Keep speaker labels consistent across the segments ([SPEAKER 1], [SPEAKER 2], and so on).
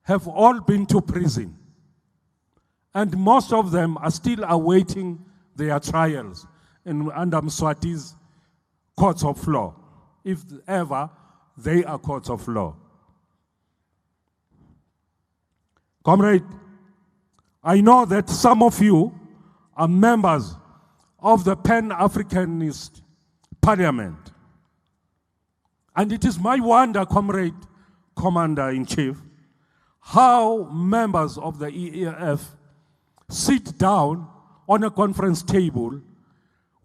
[SPEAKER 1] have all been to prison. And most of them are still awaiting their trials under Mswati's courts of law, if ever they are courts of law. Comrade, I know that some of you are members of the Pan-Africanist Parliament. And it is my wonder, Comrade Commander-in-Chief, how members of the EFF sit down on a conference table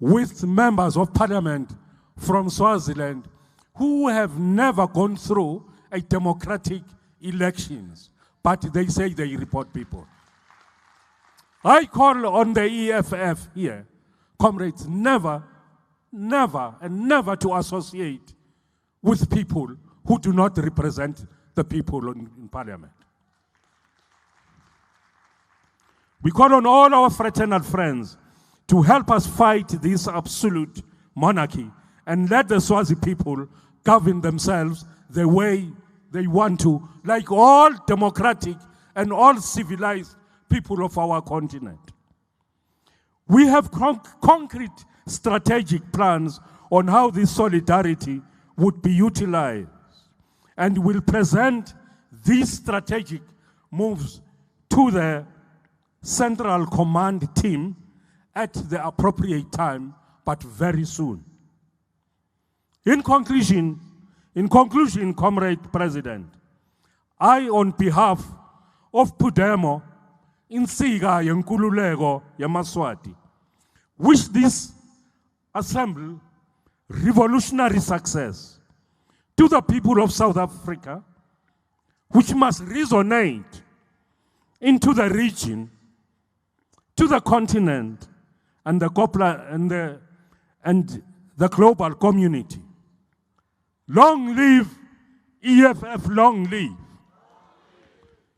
[SPEAKER 1] with members of Parliament from Swaziland who have never gone through a democratic elections, but they say they report people. I call on the EFF here, comrades, never to associate with people who do not represent the people in Parliament. We call on all our fraternal friends to help us fight this absolute monarchy and let the Swazi people govern themselves the way they want to, like all democratic and all civilized people of our continent. We have concrete strategic plans on how this solidarity would be utilized, and will present these strategic moves to the Central Command team at the appropriate time, but very soon. In conclusion, Comrade President, I, on behalf of Pudemo, Insiga Yenkululego Yamaswati, wish this assembly revolutionary success to the people of South Africa, which must resonate into the region, to the continent, and the global community. Long live EFF, long live.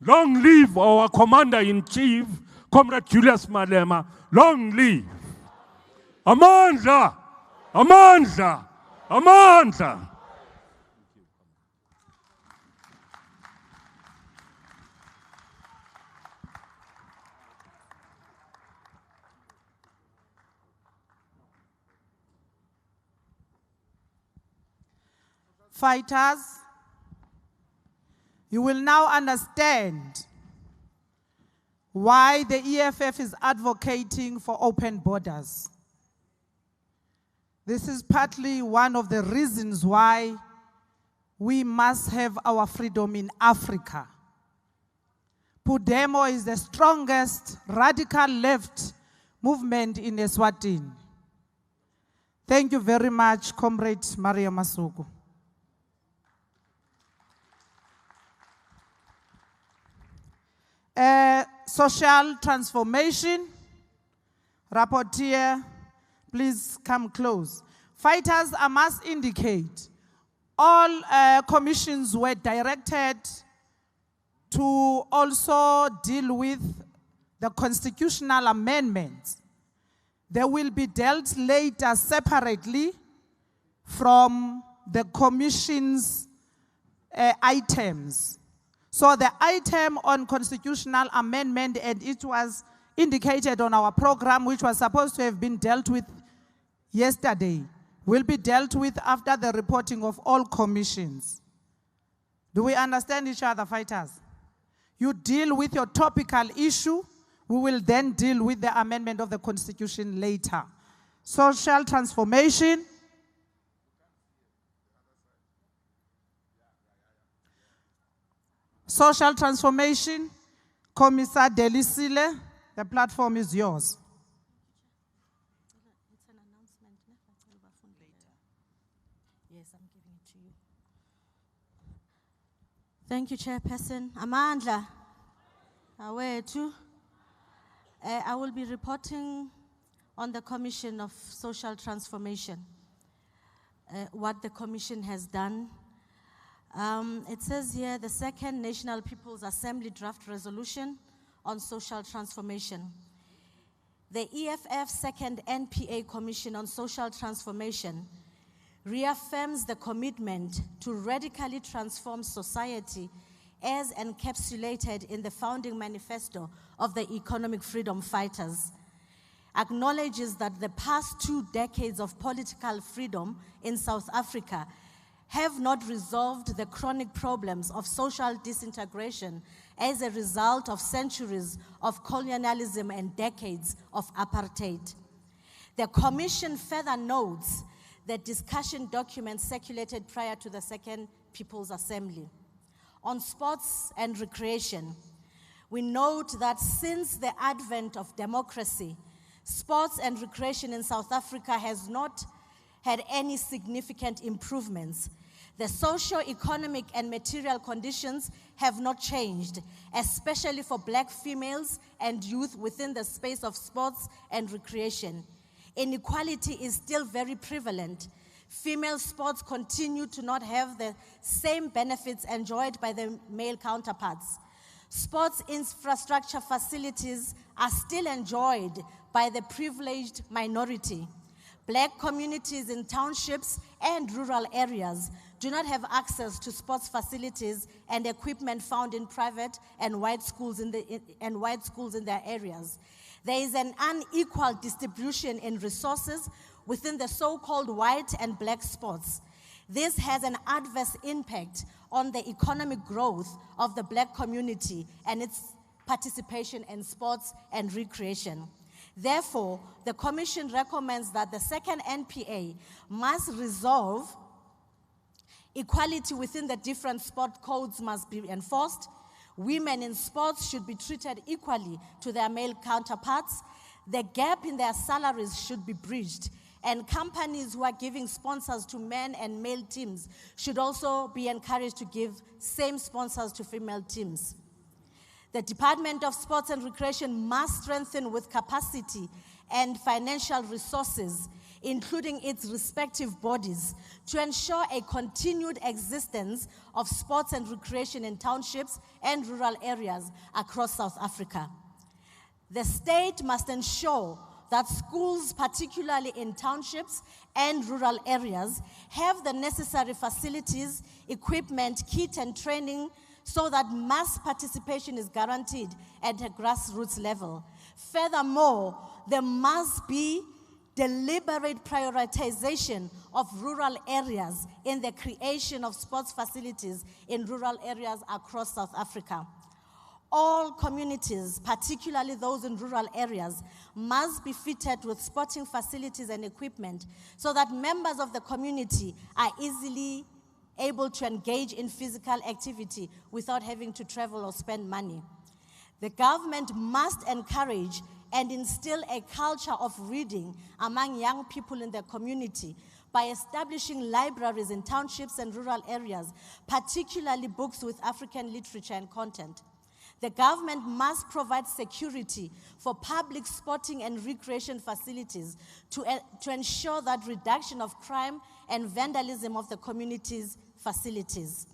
[SPEAKER 1] Long live our Commander-in-Chief, Comrade Julius Malema, long live. Amandla, Amandla, Amandla.
[SPEAKER 2] Fighters, you will now understand why the EFF is advocating for open borders. This is partly one of the reasons why we must have our freedom in Africa. Pudemo is the strongest radical left movement in Eswatini. Thank you very much, Comrade Maria Masuku. Social transformation. Rapporteur, please come close. Fighters, I must indicate, all commissions were directed to also deal with the constitutional amendments. They will be dealt later separately from the commission's items. So the item on constitutional amendment, and it was indicated on our program, which was supposed to have been dealt with yesterday, will be dealt with after the reporting of all commissions. Do we understand each other, fighters? You deal with your topical issue, we will then deal with the amendment of the Constitution later. Social transformation. Social transformation, Commissar Delisile, the platform is yours.
[SPEAKER 3] It's an announcement. Yes, I'm giving it to you. Thank you, Chairperson. Amandla, awethu. I will be reporting on the Commission of Social Transformation, what the Commission has done. It says here, the Second National People's Assembly Draft Resolution on Social Transformation. The EFF Second NPA Commission on Social Transformation reaffirms the commitment to radically transform society as encapsulated in the founding manifesto of the economic freedom fighters, acknowledges that the past 2 decades of political freedom in South Africa have not resolved the chronic problems of social disintegration as a result of centuries of colonialism and decades of apartheid. The Commission further notes the discussion document circulated prior to the Second People's Assembly. On sports and recreation, we note that since the advent of democracy, sports and recreation in South Africa has not had any significant improvements. The socio-economic and material conditions have not changed, especially for Black females and youth within the space of sports and recreation. Inequality is still very prevalent. Female sports continue to not have the same benefits enjoyed by their male counterparts. Sports infrastructure facilities are still enjoyed by the privileged minority. Black communities in townships and rural areas do not have access to sports facilities and equipment found in private and white schools in their areas. There is an unequal distribution in resources within the so-called white and Black sports. This has an adverse impact on the economic growth of the Black community and its participation in sports and recreation. Therefore, the Commission recommends that the second NPA must resolve equality within the different sport codes must be enforced. Women in sports should be treated equally to their male counterparts. The gap in their salaries should be bridged. And companies who are giving sponsors to men and male teams should also be encouraged to give same sponsors to female teams. The Department of Sports and Recreation must strengthen with capacity and financial resources, including its respective bodies, to ensure a continued existence of sports and recreation in townships and rural areas across South Africa. The state must ensure that schools, particularly in townships and rural areas, have the necessary facilities, equipment, kit, and training so that mass participation is guaranteed at a grassroots level. Furthermore, there must be deliberate prioritization of rural areas in the creation of sports facilities in rural areas across South Africa. All communities, particularly those in rural areas, must be fitted with sporting facilities and equipment so that members of the community are easily able to engage in physical activity without having to travel or spend money. The government must encourage and instill a culture of reading among young people in the community by establishing libraries in townships and rural areas, particularly books with African literature and content. The government must provide security for public sporting and recreation facilities to ensure that reduction of crime and vandalism of the community's facilities.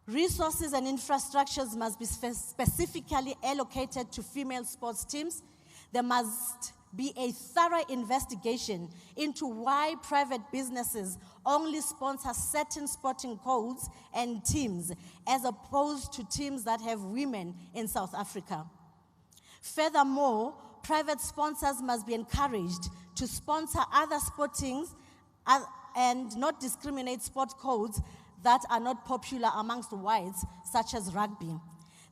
[SPEAKER 3] Resources and infrastructures must be specifically allocated to female sports teams. There must be a thorough investigation into why private businesses only sponsor certain sporting codes and teams as opposed to teams that have women in South Africa. Furthermore, private sponsors must be encouraged to sponsor other sportings and not discriminate sport codes that are not popular amongst whites, such as rugby.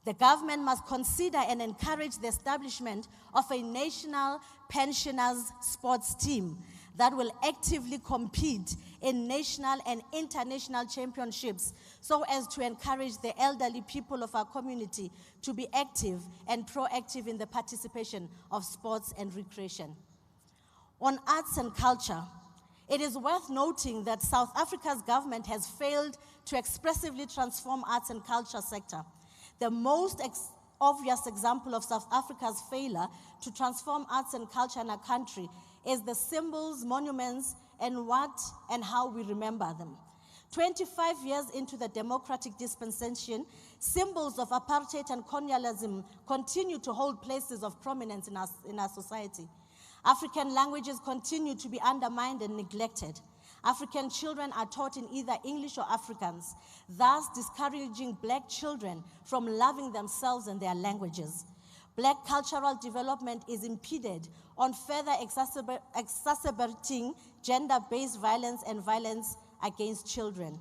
[SPEAKER 3] The government must consider and encourage the establishment of a national pensioners sports team that will actively compete in national and international championships so as to encourage the elderly people of our community to be active and proactive in the participation of sports and recreation. On arts and culture, it is worth noting that South Africa's government has failed to expressively transform arts and culture sector. The most obvious example of South Africa's failure to transform arts and culture in our country is the symbols, monuments, and what and how we remember them. 25 years into the democratic dispensation, symbols of apartheid and colonialism continue to hold places of prominence in our society. African languages continue to be undermined and neglected. African children are taught in either English or Afrikaans, thus discouraging Black children from loving themselves and their languages. Black cultural development is impeded on further exacerbating gender-based violence and violence against children.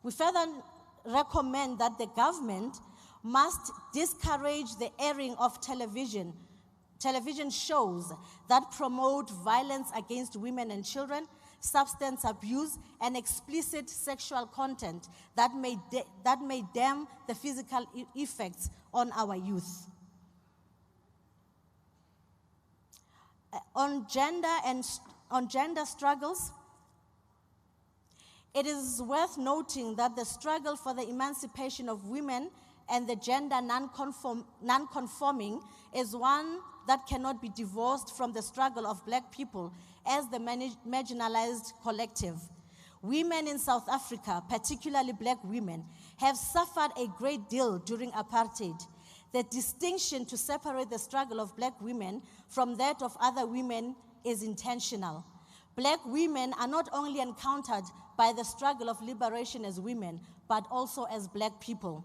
[SPEAKER 3] We further recommend that the government must discourage the airing of television shows that promote violence against women and children, substance abuse, and explicit sexual content that may damn the physical effects on our youth. On gender struggles, it is worth noting that the struggle for the emancipation of women and the gender non-conforming is one that cannot be divorced from the struggle of Black people as the marginalized collective. Women in South Africa, particularly Black women, have suffered a great deal during apartheid. The distinction to separate the struggle of Black women from that of other women is intentional. Black women are not only encountered by the struggle of liberation as women, but also as Black people.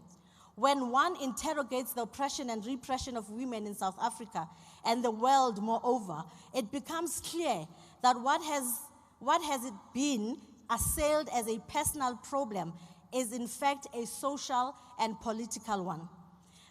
[SPEAKER 3] When one interrogates the oppression and repression of women in South Africa and the world, moreover, it becomes clear that what has it been assailed as a personal problem is in fact a social and political one.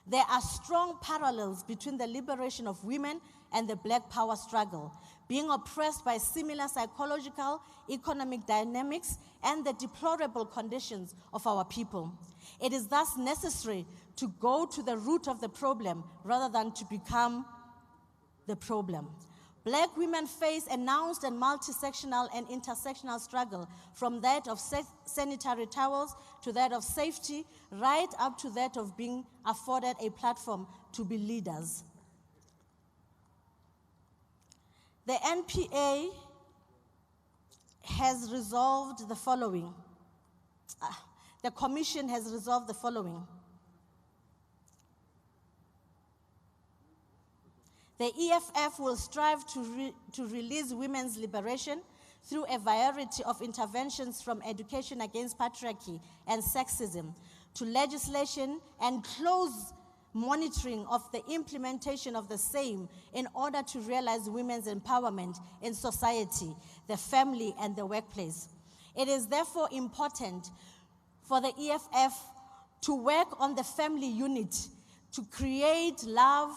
[SPEAKER 3] There are strong parallels between the liberation of women and the Black power struggle, being oppressed by similar psychological, economic dynamics, and the deplorable conditions of our people. It is thus necessary to go to the root of the problem rather than to become the problem. Black women face announced and multi-sectional and intersectional struggle, from that of sanitary towels to that of safety, right up to that of being afforded a platform to be leaders. The NPA has resolved the following. The Commission has resolved the following. The EFF will strive to release women's liberation through a variety of interventions, from education against patriarchy and sexism to legislation and close monitoring of the implementation of the same, in order to realize women's empowerment in society, the family, and the workplace. It is therefore important for the EFF to work on the family unit, to create love,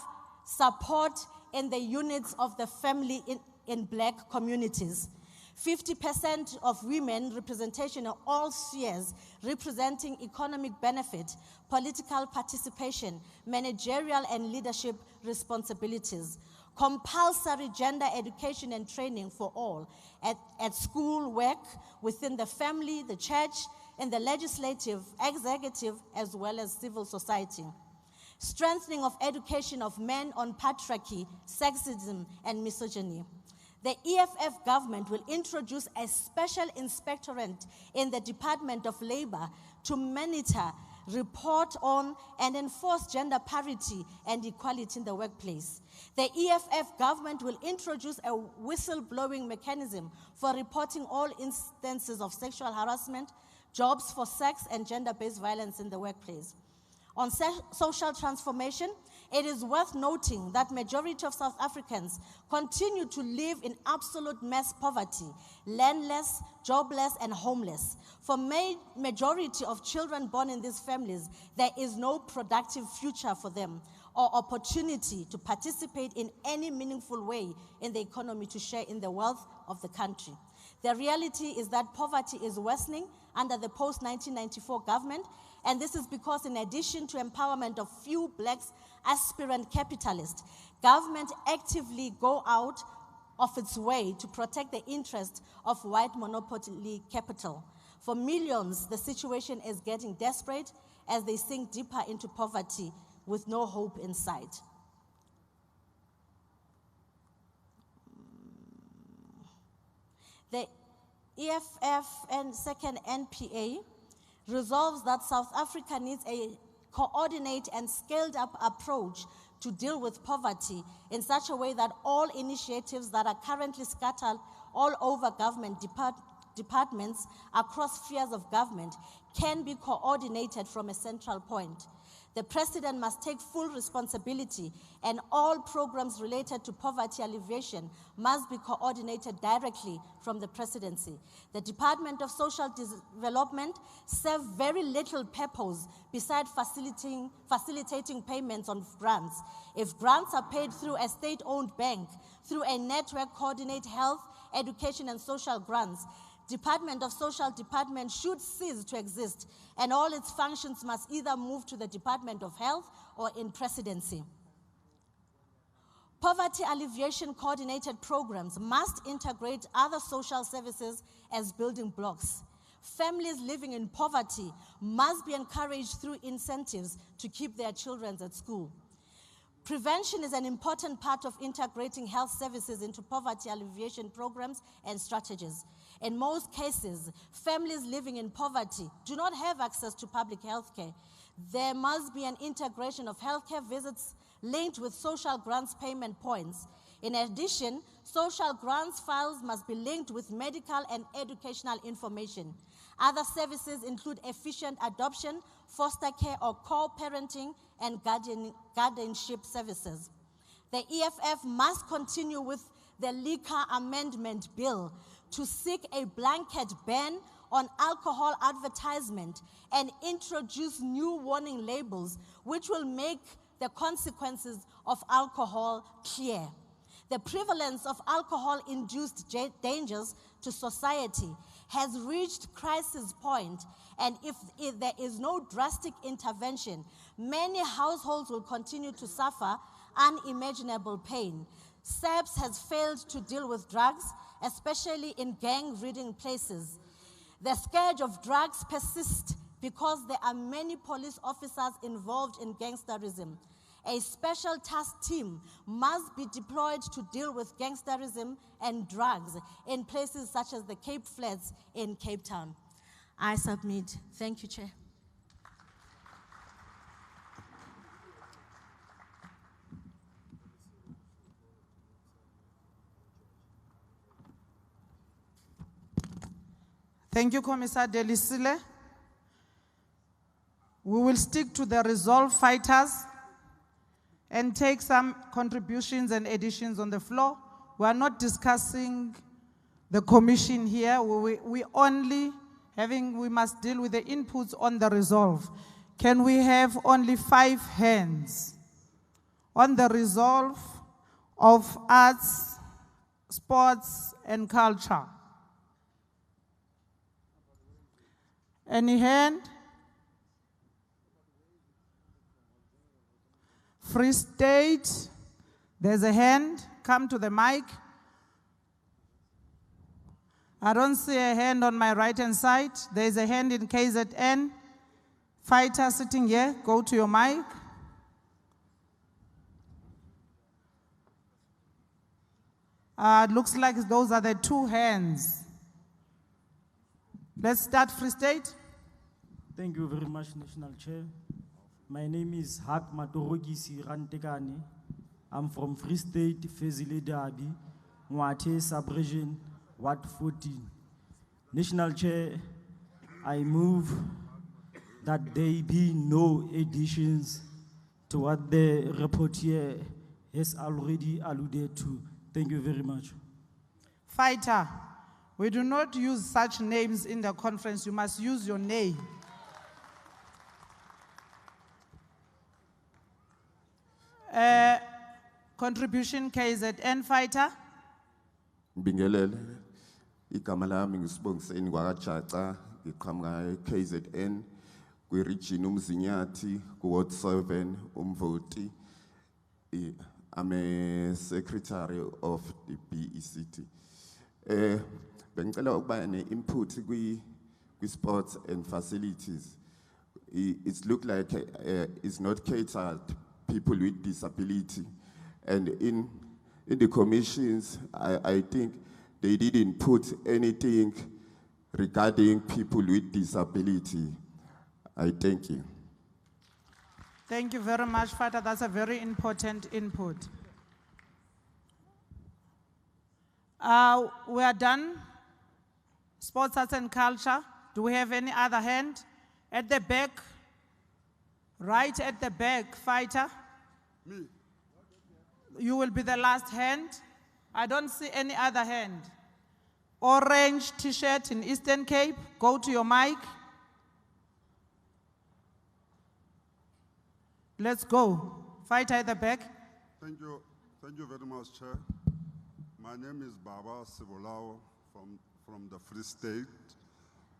[SPEAKER 3] support in the units of the family in Black communities. 50% of women representation in all spheres, representing economic benefit, political participation, managerial and leadership responsibilities. Compulsory gender education and training for all at school, work, within the family, the church, in the legislative, executive, as well as civil society. Strengthening of education of men on patriarchy, sexism, and misogyny. The EFF government will introduce a special inspectorate in the Department of Labor to monitor, report on, and enforce gender parity and equality in the workplace. The EFF government will introduce a whistleblowing mechanism for reporting all instances of sexual harassment, jobs for sex and gender-based violence in the workplace. On social transformation, it is worth noting that majority of South Africans continue to live in absolute mass poverty, landless, jobless, and homeless. For majority of children born in these families, there is no productive future for them or opportunity to participate in any meaningful way in the economy, to share in the wealth of the country. The reality is that poverty is worsening under the post-1994 government, and this is because, in addition to empowerment of few Blacks aspirant capitalists, government actively go out of its way to protect the interests of white monopoly capital. For millions, the situation is getting desperate as they sink deeper into poverty with no hope in sight. The EFF and second NPA resolves that South Africa needs a coordinated and scaled-up approach to deal with poverty in such a way that all initiatives that are currently scattered all over government departments across spheres of government can be coordinated from a central point. The President must take full responsibility, and all programs related to poverty alleviation must be coordinated directly from the Presidency. The Department of Social Development serves very little purpose besides facilitating payments on grants. If grants are paid through a state-owned bank, through a network coordinate health, education, and social grants, Department of Social Department should cease to exist, and all its functions must either move to the Department of Health or in Presidency. Poverty alleviation coordinated programs must integrate other social services as building blocks. Families living in poverty must be encouraged through incentives to keep their children at school. Prevention is an important part of integrating health services into poverty alleviation programs and strategies. In most cases, families living in poverty do not have access to public health care. There must be an integration of healthcare visits linked with social grants payment points. In addition, social grants files must be linked with medical and educational information. Other services include efficient adoption, foster care or co-parenting, and guardianship services. The EFF must continue with the Liquor Amendment Bill to seek a blanket ban on alcohol advertisement and introduce new warning labels which will make the consequences of alcohol clear. The prevalence of alcohol-induced dangers to society has reached crisis point, and if there is no drastic intervention, many households will continue to suffer unimaginable pain. SAPS has failed to deal with drugs, especially in gang-ridden places. The scourge of drugs persists because there are many police officers involved in gangsterism. A special task team must be deployed to deal with gangsterism and drugs in places such as the Cape Flats in Cape Town. I submit. Thank you, Chair.
[SPEAKER 2] Thank you, Commissar Delisile. We will stick to the resolve fighters and take some contributions and additions on the floor. We are not discussing the commission here. We must deal with the inputs on the resolve. Can we have only 5 hands on the resolve of arts, sports, and culture? Any hand? Free State, there's a hand. Come to the mic. I don't see a hand on my right-hand side. There's a hand in KZN. Fighter sitting here, go to your mic. It looks like those are the 2 hands. Let's start Free State.
[SPEAKER 4] Thank you very much, National Chair. My name is Hak Matorogisi Rantekane. I'm from Free State, Fezile Dabi, Mwate Sub-Region, Ward 14. National Chair, I move that there be no additions to what the rapporteur has already alluded to. Thank you very much.
[SPEAKER 2] Fighter, we do not use such names in the conference. You must use your name. Contribution KZN Fighter.
[SPEAKER 5] Bingelele, igama lami ngisibongiseni kwakaJaca, ngiqhamuka KZN, kwi-region uMzinyathi, ku-Ward 7, umvoti. I'm a secretary of the BECT. Bengicela ukuba ne-input kwi-sports and facilities. It looks like it's not catered people with disability. And in the commissions, I think they didn't put anything regarding people with disability. I thank you.
[SPEAKER 2] Thank you very much, Fighter. That's a very important input. We are done. Sports, arts and culture. Do we have any other hand? At the back, right at the back, fighter.
[SPEAKER 6] Me.
[SPEAKER 2] You will be the last hand. I don't see any other hand. Orange t-shirt in Eastern Cape. Go to your mic. Let's go. Fighter at the back.
[SPEAKER 6] Thank you very much, Chair. My name is Baba Sibolao from the Free State,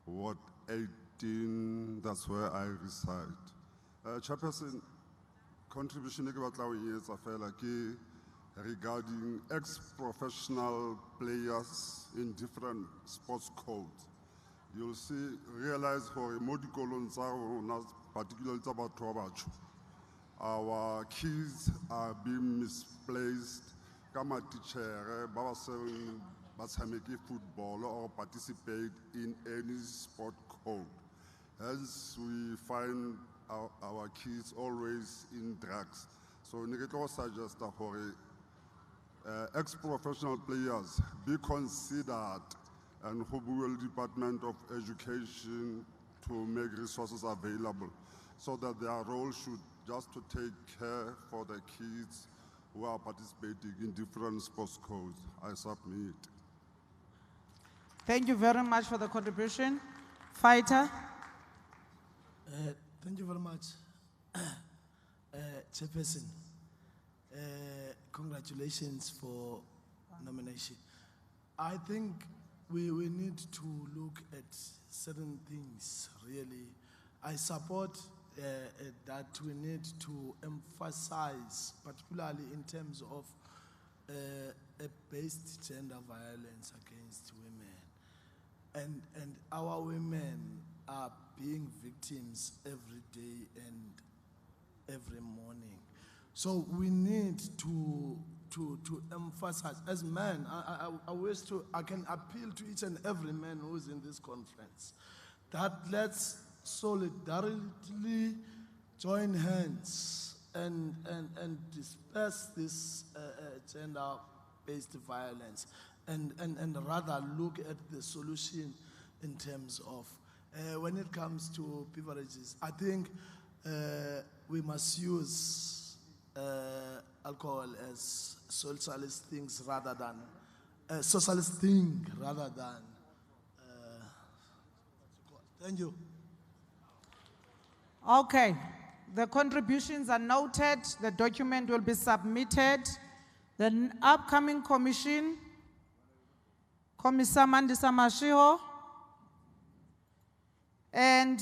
[SPEAKER 6] Ward 18, that's where I reside. Chairperson, contribution regarding ex-professional players in different sports codes. You'll realize for particularly about Tobacho. Our kids are being misplaced. Kama teacher, Baba saying, football or participate in any sport code. Hence, we find our kids always in drugs. So, I suggest for ex-professional players be considered and Hobewell Department of Education to make resources available so that their role should just to take care for the kids who are participating in different sports codes. I submit.
[SPEAKER 2] Thank you very much for the contribution. Fighter.
[SPEAKER 7] Thank you very much, Chairperson. Congratulations for nomination. I think we need to look at certain things, really. I support that we need to emphasize, particularly in terms of based gender violence against women. And our women are being victims every day and every morning. So we need to emphasize, as men, I can appeal to each and every man who is in this conference, that let's solidarily join hands and disperse this gender-based violence and rather look at the solution in terms of when it comes to beverages. I think we must use alcohol as socialist things rather than socialist thing rather than. Thank you.
[SPEAKER 2] Okay, the contributions are noted. The document will be submitted. The upcoming commission, Commissar Mandisa Mashiho, and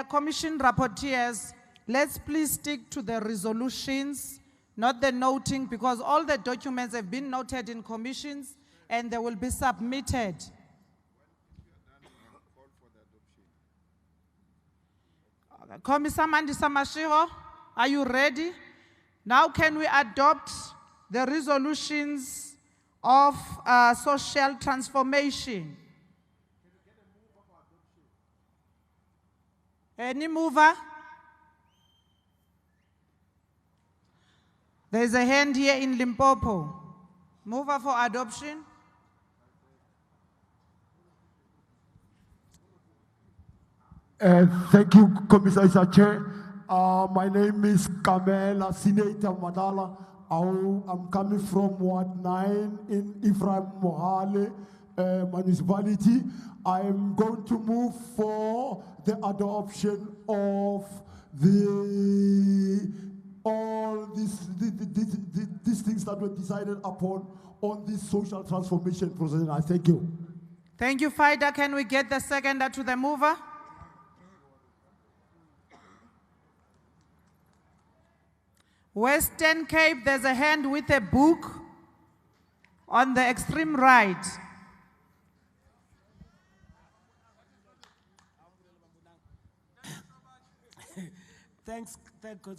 [SPEAKER 2] commission rapporteurs, let's please stick to the resolutions, not the noting, because all the documents have been noted in commissions and they will be submitted. Commissar Mandisa Mashiho, are you ready? Now can we adopt the resolutions of social transformation? Any mover? There's a hand here in Limpopo. Mover for adoption.
[SPEAKER 8] Thank you, Commissioner Chair. My name is Kamela Senator Madala. I'm coming from Ward 9 in Ephraim Mohale municipality. I'm going to move for the adoption of all these things that were decided upon on this social transformation process. I thank you.
[SPEAKER 2] Thank you, Fider. Can we get the seconder to the mover? Western Cape, there's a hand with a book on the extreme right.
[SPEAKER 4] Thanks,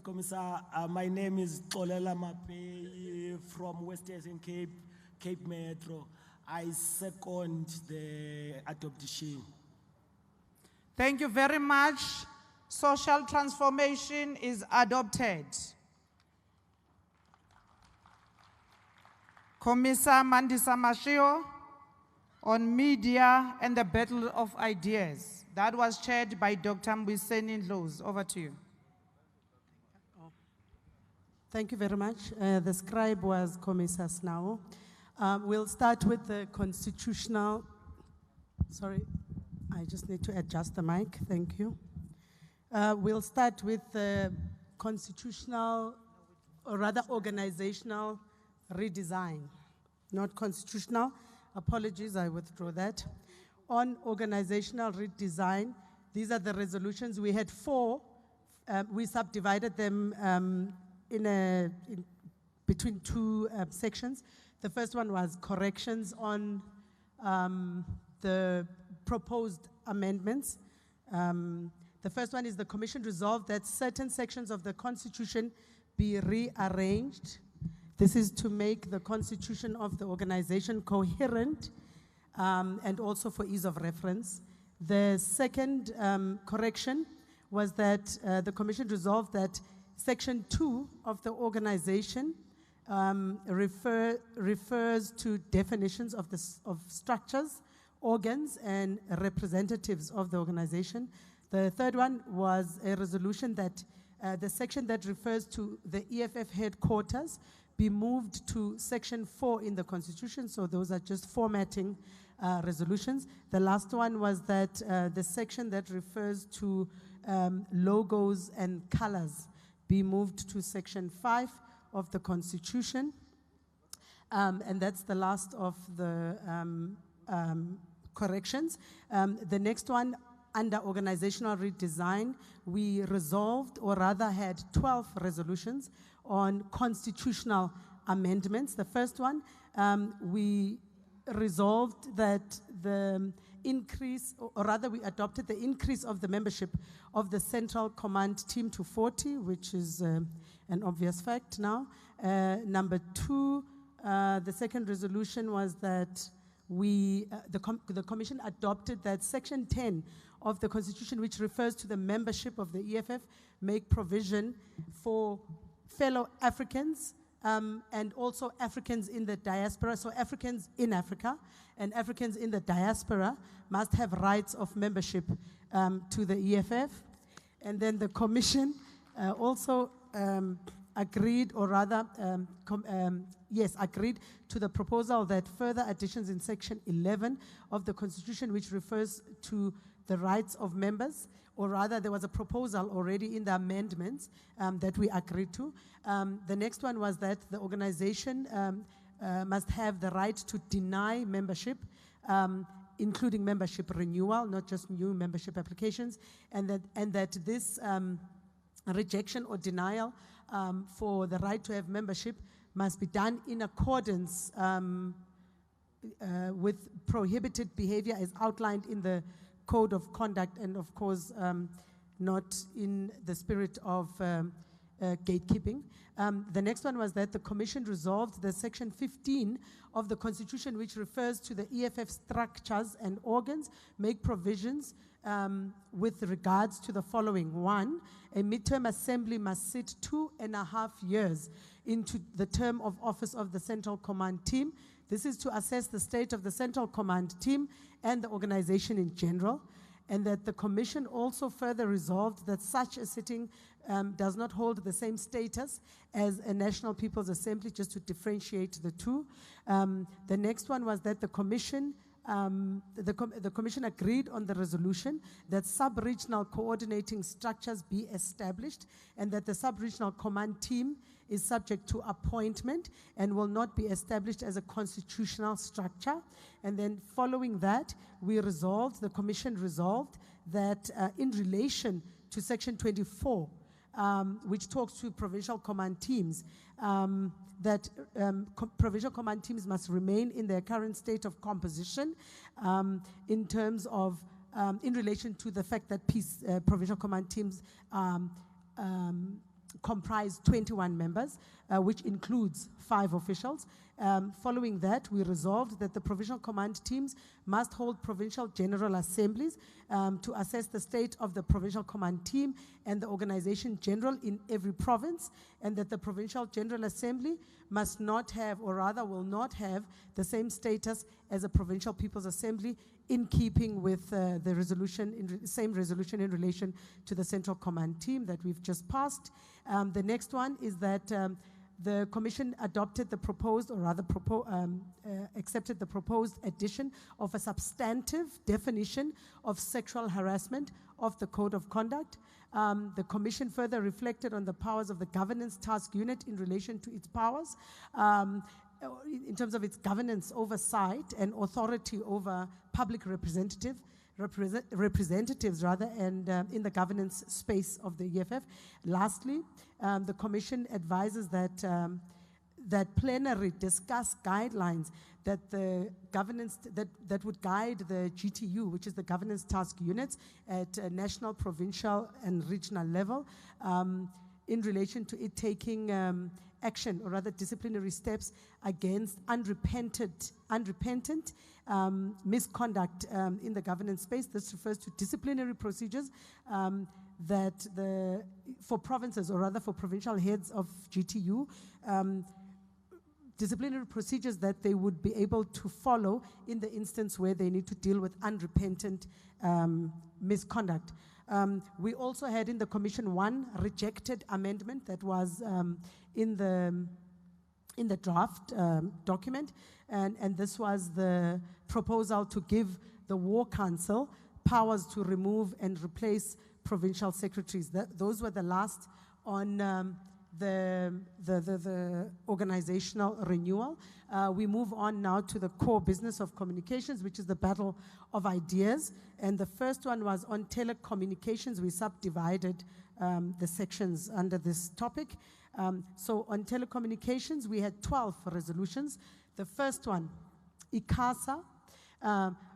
[SPEAKER 4] Commissar. My name is Tolela Mape from Western Cape, Cape Metro. I second the adoption.
[SPEAKER 2] Thank you very much. Social transformation is adopted. Commissar Mandisa Mashiho. on media and the battle of ideas. That was chaired by Dr. Mbiseni Ndlozi. Over to you.
[SPEAKER 9] Thank you very much. The scribe was Commissar Snao. We'll start with the constitutional, sorry, I just need to adjust the mic, thank you. We'll start with the constitutional, or rather organizational redesign. Not constitutional, apologies, I withdraw that. On organizational redesign, these are the resolutions. We had 4, we subdivided them between 2 sections. The first one was corrections on the proposed amendments. The first one is the Commission resolved that certain sections of the Constitution be rearranged. This is to make the constitution of the organization coherent and also for ease of reference. The second correction was that the Commission resolved that Section 2 of the organization refers to definitions of structures, organs, and representatives of the organization. The third one was a resolution that the section that refers to the EFF headquarters be moved to Section 4 in the Constitution, so those are just formatting resolutions. The last one was that the section that refers to logos and colors be moved to Section 5 of the Constitution. And that's the last of the corrections. The next one, under organizational redesign, we resolved, or rather had 12 resolutions on constitutional amendments. The first one, we resolved that the increase, or rather we adopted the increase of the membership of the Central Command Team to 40, which is an obvious fact now. Number 2, the second resolution was that the Commission adopted that Section 10 of the Constitution, which refers to the membership of the EFF, make provision for fellow Africans and also Africans in the diaspora. So Africans in Africa and Africans in the diaspora must have rights of membership to the EFF. And then the Commission also agreed, or rather, agreed to the proposal that further additions in Section 11 of the Constitution, which refers to the rights of members, or rather there was a proposal already in the amendments that we agreed to. The next one was that the organization must have the right to deny membership, including membership renewal, not just new membership applications, and that this rejection or denial for the right to have membership must be done in accordance with prohibited behavior as outlined in the Code of Conduct, and of course not in the spirit of gatekeeping. The next one was that the Commission resolved that Section 15 of the Constitution, which refers to the EFF structures and organs, make provisions with regards to the following. 1, a midterm assembly must sit 2.5 years into the term of office of the Central Command Team. This is to assess the state of the Central Command Team and the organization in general, and that the Commission also further resolved that such a sitting does not hold the same status as a National People's Assembly, just to differentiate the two. The next one was that the Commission agreed on the resolution that sub-regional coordinating structures be established, and that the sub-regional command team is subject to appointment and will not be established as a constitutional structure. And then following that, the Commission resolved that in relation to Section 24, which talks to provincial command teams, that provincial command teams must remain in their current state of composition in terms of, in relation to the fact that provincial command teams comprise 21 members, which includes 5 officials. Following that, we resolved that the provincial command teams must hold provincial general assemblies to assess the state of the provincial command team and the organization general in every province, and that the provincial general assembly must not have, or rather will not have, the same status as a provincial people's assembly, in keeping with the resolution, same resolution in relation to the central command team that we've just passed. The next one is that the Commission adopted the proposed, or rather accepted the proposed addition of a substantive definition of sexual harassment of the Code of Conduct. The Commission further reflected on the powers of the Governance Task Unit in relation to its powers, in terms of its governance oversight and authority over public representatives, and in the governance space of the EFF. Lastly, the Commission advises that plenary discuss guidelines that the governance that would guide the GTU, which is the governance task units at a national, provincial, and regional level, in relation to it taking action, or rather disciplinary steps against unrepentant misconduct in the governance space. This refers to disciplinary procedures for provinces, or rather for provincial heads of GTU, disciplinary procedures that they would be able to follow in the instance where they need to deal with unrepentant misconduct. We also had in the Commission one rejected amendment that was in the draft document, and this was the proposal to give the War Council powers to remove and replace provincial secretaries. Those were the last on the organizational renewal. We move on now to the core business of communications, which is the battle of ideas. And the first one was on telecommunications. We subdivided the sections under this topic. So on telecommunications, we had 12 resolutions. The first one, ICASA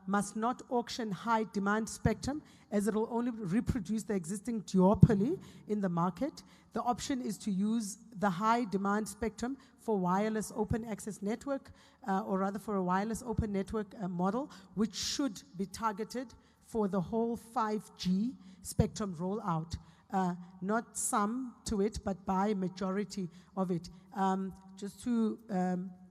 [SPEAKER 9] must not auction high demand spectrum, as it will only reproduce the existing duopoly in the market. The option is to use the high demand spectrum for wireless open access network, or rather for a wireless open network model, which should be targeted for the whole 5G spectrum rollout. Not some to it, but by majority of it. Just to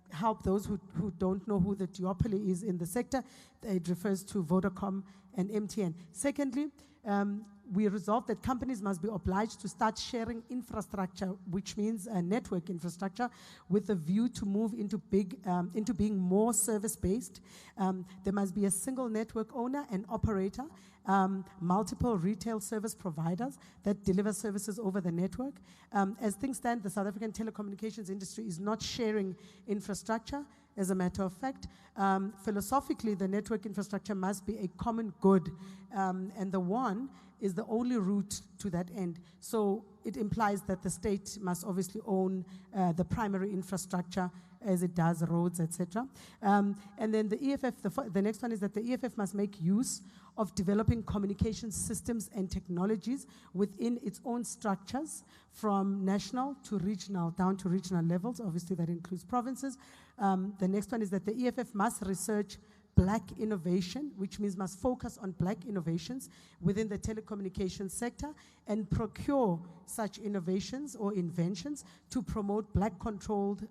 [SPEAKER 9] help those who don't know who the duopoly is in the sector, it refers to Vodacom and MTN. Secondly, we resolved that companies must be obliged to start sharing infrastructure, which means network infrastructure, with a view to move into being more service-based. There must be a single network owner and operator, multiple retail service providers that deliver services over the network. As things stand, the South African telecommunications industry is not sharing infrastructure. As a matter of fact, philosophically, the network infrastructure must be a common good, and the one is the only route to that end. So it implies that the state must obviously own the primary infrastructure, as it does roads, etc. And then the EFF, the next one is that the EFF must make use of developing communication systems and technologies within its own structures, from national to regional, down to regional levels. Obviously, that includes provinces. The next one is that the EFF must research black innovation, which means must focus on black innovations within the telecommunications sector and procure such innovations or inventions to promote black-controlled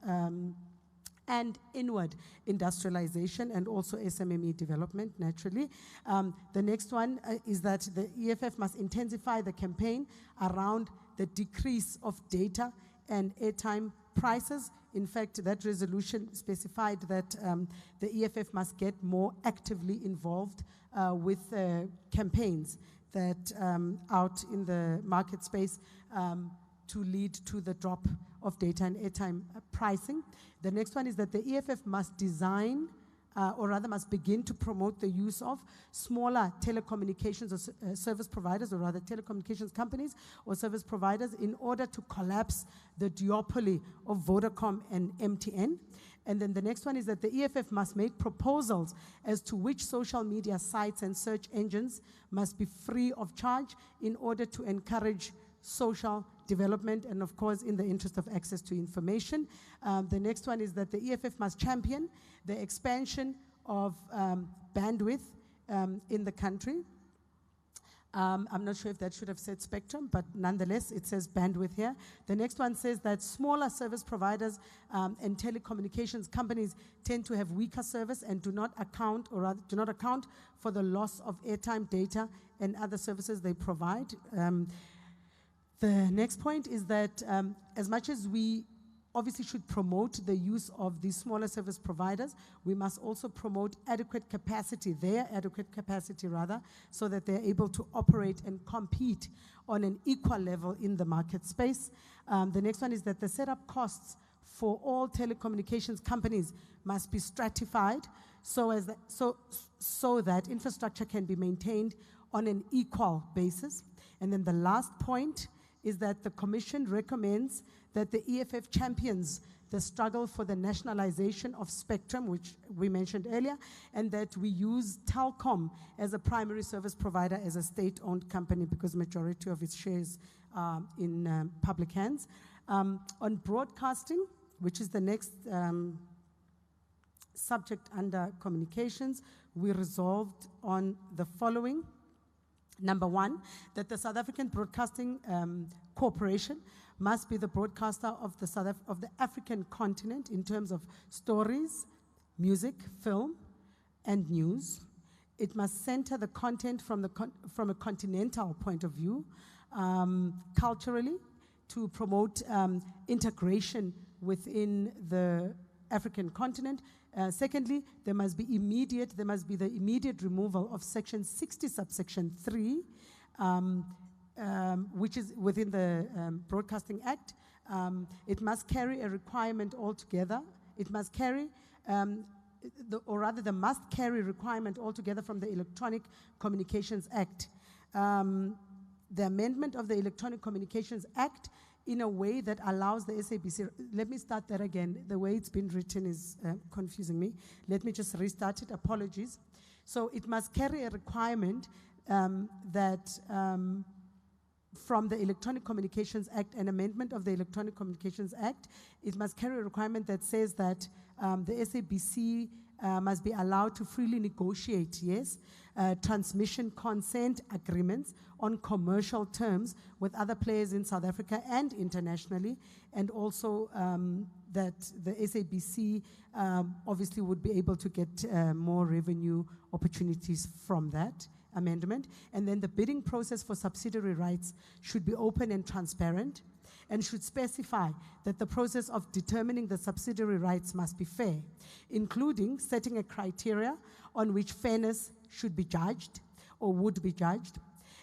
[SPEAKER 9] and inward industrialization and also SMME development, naturally. The next one is that the EFF must intensify the campaign around the decrease of data and airtime prices. In fact, that resolution specified that the EFF must get more actively involved with campaigns that out in the market space to lead to the drop of data and airtime pricing. The next one is that the EFF must design, or rather must begin to promote the use of smaller telecommunications or service providers, or rather telecommunications companies or service providers, in order to collapse the duopoly of Vodacom and MTN. And then the next one is that the EFF must make proposals as to which social media sites and search engines must be free of charge in order to encourage social development, and of course in the interest of access to information. The next one is that the EFF must champion the expansion of bandwidth in the country. I'm not sure if that should have said spectrum, but nonetheless, it says bandwidth here. The next one says that smaller service providers and telecommunications companies tend to have weaker service and do not account, or rather do not account for the loss of airtime, data, and other services they provide. The next point is that as much as we obviously should promote the use of these smaller service providers, we must also promote adequate capacity, their adequate capacity rather, so that they're able to operate and compete on an equal level in the market space. The next one is that the setup costs for all telecommunications companies must be stratified so that infrastructure can be maintained on an equal basis. And then the last point is that the Commission recommends that the EFF champions the struggle for the nationalization of spectrum, which we mentioned earlier, and that we use Telkom as a primary service provider as a state-owned company because majority of its shares are in public hands. On broadcasting, which is the next subject under communications, we resolved on the following. Number one, that the South African Broadcasting Corporation must be the broadcaster of the African continent in terms of stories, music, film, and news. It must center the content from a continental point of view, culturally, to promote integration within the African continent. Secondly, there must be the immediate removal of Section 60, subsection 3, which is within the Broadcasting Act. It must carry a requirement altogether. It must carry, the must carry requirement altogether from the Electronic Communications Act. The amendment of the Electronic Communications Act in a way that allows the SABC, let me start that again. The way it's been written is confusing me. Let me just restart it, apologies. So it must carry a requirement that from the Electronic Communications Act, an amendment of the Electronic Communications Act, it must carry a requirement that says that the SABC must be allowed to freely negotiate, yes, transmission consent agreements on commercial terms with other players in South Africa and internationally, and also that the SABC obviously would be able to get more revenue opportunities from that amendment. And then the bidding process for subsidiary rights should be open and transparent, and should specify that the process of determining the subsidiary rights must be fair, including setting a criteria on which fairness should be judged or would be judged,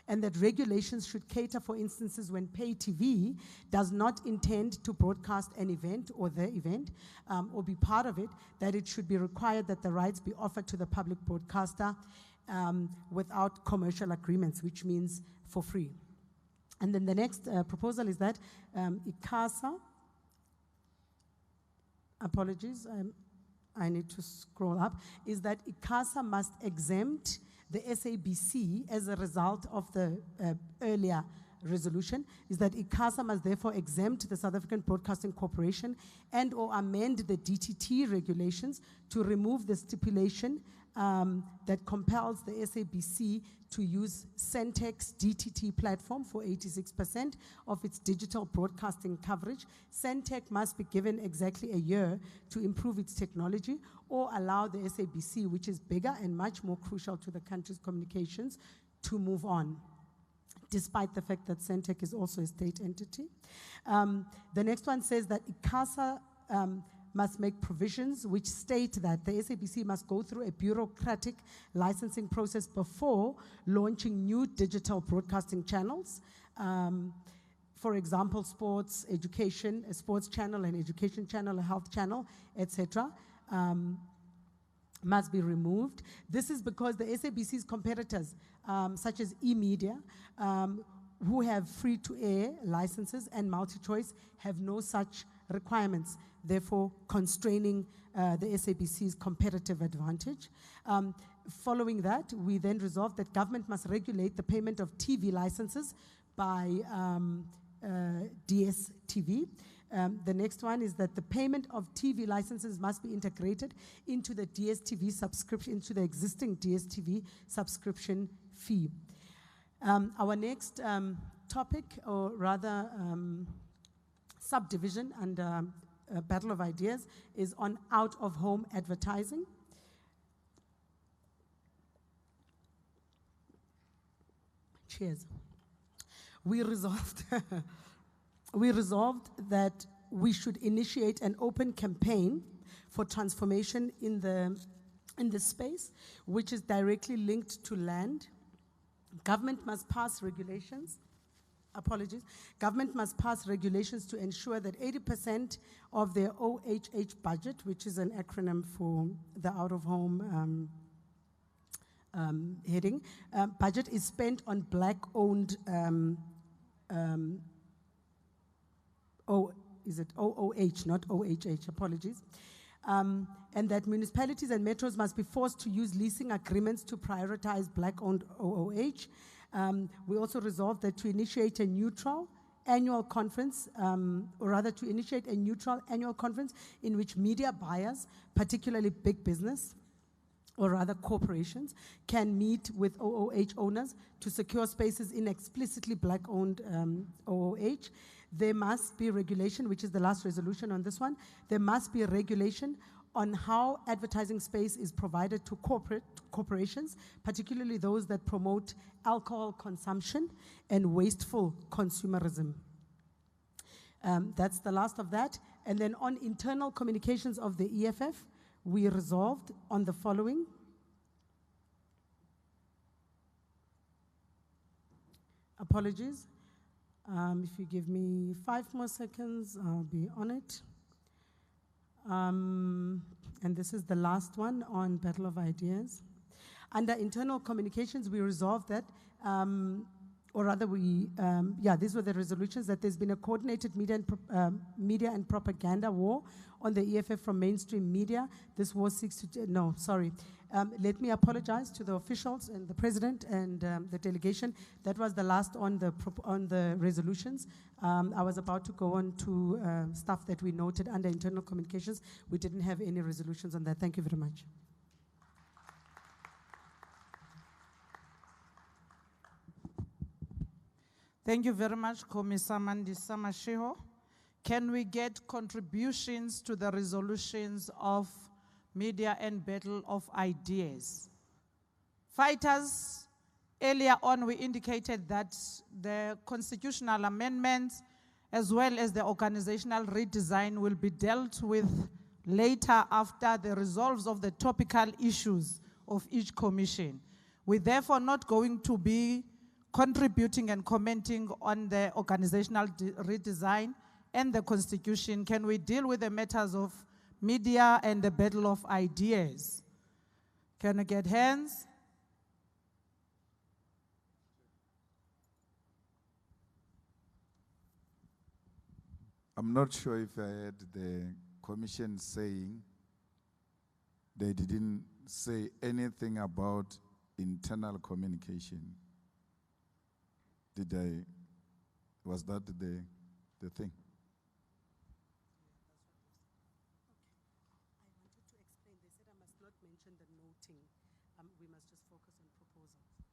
[SPEAKER 9] and that regulations should cater for instances when pay TV does not intend to broadcast an event or the event or be part of it, that it should be required that the rights be offered to the public broadcaster without commercial agreements, which means for free. And then the next proposal is that ICASA, apologies, I need to scroll up, is that ICASA must exempt the SABC as a result of the earlier resolution, is that ICASA must therefore exempt the South African Broadcasting Corporation and or amend the DTT regulations to remove the stipulation that compels the SABC to use Centec's DTT platform for 86% of its digital broadcasting coverage. Centec must be given exactly a year to improve its technology or allow the SABC, which is bigger and much more crucial to the country's communications, to move on, despite the fact that Centec is also a state entity. The next one says that ICASA must make provisions which state that the SABC must go through a bureaucratic licensing process before launching new digital broadcasting channels. For example, sports, education, a sports channel, an education channel, a health channel, etc. Must be removed. This is because the SABC's competitors, such as eMedia, who have free-to-air licenses and multi-choice, have no such requirements, therefore constraining the SABC's competitive advantage. Following that, we then resolved that government must regulate the payment of TV licenses by DSTV. The next one is that the payment of TV licenses must be integrated into the DSTV subscription, into the existing DSTV subscription fee. Our next topic, or rather subdivision under Battle of Ideas, is on out-of-home advertising. Cheers. We resolved that we should initiate an open campaign for transformation in this space, which is directly linked to land. Government must pass regulations. Government must pass regulations to ensure that 80% of their OHH budget, which is an acronym for the out-of-home heading, budget is spent on black-owned, is it OOH, not OHH, apologies. And that municipalities and metros must be forced to use leasing agreements to prioritize black-owned OOH. We also resolved that to initiate a neutral annual conference, or rather to initiate a neutral annual conference in which media buyers, particularly big business, or rather corporations, can meet with OOH owners to secure spaces in explicitly black-owned OOH. There must be regulation, which is the last resolution on this one. There must be a regulation on how advertising space is provided to corporations, particularly those that promote alcohol consumption and wasteful consumerism. That's the last of that. And then on internal communications of the EFF, we resolved on the following. Apologies. If you give me 5 more seconds, I'll be on it. And this is the last one on Battle of Ideas. Under internal communications, we resolved that, or rather these were the resolutions, that there's been a coordinated media and propaganda war on the EFF from mainstream media. This war seeks to, let me apologize to the officials and the president and the delegation. That was the last on the resolutions. I was about to go on to stuff that we noted under internal communications. We didn't have any resolutions on that. Thank you very much.
[SPEAKER 2] Thank you very much, Commissioner Mandisa Mashiho. Can we get contributions to the resolutions of media and battle of ideas? Fighters, earlier on we indicated that the constitutional amendments as well as the organizational redesign will be dealt with later after the resolves of the topical issues of each commission. We're therefore not going to be contributing and commenting on the organizational redesign and the constitution. Can we deal with the matters of media and the battle of ideas? Can I get hands?
[SPEAKER 10] I'm not sure if I heard the commission saying they didn't say anything about internal communication. Was that the thing?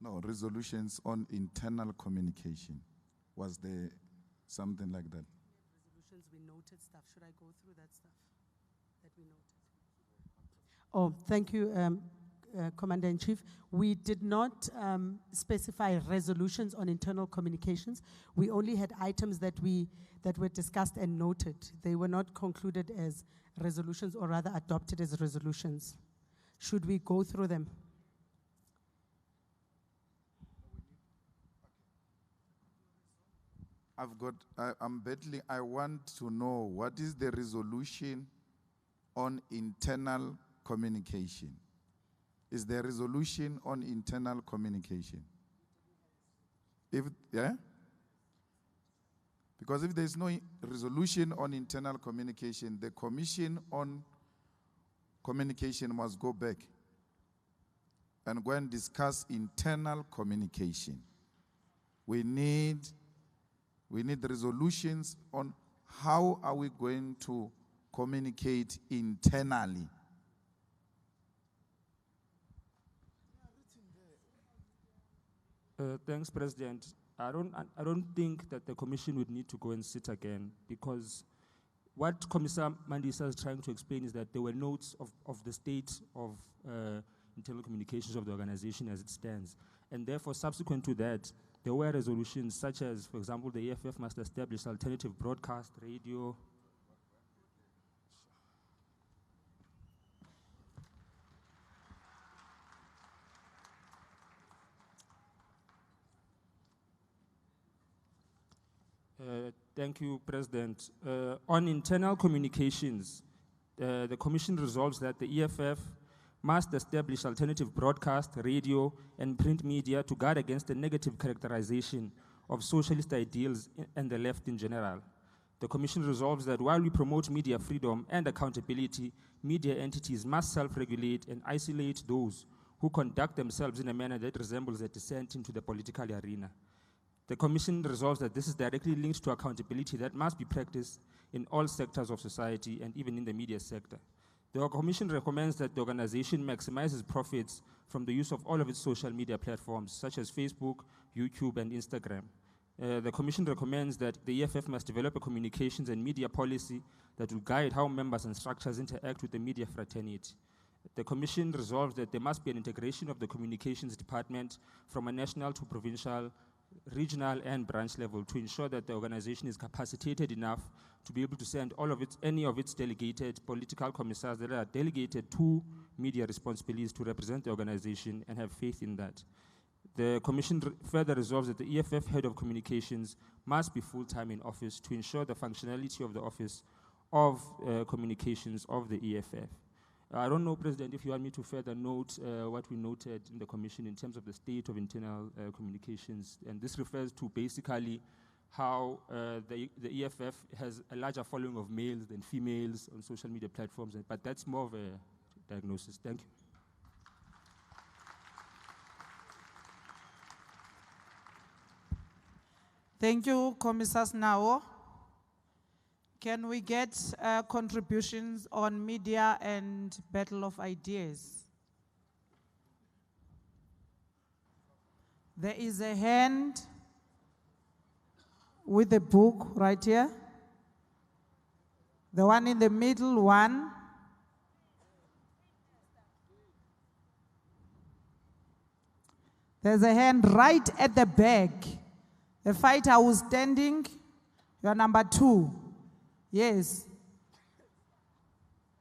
[SPEAKER 10] No, resolutions on internal communication. Was there something like that?
[SPEAKER 9] Resolutions, we noted stuff. Should I go through that stuff that we noted? Oh, thank you, Commander-in-Chief. We did not specify resolutions on internal communications. We only had items that were discussed and noted. They were not concluded as resolutions, or rather adopted as resolutions. Should we go through them?
[SPEAKER 10] I'm battling. I want to know what is the resolution on internal communication. Is there a resolution on internal communication? Because if there's no resolution on internal communication, the Commission on Communication must go back and go and discuss internal communication. We need We need resolutions on how are we going to communicate internally.
[SPEAKER 11] Thanks, President. I don't think that the commission would need to go and sit again, because what Commissar Mandisa is trying to explain is that there were notes of the state of internal communications of the organization as it stands. And therefore, subsequent to that, there were resolutions such as, for example, the EFF must establish alternative broadcast radio. Thank you, President. On internal communications, the Commission resolves that the EFF must establish alternative broadcast, radio, and print media to guard against the negative characterization of socialist ideals and the left in general. The Commission resolves that while we promote media freedom and accountability, media entities must self-regulate and isolate those who conduct themselves in a manner that resembles a descent into the political arena. The Commission resolves that this is directly linked to accountability that must be practiced in all sectors of society and even in the media sector. The Commission recommends that the organization maximizes profits from the use of all of its social media platforms, such as Facebook, YouTube, and Instagram. The Commission recommends that the EFF must develop a communications and media policy that will guide how members and structures interact with the media fraternity. The Commission resolves that there must be an integration of the communications department from a national to provincial, regional, and branch level to ensure that the organization is capacitated enough to be able to send any of its delegated political commissars that are delegated to media responsibilities to represent the organization and have faith in that. The Commission further resolves that the EFF head of communications must be full-time in office to ensure the functionality of the office of communications of the EFF. I don't know, President, if you want me to further note what we noted in the Commission in terms of the state of internal communications. And this refers to basically how the EFF has a larger following of males than females on social media platforms, but that's more of a diagnosis. Thank you.
[SPEAKER 2] Thank you, Commissar Snao. Can we get contributions on media and battle of ideas? There is a hand with a book right here. The one in the middle, one. There's a hand right at the back. The fighter who's standing, you're number 2. Yes.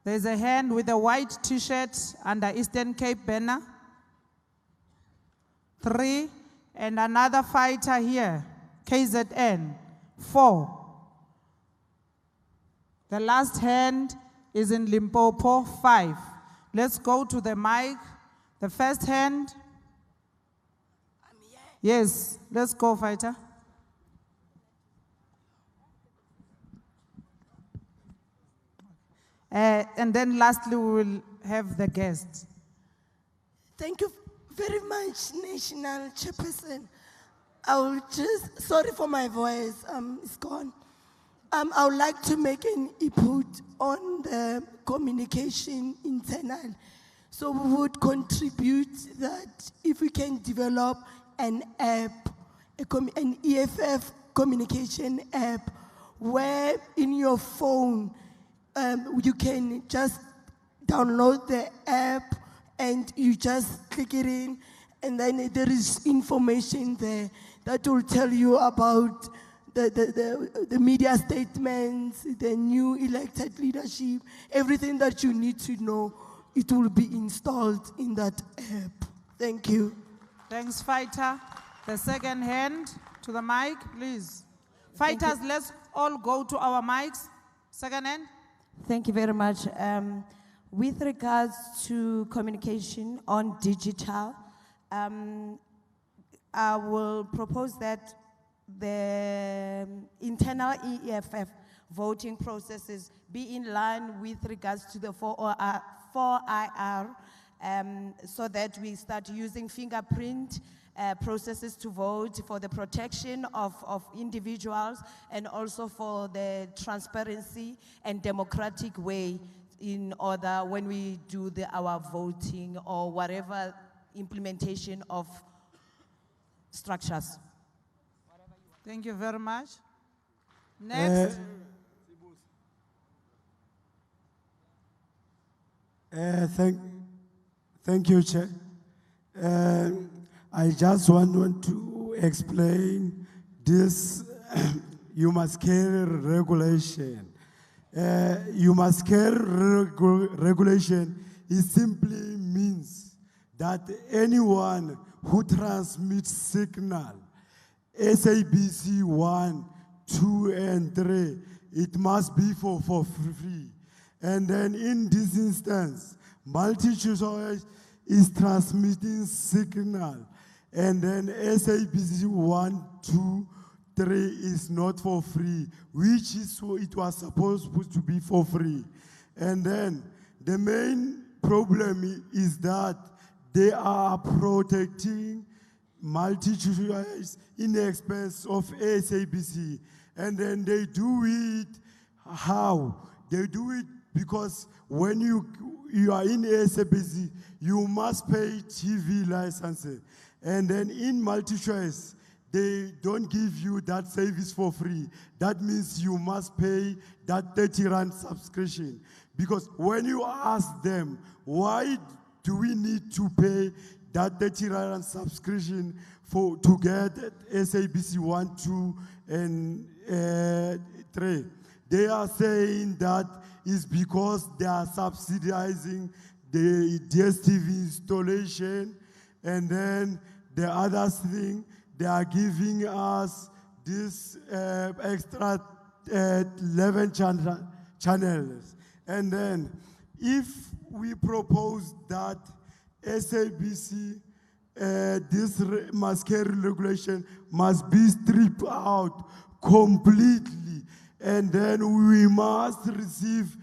[SPEAKER 2] There's a hand with a white t-shirt under Eastern Cape banner. 3, and another fighter here, KZN, 4. The last hand is in Limpopo, 5. Let's go to the mic. The first hand. Yes, let's go, fighter. And then lastly, we will have the guests.
[SPEAKER 12] Thank you very much, National Chairperson. I will just, sorry for my voice, it's gone. I would like to make an input on the communication internal. So we would contribute that if we can develop an app, an EFF communication app, where in your phone, you can just download the app and you just click it in, and then there is information there that will tell you about the media statements, the new elected leadership, everything that you need to know. It will be installed in that app. Thank you.
[SPEAKER 2] Thanks, fighter. The second hand to the mic, please. Fighters, let's all go to our mics. Second hand.
[SPEAKER 13] Thank you very much. With regards to communication on digital, I will propose that the internal EFF voting processes be in line with regards to the 4IR, so that we start using fingerprint processes to vote, for the protection of individuals, and also for the transparency and democratic way in order when we do our voting or whatever implementation of structures.
[SPEAKER 2] Thank you very much. Next.
[SPEAKER 8] Thank you, Chair. I just want to explain this you must carry regulation. You must carry regulation. It simply means that anyone who transmits signal, SABC 1, 2, and 3, it must be for free. And then in this instance, multi-choice is transmitting signal. And then SABC 1, 2, 3 is not for free, which is what it was supposed to be for free. And then the main problem is that they are protecting multi-choice in the expense of SABC. And then they do it how? They do it because when you are in SABC, you must pay TV licenses. And then in multi-choice, they don't give you that service for free. That means you must pay that 30 Rand subscription. Because when you ask them, why do we need to pay that 30 Rand subscription to get SABC 1, 2, and 3? They are saying that is because they are subsidizing the DSTV installation, and then the other thing, they are giving us this extra 11 channels. And then if we propose that SABC, this must carry regulation must be stripped out completely, and then we must receive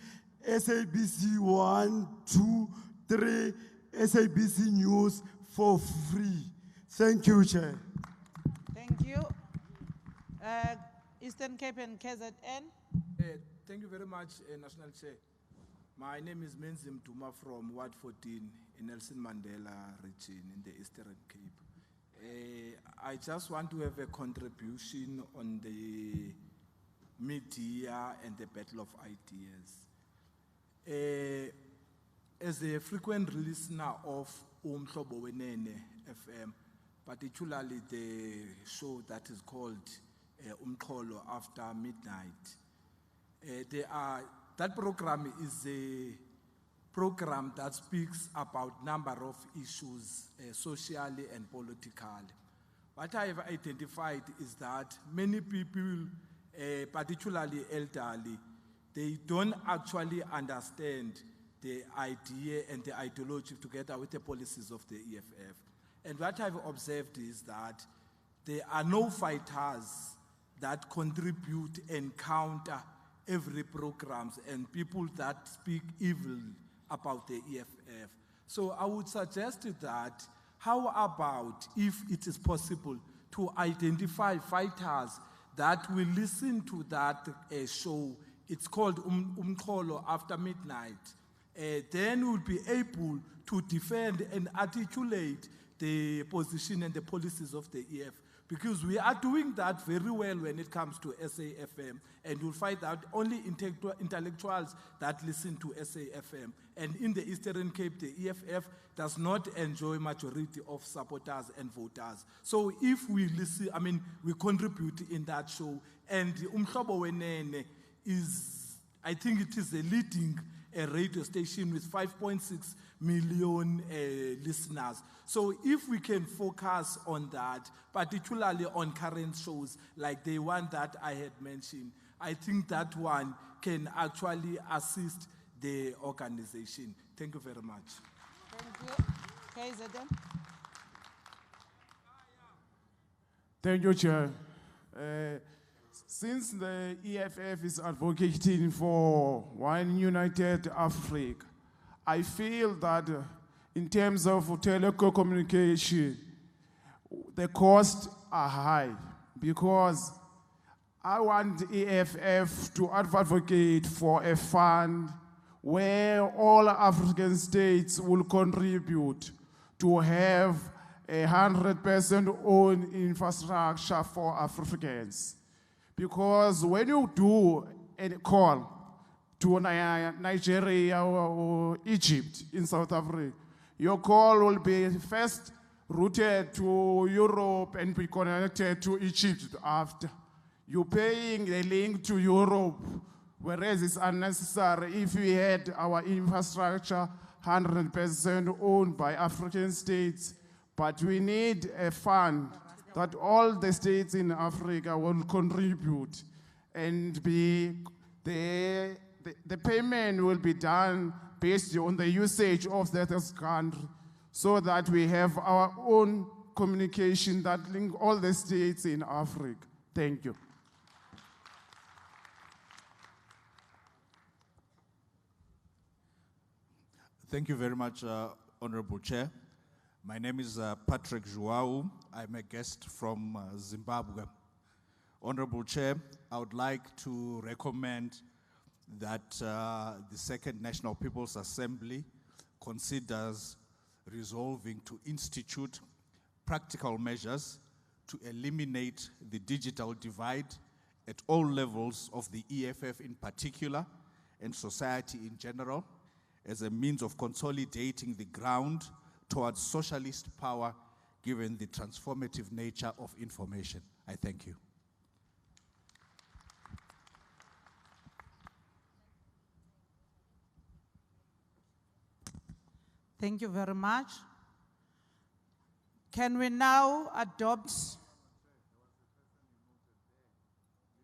[SPEAKER 8] SABC 1, 2, 3, SABC News for free. Thank you, Chair.
[SPEAKER 2] Thank you. Eastern Cape and KZN.
[SPEAKER 7] Thank you very much, National Chair. My name is Menzim Duma from Ward 14 in Nelson Mandela region in the Eastern Cape. I just want to have a contribution on the media and the battle of ideas. As a frequent listener of Umhlobo Wenene FM, particularly the show that is called Umkholo After Midnight, that program is a program that speaks about number of issues, socially and politically. What I have identified is that many people, particularly elderly, they don't actually understand the idea and the ideology together with the policies of the EFF. And what I've observed is that there are no fighters that contribute and counter every programs and people that speak evil about the EFF. So I would suggest that, how about if it is possible to identify fighters that will listen to that show? It's called Umkholo After Midnight. Then we'll be able to defend and articulate the position and the policies of the EFF. Because we are doing that very well when it comes to SAFM, and you'll find out only intellectuals that listen to SAFM. And in the Eastern Cape, the EFF does not enjoy majority of supporters and voters. So if we listen, we contribute in that show, and Umhlobo Wenene is, I think it is a leading radio station with 5.6 million listeners. So if we can focus on that, particularly on current shows like the one that I had mentioned, I think that one can actually assist the organization. Thank you very much.
[SPEAKER 2] Thank you. KZN.
[SPEAKER 14] Thank you, Chair. Since the EFF is advocating for one united Africa, I feel that in terms of telecommunication, the costs are high because I want EFF to advocate for a fund where all African states will contribute to have 100% own infrastructure for Africans. Because when you do a call to Nigeria or Egypt in South Africa, your call will be first routed to Europe and be connected to Egypt after. You're paying a link to Europe, whereas it's unnecessary if we had our infrastructure 100% owned by African states. But we need a fund that all the states in Africa will contribute, and the payment will be done based on the usage of that country, so that we have our own communication that link all the states in Africa. Thank you.
[SPEAKER 15] Thank you very much, Honorable Chair. My name is Patrick Joao. I'm a guest from Zimbabwe. Honorable Chair, I would like to recommend that the Second National People's Assembly considers resolving to institute practical measures to eliminate the digital divide at all levels of the EFF in particular and society in general, as a means of consolidating the ground towards socialist power, given the transformative nature of information. I thank you.
[SPEAKER 2] Thank you very much. Can we now adopt?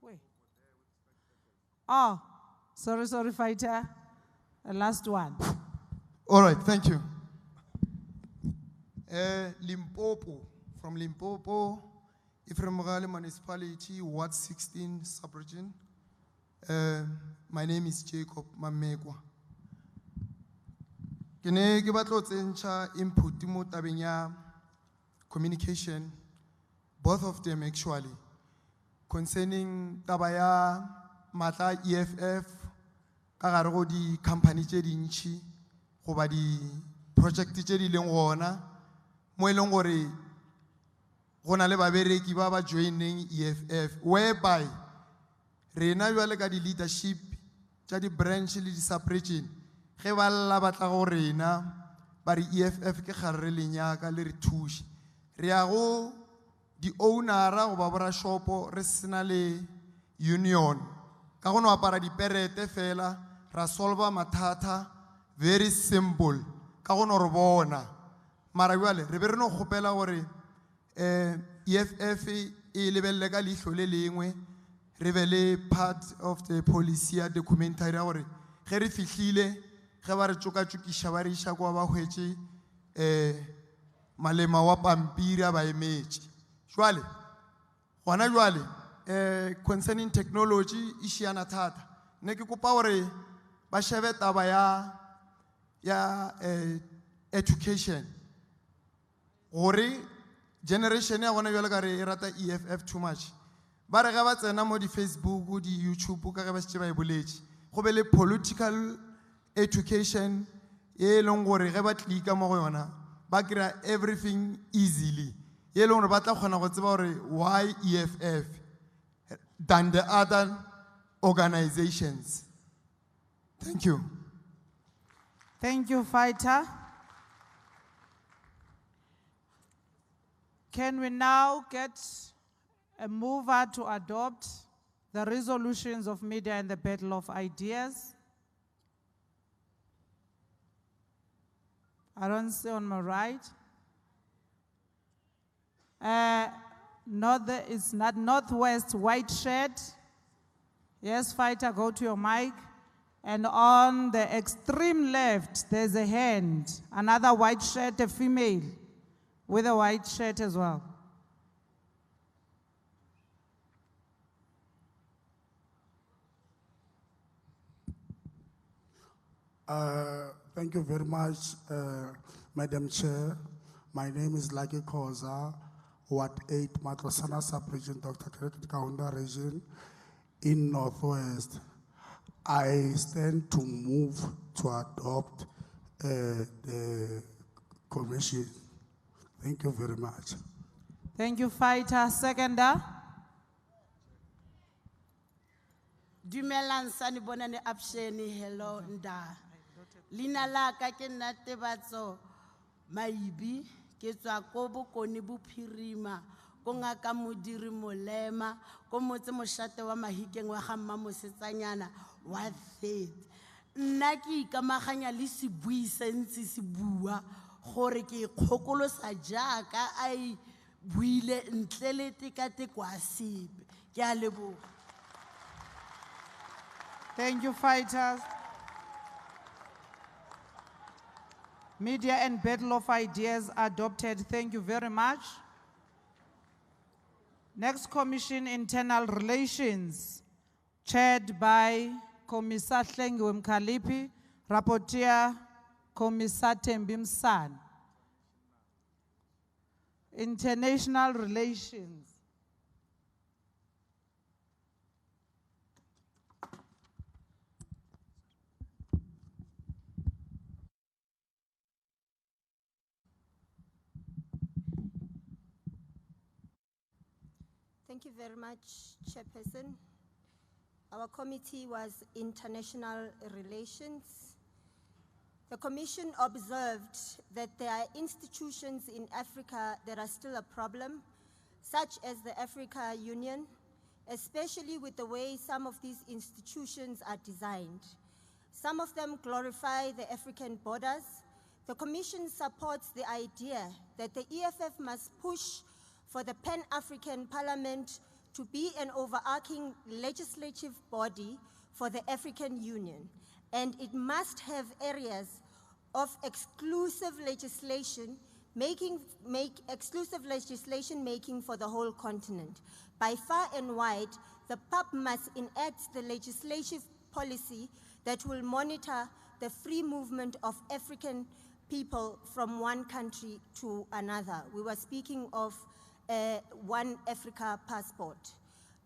[SPEAKER 2] Wait. Oh, sorry, fighter. The last one.
[SPEAKER 16] All right, thank you. Limpopo, from Limpopo, Ifremogale Municipality, Ward 16, Subregion. My name is Jacob Mamekwa. Kene ke batlo tsentsha input mo tabeng ya communication, both of them actually, concerning taba ya matla EFF ka gare go di company tse dintši goba di project tse di leng gona mo e leng gore go na le babereki ba ba joining EFF, whereby rena jwale ka di leadership tša di branch le di subregion ge ba lla batla go rena ba re EFF ke kgare le nyaka le re thuše, re ya go di ownera goba borashopo re sena le union ka go no apara diperete fela ra solva mathata very simple ka go no re bona. Mara jwale re be re no kgopela gore EFF e lebelele ka leihlo le lengwe, re be le part of the policy ya documentary ya gore ge re fihlile ge ba re tšokatšokiša ba re iša kwa ba hwetše malema wa pampiri a ba emetše. Jwale gona jwale concerning technology e šiana thata, ne ke kopa gore ba shebe taba ya education gore generation ya gona jwale ka re e rata EFF too much, ba re ge ba tsena mo di Facebook di YouTube ka ge ba šetše ba e boletše go be le political education e leng gore ge ba tlika mo go yona ba kry everything easily, e leng gore ba tla kgona go tseba gore why EFF than the other organizations. Thank you.
[SPEAKER 2] Thank you, fighter. Can we now get a mover to adopt the resolutions of media and the battle of ideas? I don't see on my right. It's not Northwest white shirt. Yes, fighter, go to your mic. And on the extreme left, there's a hand, another white shirt, a female with a white shirt as well.
[SPEAKER 8] Thank you very much, Madam Chair. My name is Lucky Koza. Ward 8, Matlosana Sub-Region, Dr. Kaunda Region, in Northwest. I stand to move to adopt the commission. Thank you very much.
[SPEAKER 2] Thank you, fighter. Seconder.
[SPEAKER 17] Dumelang sa ni bona ni optione hello nda. Lina la ka ke nna Tebatso Maibi ke tswa ko Bokone Bophirima ko ngaka modiri Molema ko motse moshate wa Mahikeng wa ga mma Mosetsanyana wa 30. Nna ke ikamaganya le sebui se ntse se bua gore ke kgokolosa jaaka ai buile ntle le tekatekwa sepe. Ke a leboga.
[SPEAKER 2] Thank you, fighters. Media and Battle of Ideas adopted. Thank you very much. Next commission, Internal Relations, chaired by Commissar Hlengiwe Mkalipi, Rapporteur Commissar Thembi Msana. International Relations.
[SPEAKER 18] Thank you very much, Chairperson. Our committee was International Relations. The Commission observed that there are institutions in Africa that are still a problem, such as the Africa Union, especially with the way some of these institutions are designed. Some of them glorify the African borders. The Commission supports the idea that the EFF must push for the Pan-African Parliament to be an overarching legislative body for the African Union, and it must have areas of exclusive legislation making for the whole continent. By far and wide, the PAP must enact the legislative policy that will monitor the free movement of African people from one country to another. We were speaking of One Africa passport.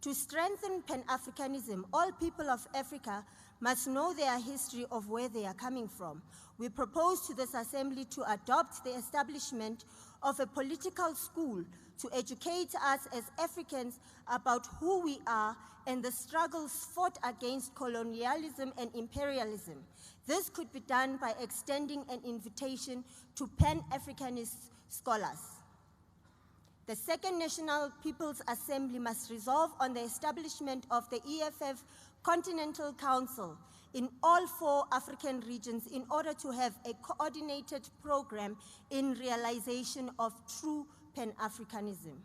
[SPEAKER 18] To strengthen Pan-Africanism, all people of Africa must know their history of where they are coming from. We propose to this assembly to adopt the establishment of a political school to educate us as Africans about who we are and the struggles fought against colonialism and imperialism. This could be done by extending an invitation to Pan-Africanist scholars. The Second National People's Assembly must resolve on the establishment of the EFF Continental Council in all 4 African regions in order to have a coordinated program in realization of true Pan-Africanism.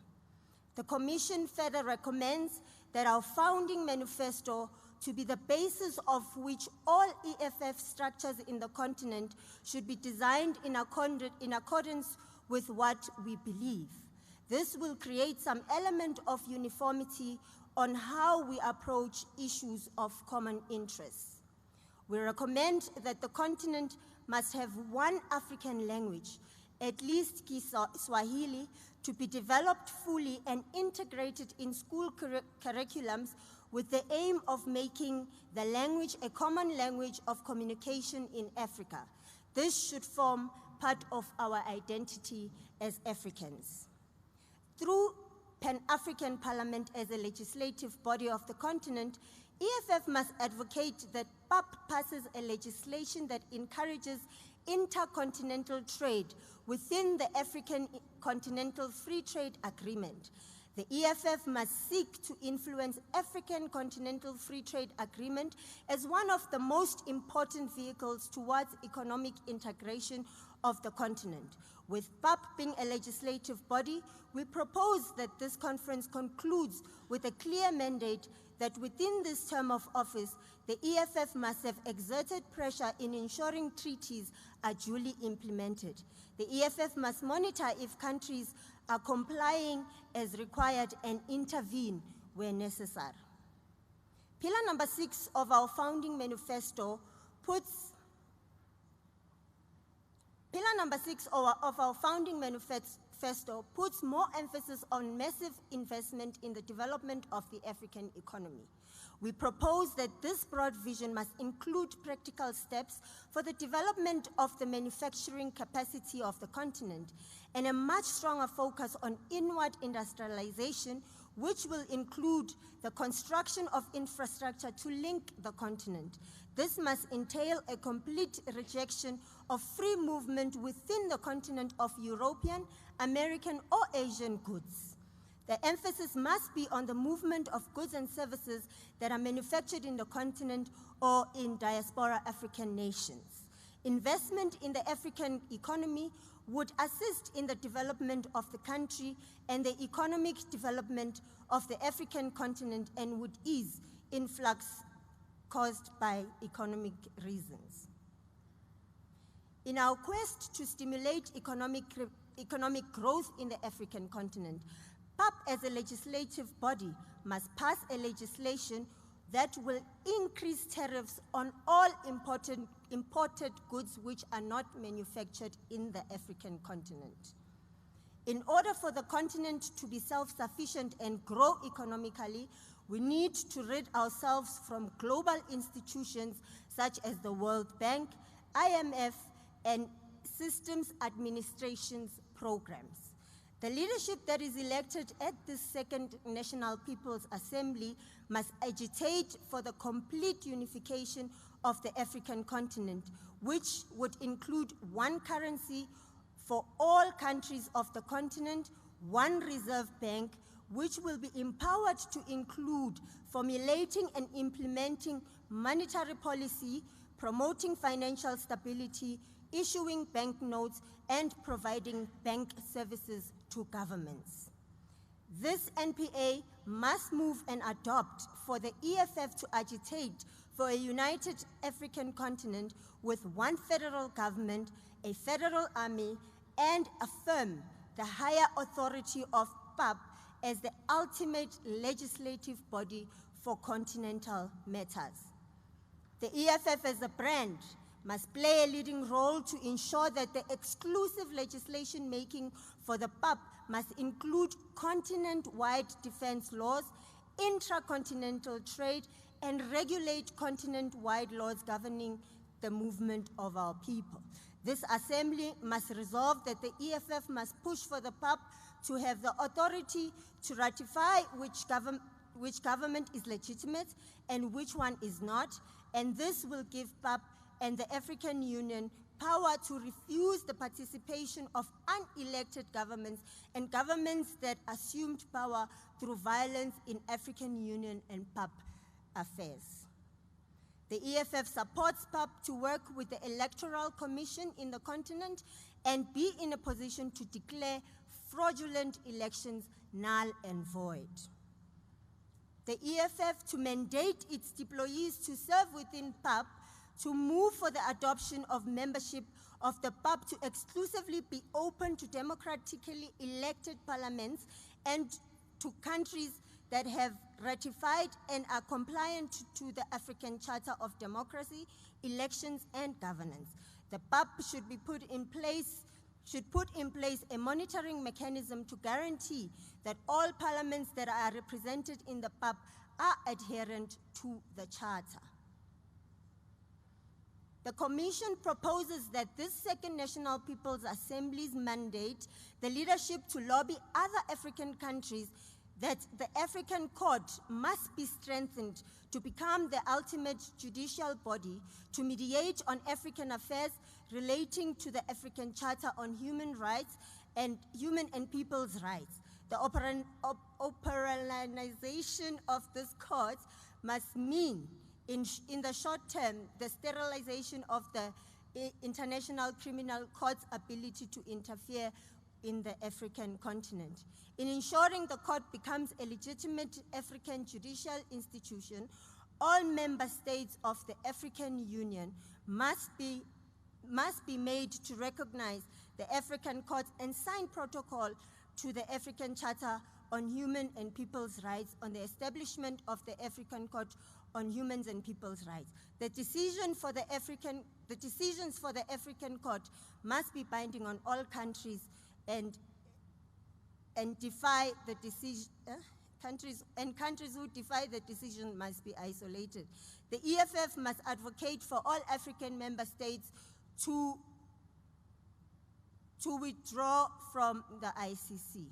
[SPEAKER 18] The Commission further recommends that our founding manifesto to be the basis of which all EFF structures in the continent should be designed in accordance with what we believe. This will create some element of uniformity on how we approach issues of common interest. We recommend that the continent must have one African language, at least Kiswahili, to be developed fully and integrated in school curriculums with the aim of making the language a common language of communication in Africa. This should form part of our identity as Africans. Through Pan-African Parliament as a legislative body of the continent, EFF must advocate that PAP passes a legislation that encourages intercontinental trade within the African Continental Free Trade Agreement. The EFF must seek to influence African Continental Free Trade Agreement as one of the most important vehicles towards economic integration of the continent. With PAP being a legislative body, we propose that this conference concludes with a clear mandate that within this term of office, the EFF must have exerted pressure in ensuring treaties are duly implemented. The EFF must monitor if countries are complying as required and intervene where necessary. Pillar number 6 of our founding manifesto of our founding Manifesto puts more emphasis on massive investment in the development of the African economy. We propose that this broad vision must include practical steps for the development of the manufacturing capacity of the continent and a much stronger focus on inward industrialization, which will include the construction of infrastructure to link the continent. This must entail a complete rejection of free movement within the continent of European, American, or Asian goods. The emphasis must be on the movement of goods and services that are manufactured in the continent or in diaspora African nations. Investment in the African economy would assist in the development of the country and the economic development of the African continent and would ease influx caused by economic reasons. In our quest to stimulate economic growth in the African continent, PAP as a legislative body must pass a legislation that will increase tariffs on all imported goods which are not manufactured in the African continent. In order for the continent to be self-sufficient and grow economically, we need to rid ourselves from global institutions such as the World Bank, IMF, and systems administrations programs. The leadership that is elected at this second National People's Assembly must agitate for the complete unification of the African continent, which would include one currency for all countries of the continent, one reserve bank, which will be empowered to include formulating and implementing monetary policy, promoting financial stability, issuing banknotes, and providing bank services to governments. This NPA must move and adopt for the EFF to agitate for a united African continent with one federal government, a federal army, and affirm the higher authority of PAP as the ultimate legislative body for continental matters. The EFF as a brand must play a leading role to ensure that the exclusive legislation making for the PAP must include continent-wide defense laws, intracontinental trade, and regulate continent-wide laws governing the movement of our people. This assembly must resolve that the EFF must push for the PAP to have the authority to ratify which government is legitimate and which one is not, and this will give PAP and the African Union power to refuse the participation of unelected governments and governments that assumed power through violence in African Union and PAP affairs. The EFF supports PAP to work with the Electoral Commission in the continent and be in a position to declare fraudulent elections null and void. The EFF to mandate its deployees to serve within PAP, to move for the adoption of membership of the PAP to exclusively be open to democratically elected parliaments and to countries that have ratified and are compliant to the African Charter of Democracy, Elections, and Governance. The PAP should put in place a monitoring mechanism to guarantee that all parliaments that are represented in the PAP are adherent to the Charter. The Commission proposes that this second National People's Assembly's mandate the leadership to lobby other African countries that the African Court must be strengthened to become the ultimate judicial body to mediate on African affairs relating to the African Charter on Human Rights and Human and People's Rights. The operationalization of this court must mean in the short term, the sterilization of the International Criminal Court's ability to interfere in the African continent. In ensuring the court becomes a legitimate African judicial institution, all member states of the African Union must be made to recognize the African Court and sign protocol to the African Charter on Human and People's Rights on the establishment of the African Court on Human and People's Rights. The decisions for the African Court must be binding on all countries and and defy the decision. Countries who defy the decision must be isolated. The EFF must advocate for all African member states to withdraw from the ICC.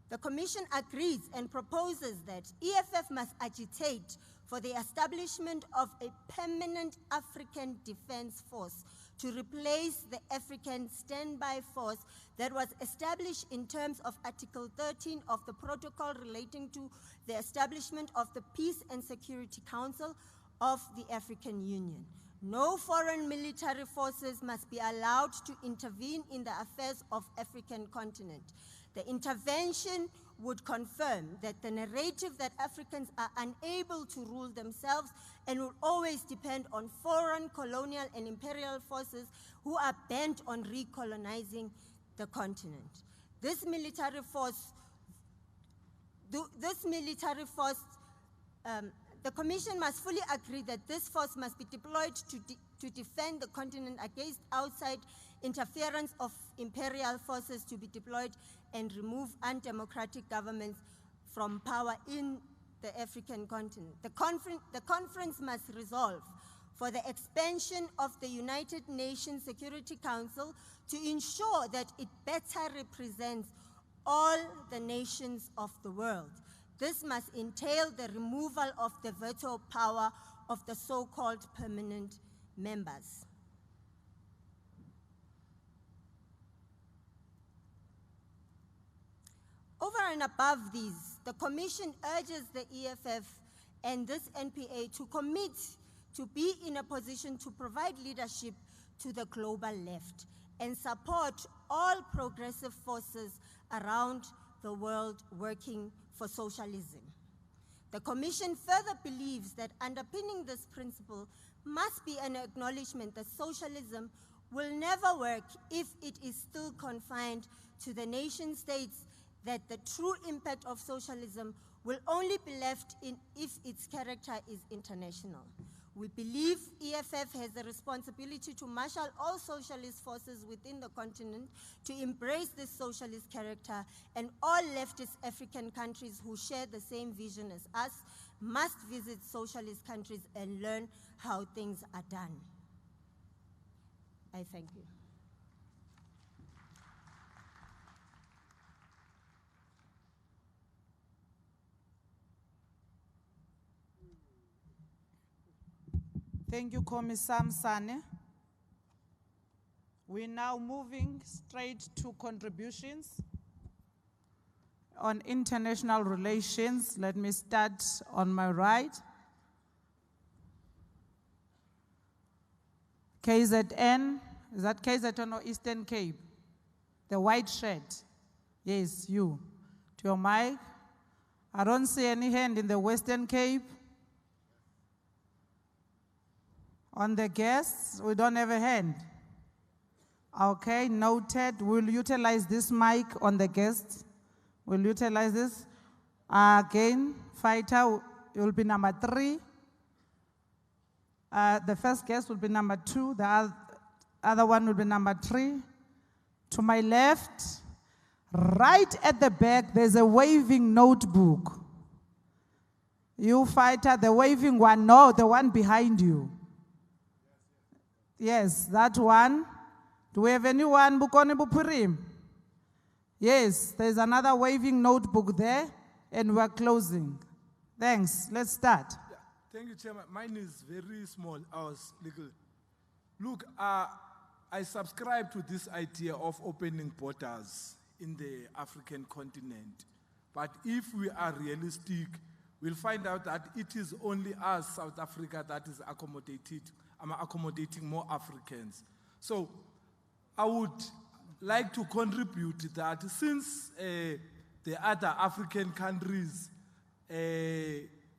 [SPEAKER 18] The Commission agrees and proposes that EFF must agitate for the establishment of a permanent African Defense Force to replace the African Standby Force that was established in terms of Article 13 of the Protocol relating to the establishment of the Peace and Security Council of the African Union. No foreign military forces must be allowed to intervene in the affairs of the African continent. The intervention would confirm that the narrative that Africans are unable to rule themselves and will always depend on foreign colonial and imperial forces who are bent on recolonizing the continent. The Commission must fully agree that this force must be deployed to defend the continent against outside interference of imperial forces to be deployed and remove undemocratic governments from power in the African continent. The conference must resolve for the expansion of the United Nations Security Council to ensure that it better represents all the nations of the world. This must entail the removal of the veto power of the so-called permanent members. Over and above these, the Commission urges the EFF and this NPA to commit to be in a position to provide leadership to the global left and support all progressive forces around the world working for socialism. The Commission further believes that underpinning this principle must be an acknowledgement that socialism will never work if it is still confined to the nation states, that the true impact of socialism will only be left in if its character is international. We believe EFF has the responsibility to marshal all socialist forces within the continent to embrace this socialist character, and all leftist African countries who share the same vision as us must visit socialist countries and learn how things are done. I thank you.
[SPEAKER 2] Thank you, Commissar Msane. We're now moving straight to contributions on international relations. Let me start on my right. KZN, is that KZN or Eastern Cape? The white shirt. Yes, you. To your mic. I don't see any hand in the Western Cape. On the guests, we don't have a hand. Okay, noted. We'll utilize this mic on the guests. We'll utilize this. Again, fighter will be number 3. The first guest will be number 2. The other one will be number 3. To my left, right at the back, there's a waving notebook. You fighter, the waving one, no, the one behind you. Yes, that one. Do we have anyone? Bukoni Bupurim? Yes, there's another waving notebook there, and we're closing. Thanks. Let's start.
[SPEAKER 19] Yeah, thank you, Chairman. Mine is very small. I was little. Look, I subscribe to this idea of opening borders in the African continent. But if we are realistic, we'll find out that it is only us, South Africa, that is accommodating more Africans. So I would like to contribute that since the other African countries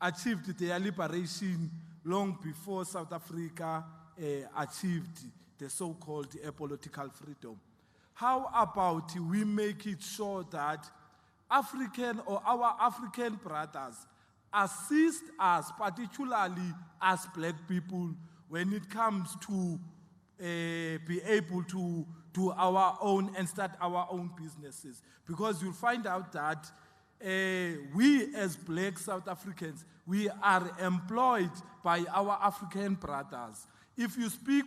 [SPEAKER 19] achieved their liberation long before South Africa achieved the so-called political freedom, how about we make it sure that African or our African brothers assist us, particularly as black people, when it comes to be able to do our own and start our own businesses. Because you'll find out that we as black South Africans, we are employed by our African brothers. If you speak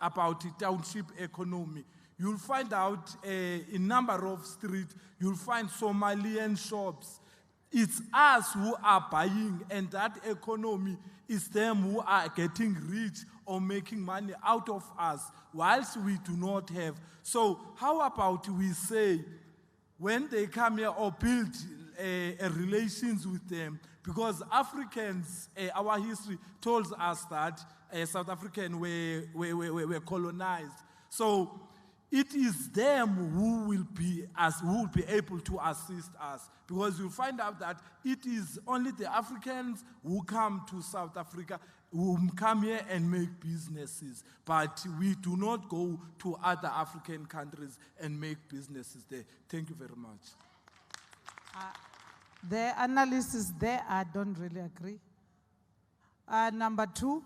[SPEAKER 19] about the township economy, you'll find out in number of streets, you'll find Somalian shops. It's us who are buying, and that economy is them who are getting rich or making money out of us, whilst we do not have. So how about we say, when they come here or build relations with them, because Africans, our history tells us that South Africans were colonized. So it is them who will be able to assist us, because you'll find out that it is only the Africans who come to South Africa, who come here and make businesses, but we do not go to other African countries and make businesses there. Thank you very much.
[SPEAKER 2] The analysis there, I don't really agree. Number 2.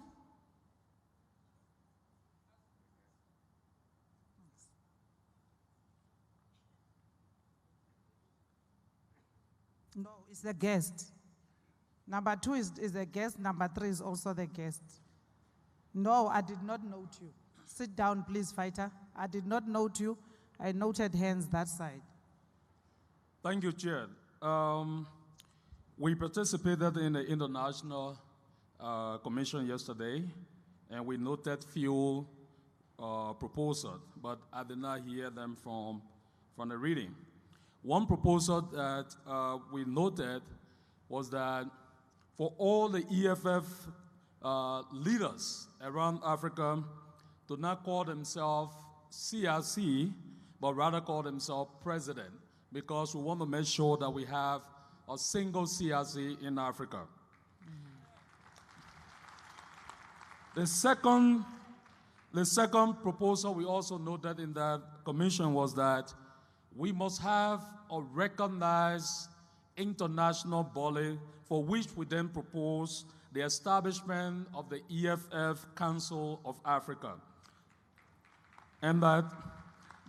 [SPEAKER 2] No, it's the guest. Number 2 is the guest. Number 3 is also the guest. No, I did not note you. Sit down, please, fighter. I did not note you. I noted hands that side.
[SPEAKER 1] Thank you, Chair. We participated in the International Commission yesterday, and we noted few proposals, but I did not hear them from the reading. One proposal that we noted was that for all the EFF leaders around Africa to not call themselves CRC, but rather call themselves president, because we want to make sure that we have a single CRC in Africa. The second proposal we also noted in that commission was that we must have a recognized international body, for which we then propose the establishment of the EFF Council of Africa. And that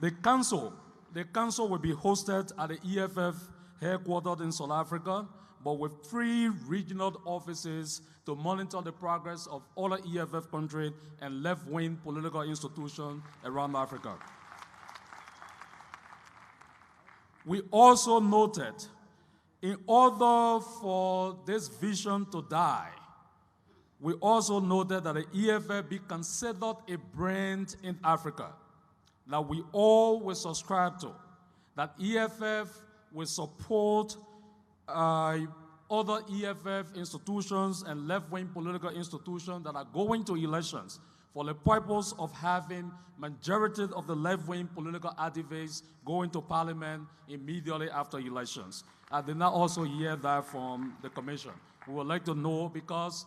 [SPEAKER 1] the council will be hosted at the EFF headquartered in South Africa, but with 3 regional offices to monitor the progress of all the EFF countries and left-wing political institutions around Africa. We also noted, in order for this vision to die, we also noted that the EFF be considered a brand in Africa, that we all will subscribe to, that EFF will support other EFF institutions and left-wing political institutions that are going to elections for the purpose of having majority of the left-wing political activists going to parliament immediately after elections. I did not also hear that from the commission. We would like to know, because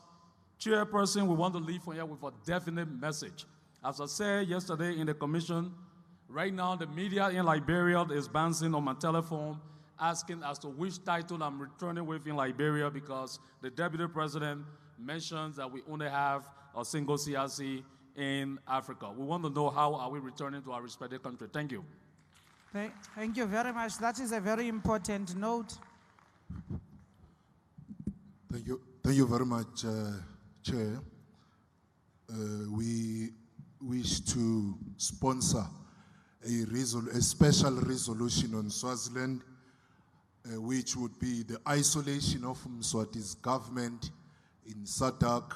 [SPEAKER 1] chairperson, we want to leave from here with a definite message. As I said yesterday in the commission, right now the media in Liberia is bouncing on my telephone asking as to which title I'm returning with in Liberia, because the deputy president mentions that we only have a single CRC in Africa. We want to know how are we returning to our respective country. Thank you.
[SPEAKER 2] Thank you very much. That is a very important note.
[SPEAKER 20] Thank you very much, Chair. We wish to sponsor a special resolution on Swaziland, which would be the isolation of Mswati's government in SADC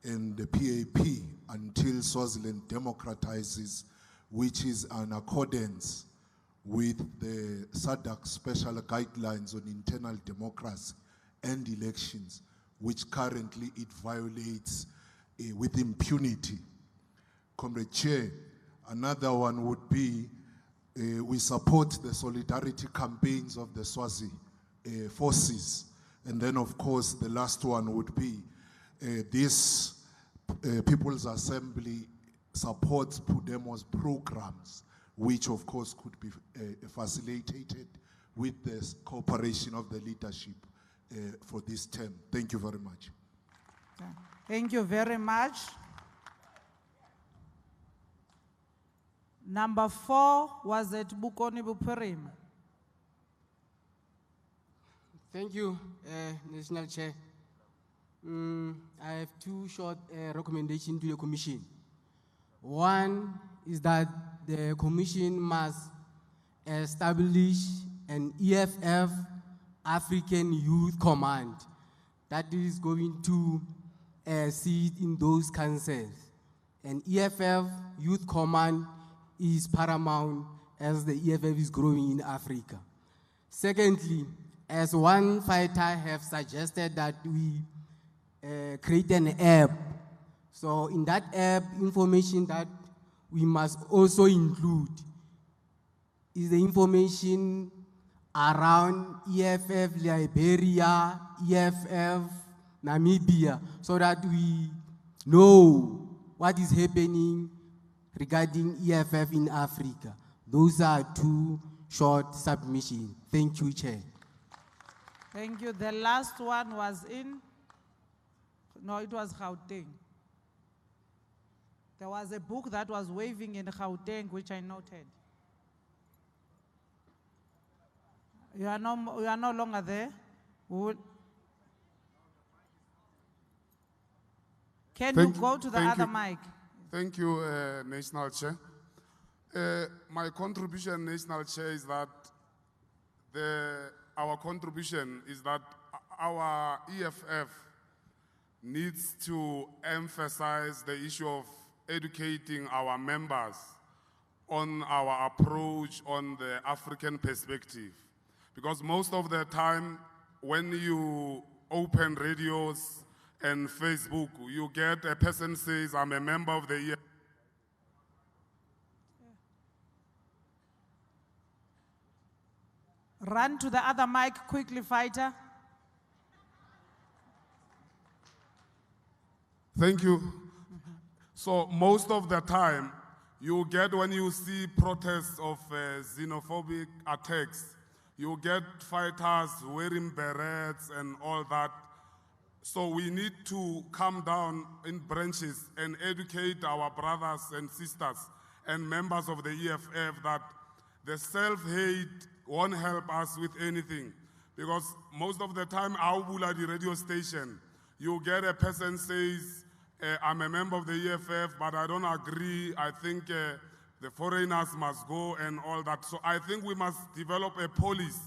[SPEAKER 20] and the PAP until Swaziland democratizes, which is in accordance with the SADC special guidelines on internal democracy and elections, which currently it violates with impunity. Comrade Chair, another one would be we support the solidarity campaigns of the Swazi forces. And then, of course, the last one would be this People's Assembly supports Pudemo's programs, which, of course, could be facilitated with the cooperation of the leadership for this term. Thank you very much.
[SPEAKER 2] Thank you very much. Number 4 was at Bukoni Buperima.
[SPEAKER 21] Thank you, National Chair. I have two short recommendations to the Commission. One is that the Commission must establish an EFF African Youth Command that is going to sit in those councils. An EFF Youth Command is paramount as the EFF is growing in Africa. Secondly, as one fighter have suggested that we create an app. So in that app, information that we must also include is the information around EFF Liberia, EFF Namibia, so that we know what is happening regarding EFF in Africa. Those are two short submissions. Thank you, Chair.
[SPEAKER 2] Thank you. The last one was in, no, it was Gauteng. There was a book that was waving in Gauteng, which I noted. You are no longer there. Can you go to the other mic?
[SPEAKER 22] Thank you, National Chair. My contribution, National Chair, is that our contribution is that our EFF needs to emphasize the issue of educating our members on our approach on the African perspective. Because most of the time, when you open radios and Facebook, you get a person says, I'm a member of the EFF.
[SPEAKER 2] Run to the other mic quickly, fighter.
[SPEAKER 22] Thank you. So most of the time, you get when you see protests of xenophobic attacks, you get fighters wearing berets and all that. So we need to come down in branches and educate our brothers and sisters and members of the EFF that the self-hate won't help us with anything. Because most of the time, our Buladi radio station, you get a person says, I'm a member of the EFF, but I don't agree. I think the foreigners must go and all that. So I think we must develop a policy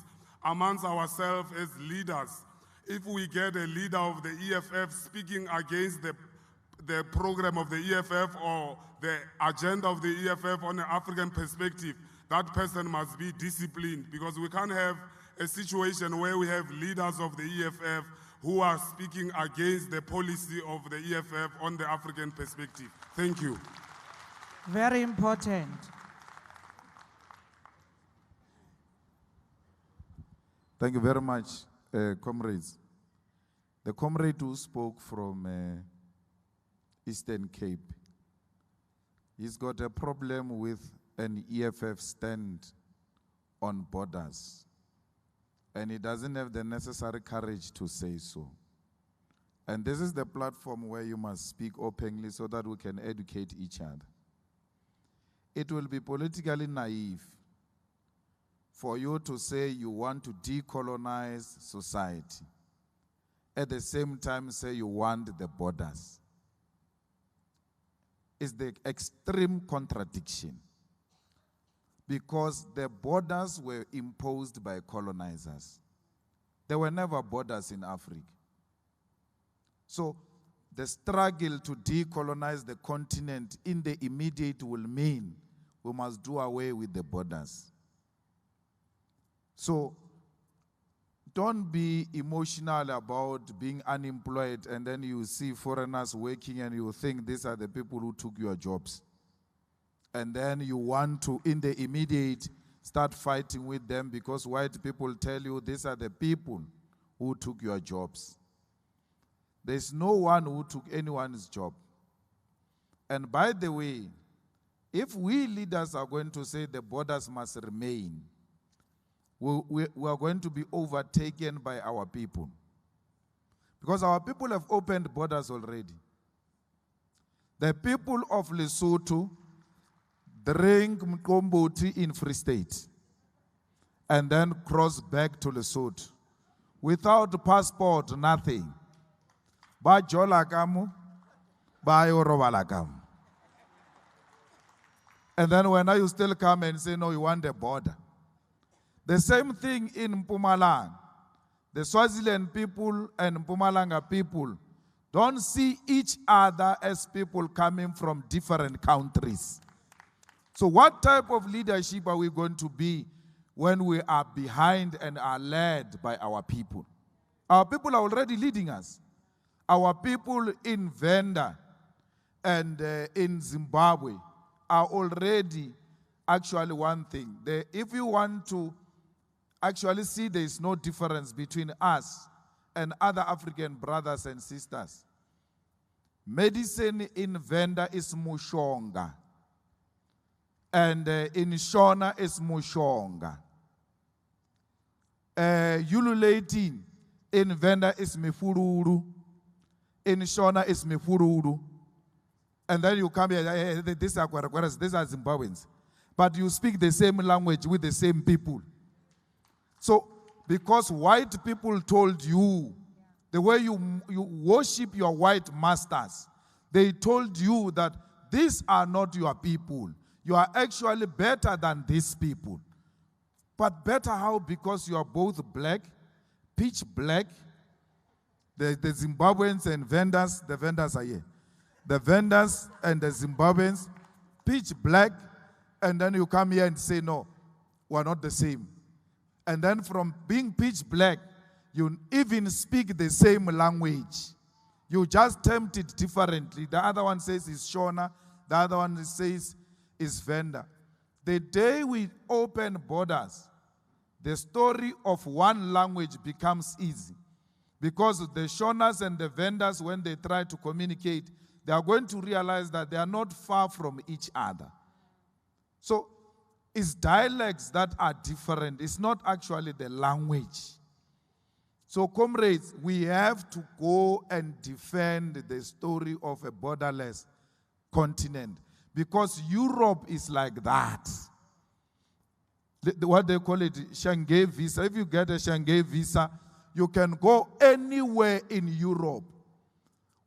[SPEAKER 22] amongst ourselves as leaders. If we get a leader of the EFF speaking against the program of the EFF or the agenda of the EFF on an African perspective, that person must be disciplined, because we can't have a situation where we have leaders of the EFF who are speaking against the policy of the EFF on the African perspective. Thank you.
[SPEAKER 2] Very important.
[SPEAKER 10] Thank you very much, comrades. The comrade who spoke from Eastern Cape, he's got a problem with an EFF stand on borders. And he doesn't have the necessary courage to say so. And this is the platform where you must speak openly so that we can educate each other. It will be politically naive for you to say you want to decolonize society, at the same time say you want the borders. It's the extreme contradiction, because the borders were imposed by colonizers. There were never borders in Africa. So the struggle to decolonize the continent in the immediate will mean we must do away with the borders. So don't be emotional about being unemployed and then you see foreigners working and you think these are the people who took your jobs. And then you want to, in the immediate, start fighting with them because white people tell you these are the people who took your jobs. There's no one who took anyone's job. And by the way, if we leaders are going to say the borders must remain, we are going to be overtaken by our people. Because our people have opened borders already. The people of Lesotho drink Mkomboti in Free State, and then cross back to Lesotho. Without passport, nothing. Ba jola kamu, ba yorobala kamu. And then when you still come and say, no, you want the border. The same thing in Mpumalanga. The Swaziland people and Mpumalanga people don't see each other as people coming from different countries. So what type of leadership are we going to be when we are behind and are led by our people? Our people are already leading us. Our people in Venda and in Zimbabwe are already actually one thing. If you want to actually see there is no difference between us and other African brothers and sisters, medicine in Venda is Mushonga. And in Shona is Mushonga. Ululating in Venda is Mifururu. In Shona is Mifururu. And then you come here, these are Zimbabweans. But you speak the same language with the same people. So, because white people told you, the way you worship your white masters, they told you that these are not your people. You are actually better than these people. But better how? Because you are both black, pitch black. The Zimbabweans and vendors, the vendors are here. The vendors and the Zimbabweans, pitch black, and then you come here and say, no, we're not the same. And then from being pitch black, you even speak the same language. You just tempt it differently. The other one says it's Shona, the other one says it's Venda. The day we open borders, the story of one language becomes easy. Because the Shonas and the Vendas, when they try to communicate, they are going to realize that they are not far from each other. So it's dialects that are different. It's not actually the language. So comrades, we have to go and defend the story of a borderless continent. Because Europe is like that. What they call it, Schengen visa. If you get a Schengen visa, you can go anywhere in Europe.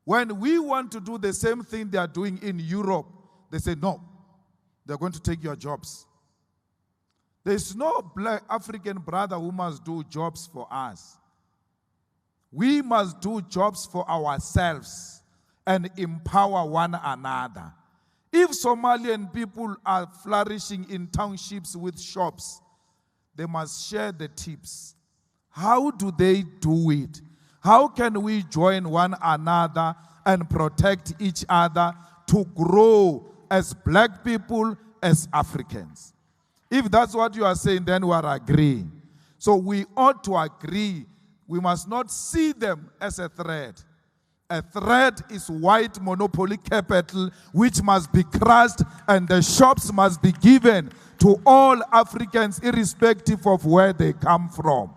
[SPEAKER 10] When we want to do the same thing they are doing in Europe, they say, no, they're going to take your jobs. There's no black African brother who must do jobs for us. We must do jobs for ourselves and empower one another. If Somalian people are flourishing in townships with shops, they must share the tips. How do they do it? How can we join one another and protect each other to grow as black people, as Africans? If that's what you are saying, then we are agreeing. So we ought to agree. We must not see them as a threat. A threat is white monopoly capital, which must be crushed, and the shops must be given to all Africans, irrespective of where they come from.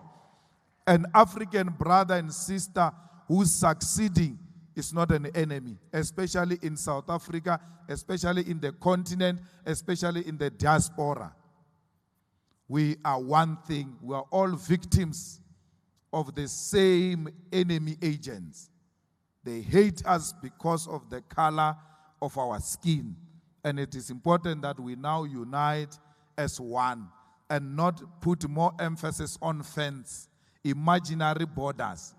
[SPEAKER 10] An African brother and sister who's succeeding is not an enemy, especially in South Africa, especially in the continent, especially in the diaspora. We are one thing. We are all victims of the same enemy agents. They hate us because of the color of our skin. And it is important that we now unite as one and not put more emphasis on fence, imaginary borders.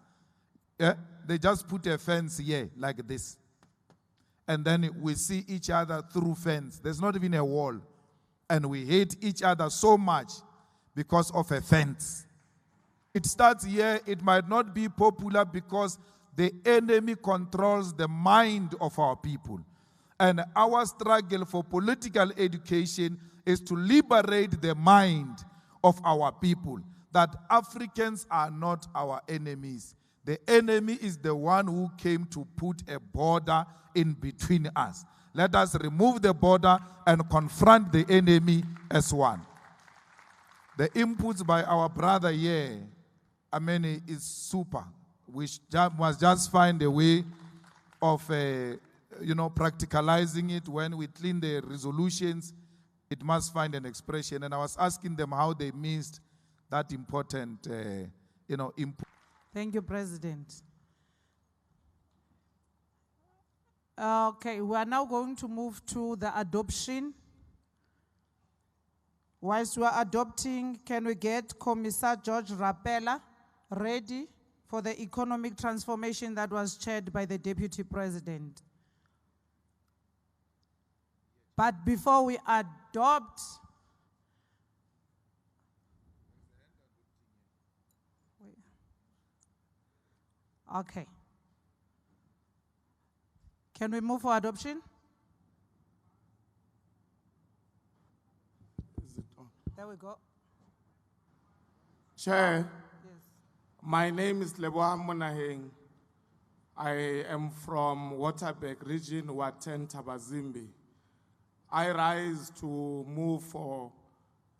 [SPEAKER 10] Yeah? They just put a fence here like this. And then we see each other through fence. There's not even a wall. And we hate each other so much because of a fence. It starts here. It might not be popular because the enemy controls the mind of our people. And our struggle for political education is to liberate the mind of our people, that Africans are not our enemies. The enemy is the one who came to put a border in between us. Let us remove the border and confront the enemy as one. The inputs by our brother here, is super. We must just find a way of, practicalizing it when we clean the resolutions it must find an expression. And I was asking them how they missed that important, input.
[SPEAKER 2] Thank you, President. Okay, we are now going to move to the adoption. Whilst we are adopting, can we get Commissar George Rapella ready for the economic transformation that was chaired by the Deputy President? But before we adopt, okay. Can we move for adoption? There we go.
[SPEAKER 14] Chair, my name is Leboha Monaheng. I am from Waterberg region, Ward 10, Tabazimbi. I rise to move for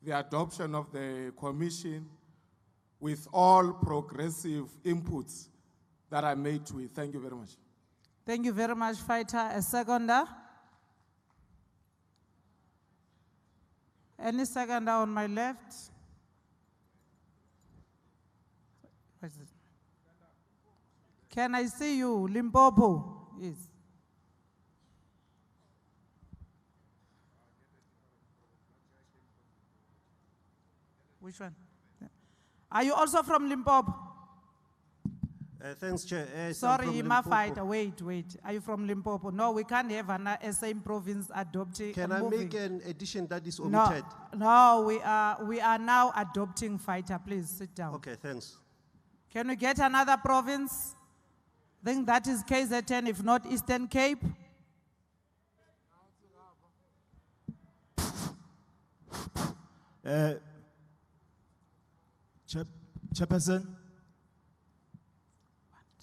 [SPEAKER 14] the adoption of the commission with all progressive inputs that are made to it. Thank you very much.
[SPEAKER 2] Thank you very much, Fighter. A seconder? Any seconder on my left? What is it? Can I see you, Limpopo? Yes. Which one? Are you also from Limpopo?
[SPEAKER 3] Thanks, Chair.
[SPEAKER 2] Sorry, my fighter. Wait. Are you from Limpopo? No, we can't have a same province adopting.
[SPEAKER 3] Can I make an addition that is
[SPEAKER 2] No,
[SPEAKER 3] omitted?
[SPEAKER 2] no, we are now adopting fighter. Please sit down.
[SPEAKER 3] Okay, thanks.
[SPEAKER 2] Can we get another province? I think that is KZN, if not Eastern Cape.
[SPEAKER 5] Chairperson,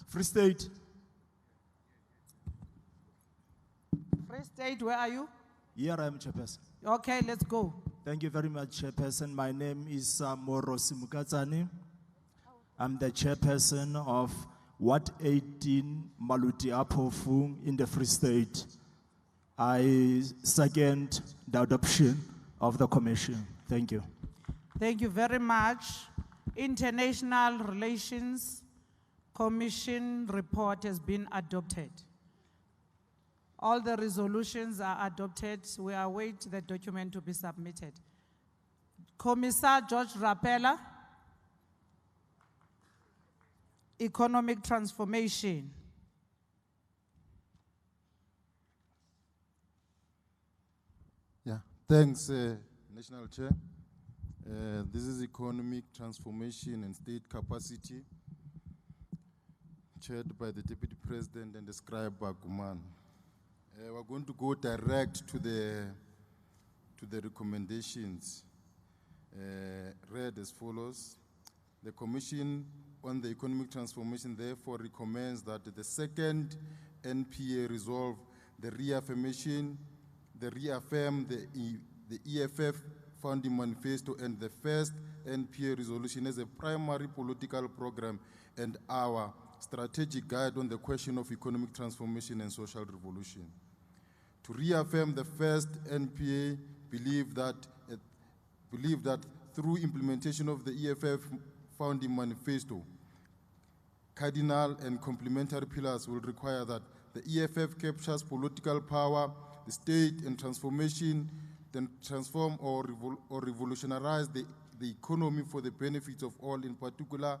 [SPEAKER 5] Free State.
[SPEAKER 2] Free State, where are you?
[SPEAKER 5] Here I am, Chairperson.
[SPEAKER 2] Okay, let's go.
[SPEAKER 5] Thank you very much, Chairperson. My name is Moro Simukatsani. I'm the Chairperson of Ward 18 Maluti Apofung in the Free State. I second the adoption of the commission. Thank you.
[SPEAKER 2] Thank you very much. International Relations Commission report has been adopted. All the resolutions are adopted. We await the document to be submitted. Commissar George Rapella, Economic Transformation.
[SPEAKER 23] Yeah, thanks, National Chair. This is Economic Transformation and State Capacity, chaired by the Deputy President and described by Guman. We're going to go direct to the recommendations, read as follows. The Commission on the Economic Transformation therefore recommends that the second NPA resolve the reaffirm the EFF founding manifesto and the first NPA resolution as a primary political program and our strategic guide on the question of economic transformation and social revolution. To reaffirm the first NPA, believe that through implementation of the EFF founding manifesto, cardinal and complementary pillars will require that the EFF captures political power, the state, and transformation, then transform or revolutionize the economy for the benefit of all, in particular,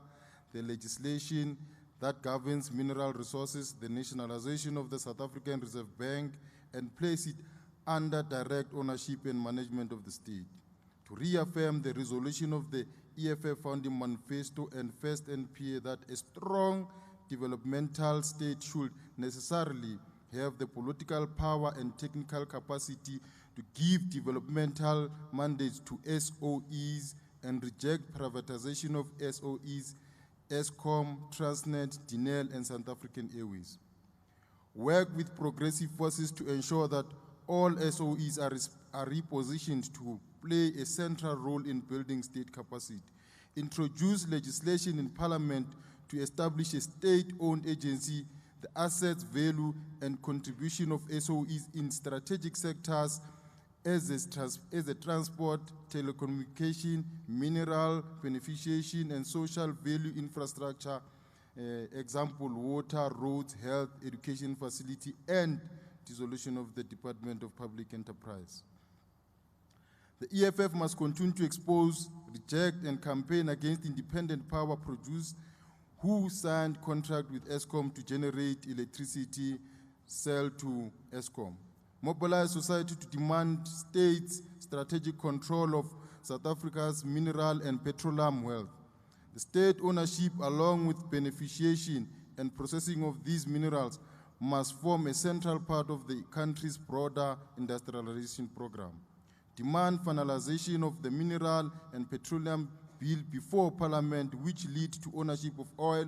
[SPEAKER 23] the legislation that governs mineral resources, the nationalization of the South African Reserve Bank, and place it under direct ownership and management of the state. To reaffirm the resolution of the EFF founding manifesto and first NPA that a strong developmental state should necessarily have the political power and technical capacity to give developmental mandates to SOEs and reject privatization of SOEs, Eskom, Transnet, Dinel, and South African Airways. Work with progressive forces to ensure that all SOEs are repositioned to play a central role in building state capacity. Introduce legislation in Parliament to establish a state-owned agency, the assets, value, and contribution of SOEs in strategic sectors as a transport, telecommunication, mineral, beneficiation, and social value infrastructure, example, water, roads, health, education facility, and dissolution of the Department of Public Enterprise. The EFF must continue to expose, reject, and campaign against independent power producers who signed contract with ESCOM to generate electricity, sell to ESCOM. Mobilize society to demand states' strategic control of South Africa's mineral and petroleum wealth. The state ownership, along with beneficiation and processing of these minerals, must form a central part of the country's broader industrialization program. Demand finalization of the mineral and petroleum bill before Parliament, which lead to ownership of oil,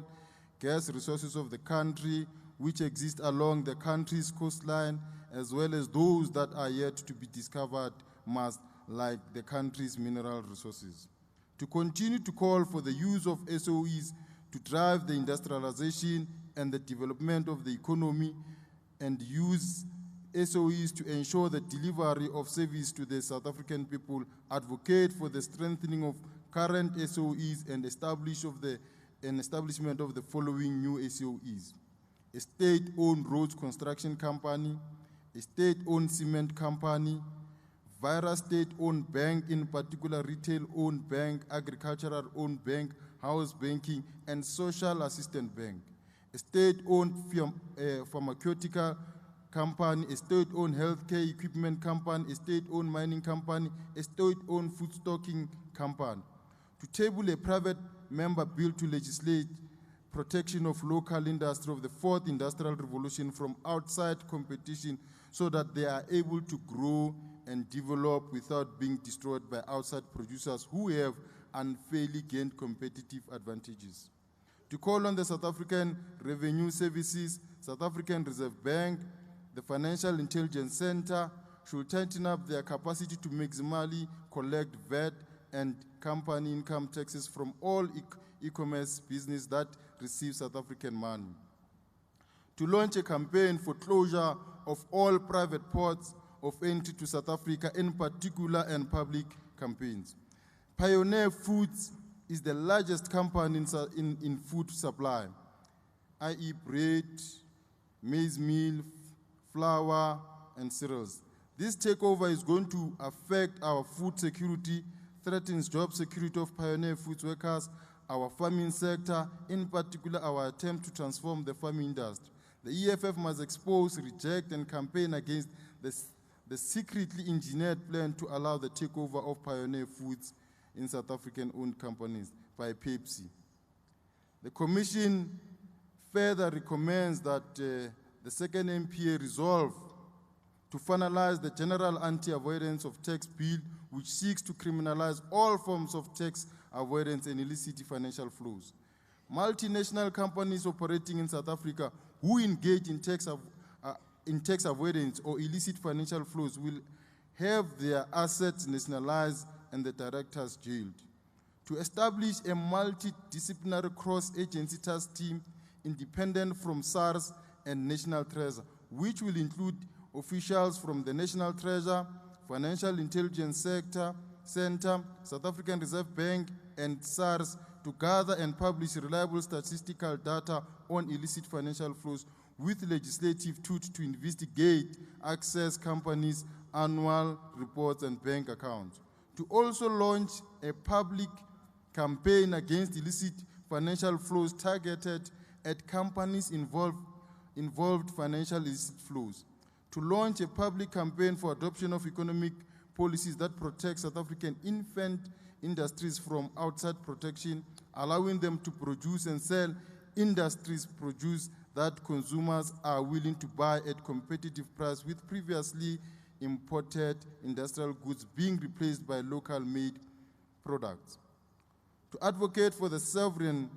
[SPEAKER 23] gas resources of the country, which exist along the country's coastline, as well as those that are yet to be discovered, must, like the country's mineral resources. To continue to call for the use of SOEs to drive the industrialization and the development of the economy, and use SOEs to ensure the delivery of service to the South African people, advocate for the strengthening of current SOEs and establishment of the following new SOEs: a state-owned roads construction company, a state-owned cement company, via state-owned bank, in particular retail-owned bank, agricultural-owned bank, house banking, and social assistance bank, a state-owned pharmaceutical company, a state-owned healthcare equipment company, a state-owned mining company, a state-owned food stocking company. To table a private member bill to legislate protection of local industry of the fourth industrial revolution from outside competition so that they are able to grow and develop without being destroyed by outside producers who have unfairly gained competitive advantages. To call on the South African Revenue Services, South African Reserve Bank, the Financial Intelligence Center should tighten up their capacity to maximally collect VAT and company income taxes from all e-commerce business that receive South African money. To launch a campaign for closure of all private ports of entry to South Africa, in particular, and public campaigns. Pioneer Foods is the largest company in food supply, i.e. bread, maize meal, flour, and cereals. This takeover is going to affect our food security, threatens job security of Pioneer Foods workers, our farming sector, in particular our attempt to transform the farming industry. The EFF must expose, reject, and campaign against the secretly engineered plan to allow the takeover of Pioneer Foods in South African-owned companies by Pepsi. The Commission further recommends that the second MPA resolve to finalize the general anti-avoidance of tax bill, which seeks to criminalize all forms of tax avoidance and illicit financial flows. Multinational companies operating in South Africa who engage in tax avoidance or illicit financial flows will have their assets nationalized and the directors jailed. To establish a multidisciplinary cross-agency task team independent from SARS and National Treasury, which will include officials from the National Treasury, Financial Intelligence Center, South African Reserve Bank, and SARS, to gather and publish reliable statistical data on illicit financial flows with legislative tools to investigate, access companies' annual reports and bank accounts. To also launch a public campaign against illicit financial flows targeted at companies involved financial illicit flows. To launch a public campaign for adoption of economic policies that protect South African infant industries from outside protection, allowing them to produce and sell industries produce that consumers are willing to buy at competitive price, with previously imported industrial goods being replaced by local-made products. To advocate for the sovereign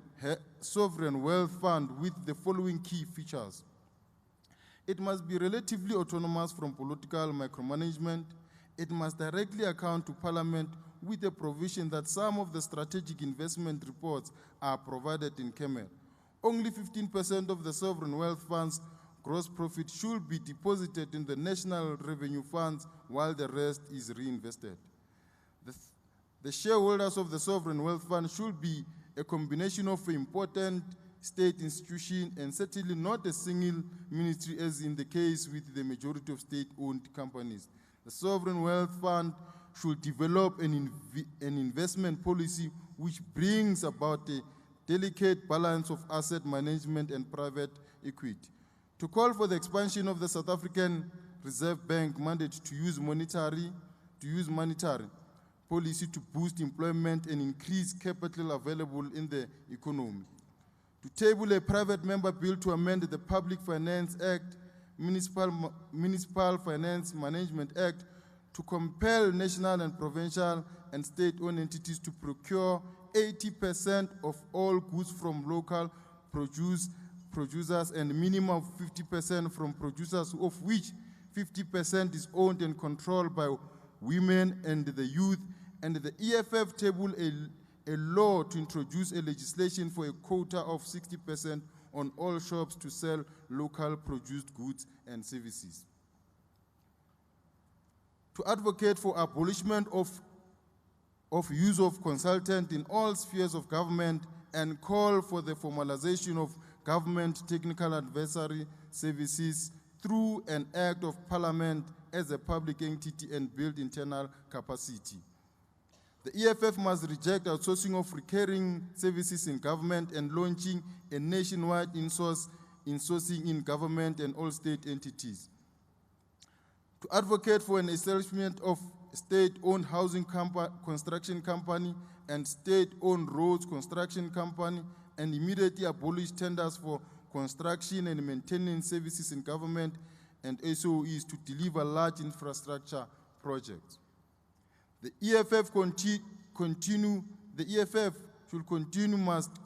[SPEAKER 23] wealth fund with the following key features. It must be relatively autonomous from political micromanagement. It must directly account to Parliament with the provision that some of the strategic investment reports are provided in Khmer. Only 15% of the sovereign wealth fund's gross profit should be deposited in the national revenue funds while the rest is reinvested. The shareholders of the sovereign wealth fund should be a combination of important state institutions and certainly not a single ministry as in the case with the majority of state-owned companies. The sovereign wealth fund should develop an investment policy which brings about a delicate balance of asset management and private equity. To call for the expansion of the South African Reserve Bank mandate to use monetary policy to boost employment and increase capital available in the economy. To table a private member bill to amend the Public Finance Act, Municipal Finance Management Act, to compel national and provincial and state-owned entities to procure 80% of all goods from local producers and minimum of 50% from producers, of which 50% is owned and controlled by women and the youth, and the EFF table a law to introduce a legislation for a quota of 60% on all shops to sell local produced goods and services. To advocate for abolishment of use of consultant in all spheres of government and call for the formalization of government technical advisory services through an act of parliament as a public entity and build internal capacity. The EFF must reject outsourcing of recurring services in government and launching a nationwide insourcing in government and all state entities. To advocate for an establishment of state-owned housing construction company and state-owned roads construction company and immediately abolish tenders for construction and maintenance services in government and SOEs to deliver large infrastructure projects. The EFF must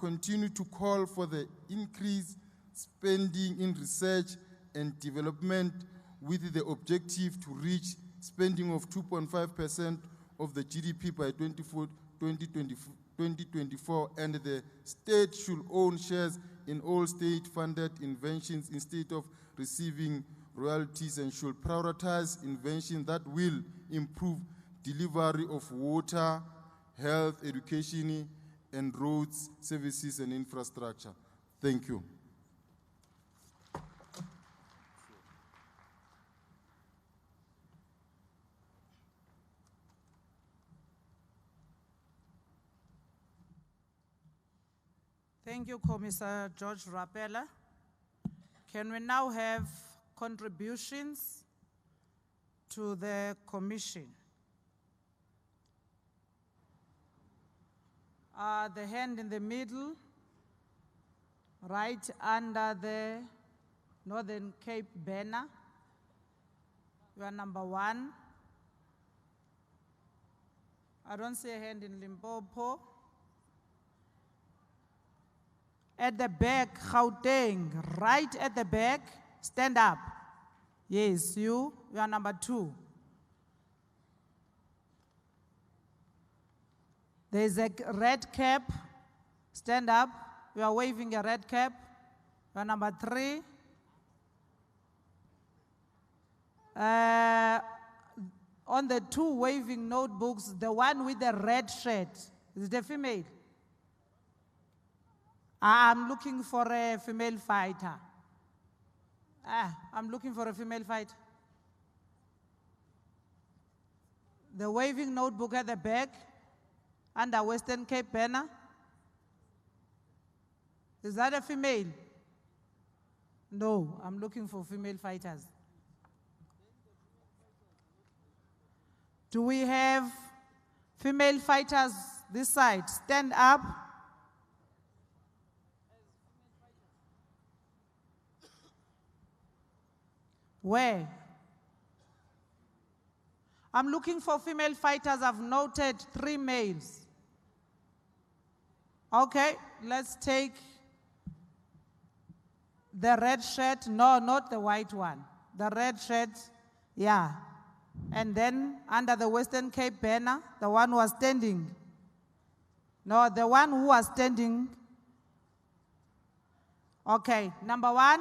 [SPEAKER 23] continue to call for the increased spending in research and development with the objective to reach spending of 2.5% of the GDP by 2024, and the state should own shares in all state-funded inventions instead of receiving royalties, and should prioritize inventions that will improve delivery of water, health, education, and roads, services, and infrastructure. Thank you.
[SPEAKER 2] Thank you, Commissioner George Rapella. Can we now have contributions to the commission? The hand in the middle, right under the Northern Cape banner. You are number 1. I don't see a hand in Limpopo. At the back, Gauteng, right at the back, stand up. Yes, you are number 2. There's a red cap, stand up. You are waving a red cap. You are number 3. On the 2 waving notebooks, the one with the red shirt, is it a female? I'm looking for a female fighter. I'm looking for a female fighter. The waving notebook at the back, under Western Cape banner. Is that a female? No, I'm looking for female fighters. Do we have female fighters this side? Stand up. Where? I'm looking for female fighters. I've noted 3 males. Okay, let's take the red shirt. No, not the white one. The red shirt, yeah. And then under the Western Cape banner, the one who was standing. No, the one who was standing. Okay, number 1.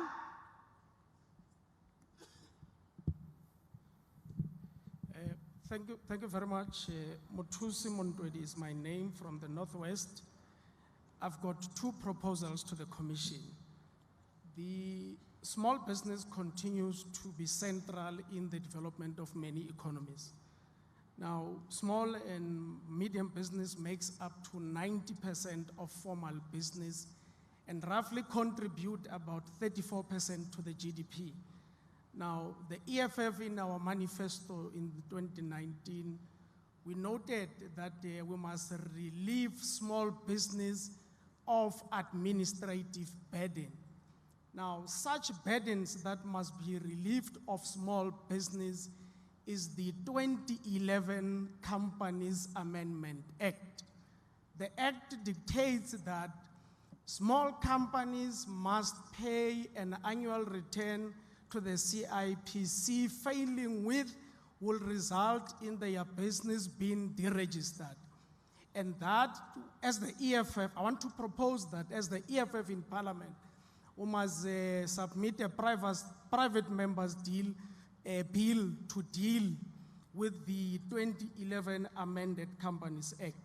[SPEAKER 4] Thank you very much. Muthusi Montwedi is my name from the Northwest. I've got two proposals to the Commission. The small business continues to be central in the development of many economies. Now, small and medium business makes up to 90% of formal business and roughly contribute about 34% to the GDP. Now, the EFF in our manifesto in 2019, we noted that we must relieve small business of administrative burden. Now, such burdens that must be relieved of small business is the 2011 Companies Amendment Act. The act dictates that small companies must pay an annual return to the CIPC, failing with will result in their business being deregistered. And that, as the EFF, I want to propose that as the EFF in Parliament, we must submit a private members bill to deal with the 2011 Amended Companies Act.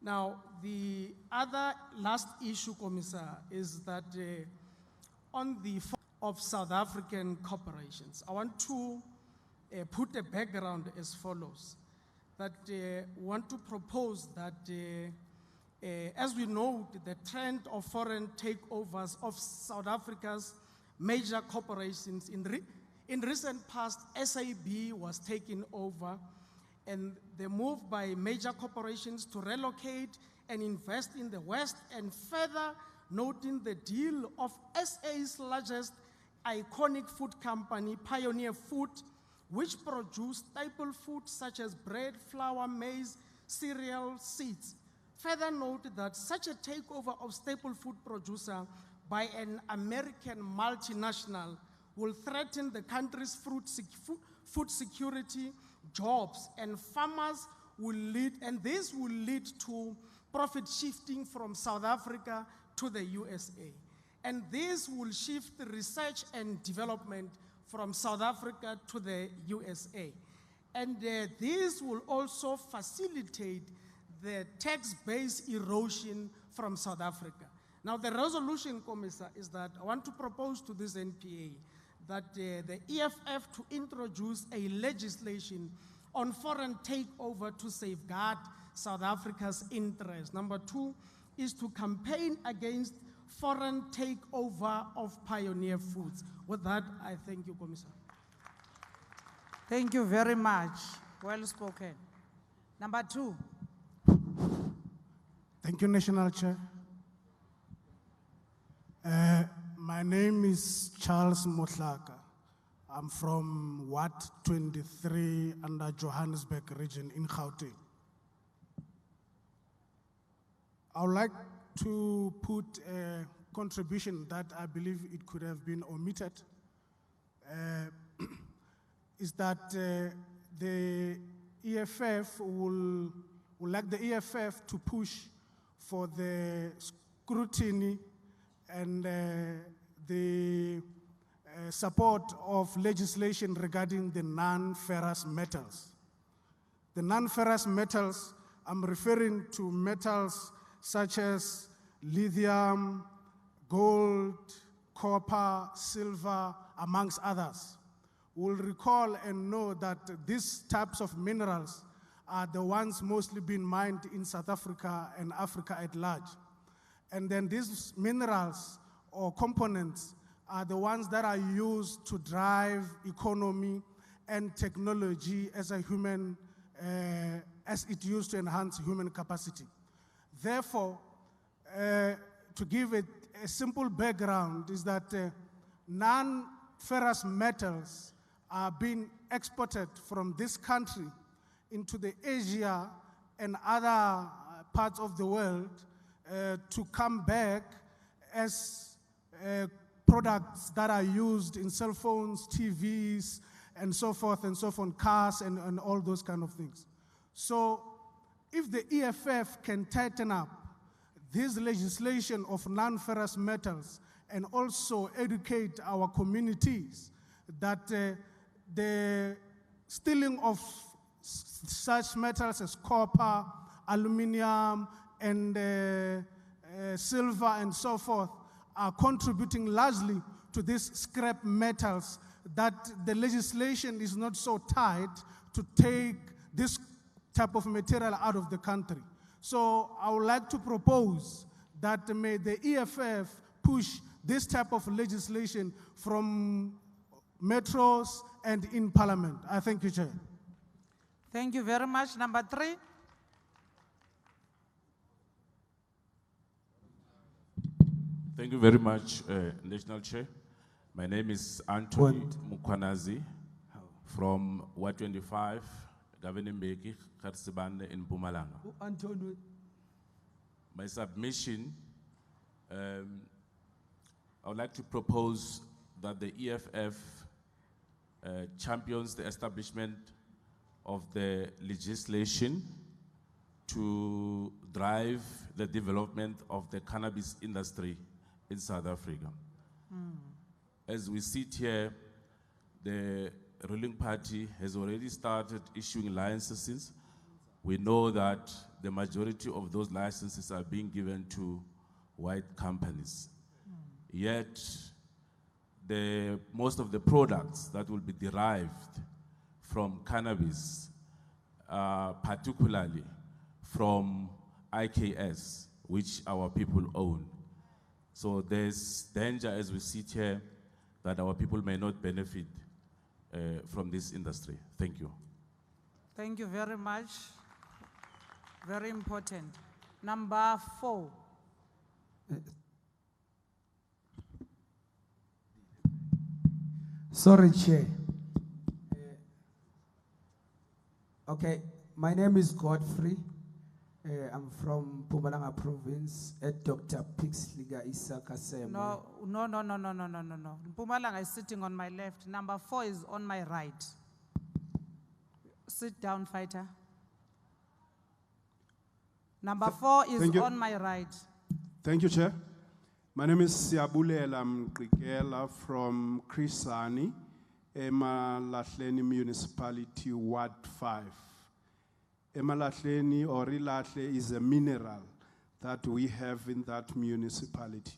[SPEAKER 4] Now, the other last issue, Commissar, is that on the of South African corporations, I want to put a background as follows. That want to propose that, as we know, the trend of foreign takeovers of South Africa's major corporations in recent past, SAB was taken over, and the move by major corporations to relocate and invest in the West, and further noting the deal of SA's largest iconic food company, Pioneer Food, which produced staple foods such as bread, flour, maize, cereal, seeds. Further note that such a takeover of staple food producer by an American multinational will threaten the country's food security, jobs, and farmers will lead, and this will lead to profit shifting from South Africa to the USA. And this will shift research and development from South Africa to the USA. And this will also facilitate the tax-based erosion from South Africa. Now, the resolution, Commissar, is that I want to propose to this NPA that the EFF to introduce a legislation on foreign takeover to safeguard South Africa's interests. Number two is to campaign against foreign takeover of Pioneer Foods. With that, I thank you, Commissioner.
[SPEAKER 2] Thank you very much. Well spoken. Number two.
[SPEAKER 6] Thank you, National Chair. My name is Charles Motlaka. I'm from Ward 23 under Johannesburg region in Gauteng. I would like to put a contribution that I believe it could have been omitted, is that the EFF would like the EFF to push for the scrutiny and the support of legislation regarding the non-ferrous metals. The non-ferrous metals, I'm referring to metals such as lithium, gold, copper, silver, amongst others. We'll recall and know that these types of minerals are the ones mostly being mined in South Africa and Africa at large. And then these minerals or components are the ones that are used to drive economy and technology as a human, as it used to enhance human capacity. Therefore, to give it a simple background is that non-ferrous metals are being exported from this country into the Asia and other parts of the world to come back as products that are used in cell phones, TVs, and so forth, cars and all those kind of things. So if the EFF can tighten up this legislation of non-ferrous metals and also educate our communities that the stealing of such metals as copper, aluminium, and silver, and so forth, are contributing largely to these scrap metals, that the legislation is not so tight to take this type of material out of the country. So I would like to propose that may the EFF push this type of legislation from metros and in Parliament. I thank you, Chair.
[SPEAKER 2] Thank you very much. Number 3.
[SPEAKER 9] Thank you very much, National Chair. My name is Anthony Mukwanazi from Ward 25, Governing Beki, Karsibande in Mpumalanga.
[SPEAKER 6] Anthony.
[SPEAKER 9] My submission, I would like to propose that the EFF champions the establishment of the legislation to drive the development of the cannabis industry in South Africa. As we sit here, the ruling party has already started issuing licenses. We know that the majority of those licenses are being given to white companies. Yet, most of the products that will be derived from cannabis, particularly from IKS, which our people own. So there's danger as we sit here that our people may not benefit from this industry. Thank you.
[SPEAKER 2] Thank you very much. Very important. Number 4.
[SPEAKER 11] Sorry, Chair. Okay, my name is Godfrey. I'm from Mpumalanga Province at Dr. Pixliga Isaka Seme.
[SPEAKER 2] No. Mpumalanga is sitting on my left. Number 4 is on my right. Sit down, fighter. Number 4 is on my right.
[SPEAKER 14] Thank you, Chair. My name is Siabulela Mqikela from Krisani, Emalahleni Municipality, Ward 5. Emalahleni or Ilahle is a mineral that we have in that municipality.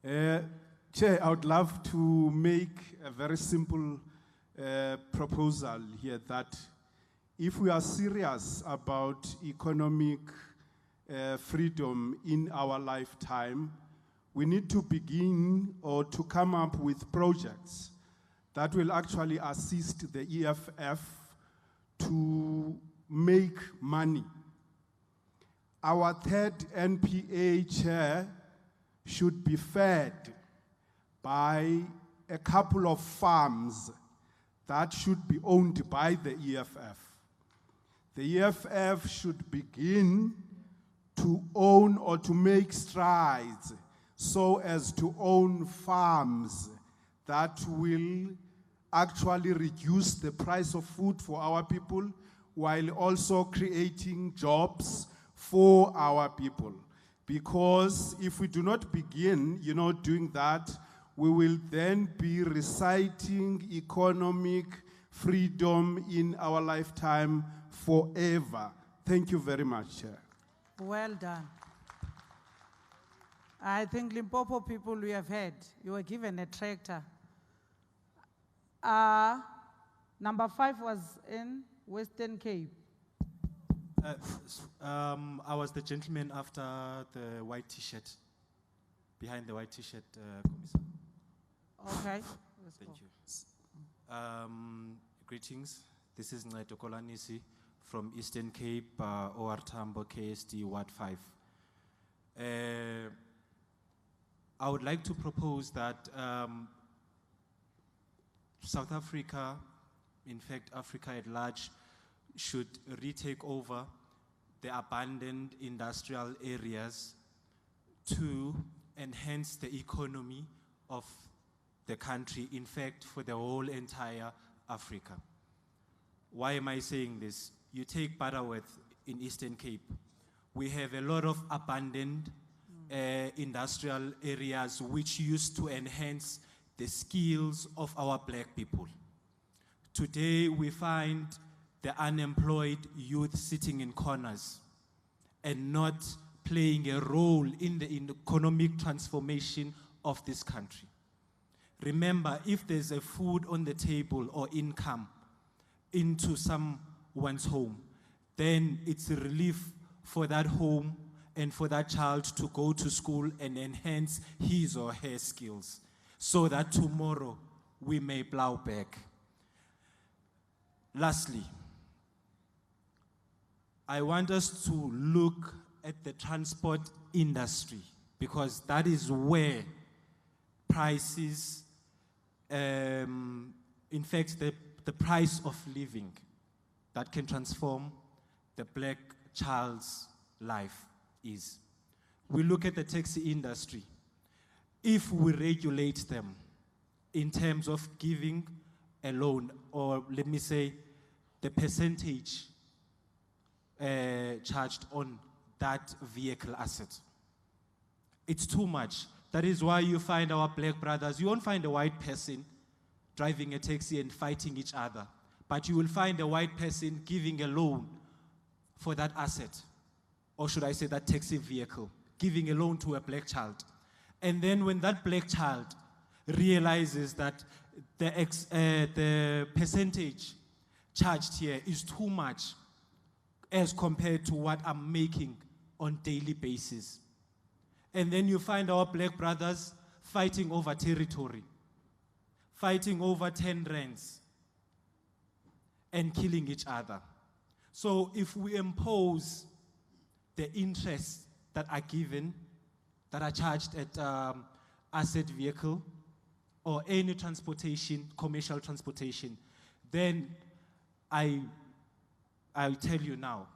[SPEAKER 14] Chair, I would love to make a very simple proposal here that if we are serious about economic freedom in our lifetime, we need to begin or to come up with projects that will actually assist the EFF to make money. Our third NPA chair should be fed by a couple of farms that should be owned by the EFF. The EFF should begin to own or to make strides so as to own farms that will actually reduce the price of food for our people while also creating jobs for our people. Because if we do not begin, doing that, we will then be reciting economic freedom in our lifetime forever. Thank you very much, Chair.
[SPEAKER 2] Well done. I think Limpopo people we have heard, you were given a tractor. Number 5 was in Western Cape.
[SPEAKER 12] I was the gentleman after the white T-shirt, behind the white T-shirt, Commissioner.
[SPEAKER 2] Okay.
[SPEAKER 12] Thank you. Greetings. This is Ncedo Kolanisi from Eastern Cape, OR Tambo, KSD, Ward 5. I would like to propose that South Africa, in fact Africa at large, should retake over the abandoned industrial areas to enhance the economy of the country, in fact for the whole entire Africa. Why am I saying this? You take Butterworth in Eastern Cape. We have a lot of abandoned industrial areas which used to enhance the skills of our black people. Today we find the unemployed youth sitting in corners and not playing a role in the economic transformation of this country. Remember, if there's a food on the table or income into someone's home, then it's a relief for that home and for that child to go to school and enhance his or her skills so that tomorrow we may plow back. Lastly, I want us to look at the transport industry because that is where prices, in fact, the price of living that can transform the black child's life is. We look at the taxi industry. If we regulate them in terms of giving a loan, or let me say, the percentage charged on that vehicle asset, it's too much. That is why you find our black brothers, you won't find a white person driving a taxi and fighting each other, but you will find a white person giving a loan for that asset, or should I say that taxi vehicle, giving a loan to a black child. And then when that black child realizes that the percentage charged here is too much as compared to what I'm making on daily basis. And then you find our black brothers fighting over territory, fighting over 10 rands, and killing each other. So if we impose the interests that are given, that are charged at asset vehicle or any transportation, commercial transportation, then I'll tell you now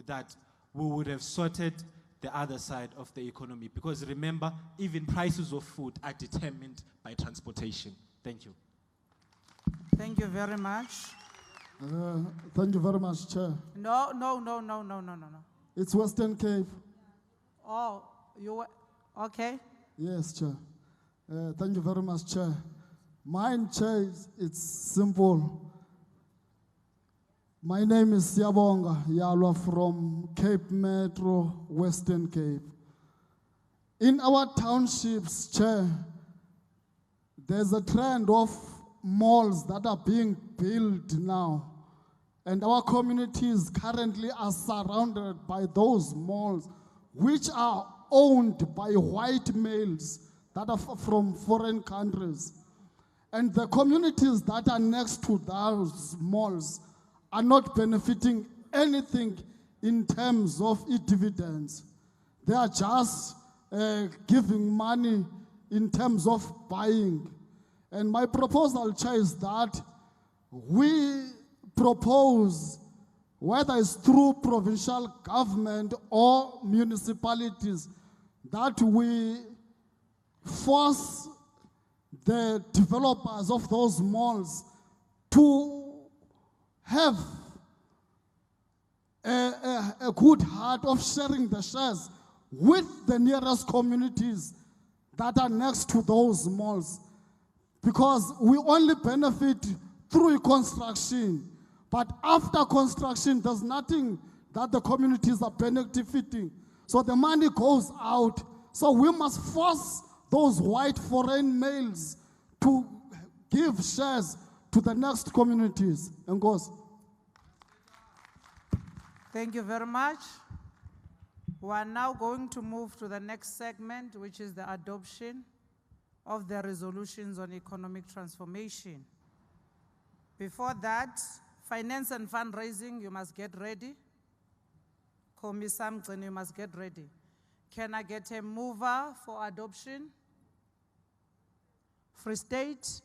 [SPEAKER 12] that we would have sorted the other side of the economy. Because remember, even prices of food are determined by transportation. Thank you.
[SPEAKER 2] Thank you very much.
[SPEAKER 8] Thank you very much, Chair.
[SPEAKER 2] No.
[SPEAKER 8] It's Western Cape.
[SPEAKER 2] Oh, you were, okay.
[SPEAKER 8] Yes, Chair. Thank you very much, Chair. Mine, Chair, it's simple. My name is Siyabonga Yalwa from Cape Metro, Western Cape. In our townships, Chair, there's a trend of malls that are being built now. And our communities currently are surrounded by those malls, which are owned by white males that are from foreign countries. And the communities that are next to those malls are not benefiting anything in terms of dividends. They are just giving money in terms of buying. And my proposal, Chair, is that we propose, whether it's through provincial government or municipalities, that we force the developers of those malls to have a good heart of sharing the shares with the nearest communities that are next to those malls. Because we only benefit through construction, but after construction, there's nothing that the communities are benefiting. So the money goes out. So we must force those white foreign males to give shares to the next communities. And goes.
[SPEAKER 2] Thank you very much. We are now going to move to the next segment, which is the adoption of the resolutions on economic transformation. Before that, finance and fundraising, you must get ready. Komisam, you must get ready. Can I get a mover for adoption? Free State.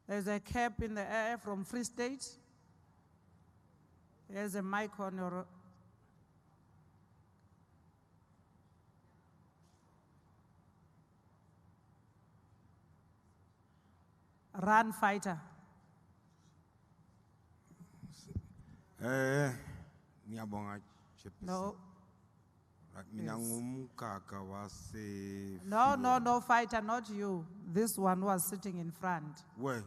[SPEAKER 2] There's a cap in the air from Free State. There's a mic on your... Run, fighter.
[SPEAKER 7] Ngiyabonga
[SPEAKER 2] No.
[SPEAKER 7] Mina
[SPEAKER 2] Yes.
[SPEAKER 7] ngumkaka
[SPEAKER 2] No, fighter, not you. This one was sitting in front.
[SPEAKER 7] Where?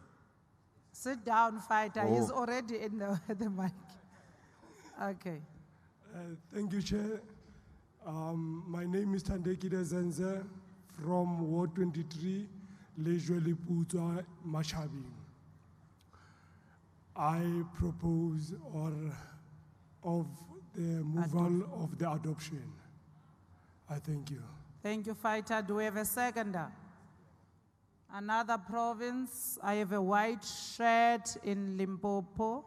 [SPEAKER 2] Sit down, fighter. He's
[SPEAKER 13] Oh.
[SPEAKER 2] already in the mic. Okay.
[SPEAKER 13] Thank you, Chair. My name is Tandeki Zenze from Ward 23, Lejwe Puta, Mashabing. I propose of the removal of the adoption. I thank you.
[SPEAKER 2] Thank you, fighter. Do we have a seconder? Another province. I have a white shirt in Limpopo.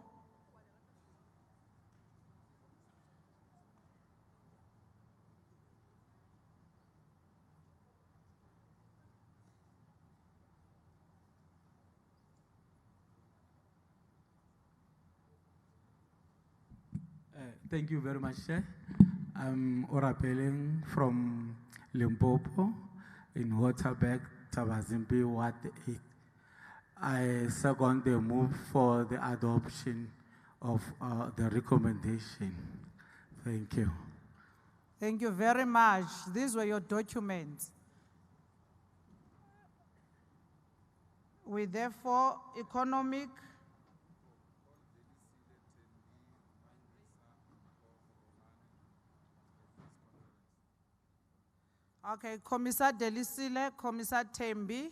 [SPEAKER 15] Thank you very much, Chair. I'm Orapeleng from Limpopo in Waterberg, Tabazimbi, Ward 8. I second the move for the adoption of the recommendation. Thank you.
[SPEAKER 2] Thank you very much. These were your documents. We therefore economic. Okay, Commissar Delisile, Commissar Tembi,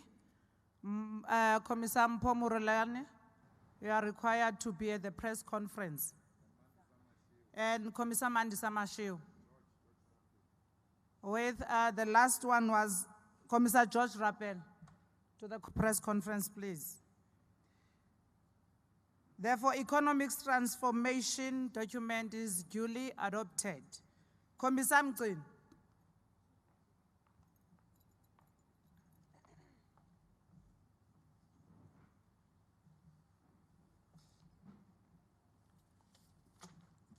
[SPEAKER 2] Commissar Mpomurulane, you are required to be at the press conference. And Commissar Mandisa Mashiu. With the last one was Commissar George Rappel. To the press conference, please. Therefore, economics transformation document is duly adopted. Commissar Mcin.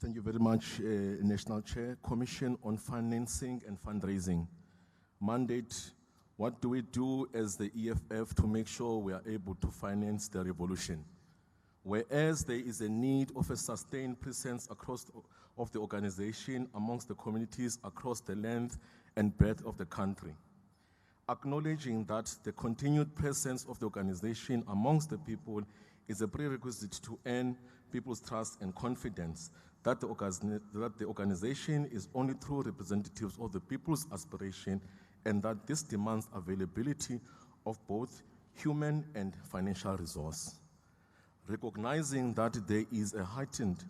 [SPEAKER 16] Thank you very much, National Chair. Commission on Financing and Fundraising. Mandate, what do we do as the EFF to make sure we are able to finance the revolution? Whereas there is a need of a sustained presence of the organization amongst the communities across the length and breadth of the country. Acknowledging that the continued presence of the organization amongst the people is a prerequisite to earn people's trust and confidence that the organization is only true representatives of the people's aspiration, and that this demands availability of both human and financial resource. Recognizing that there is a heightened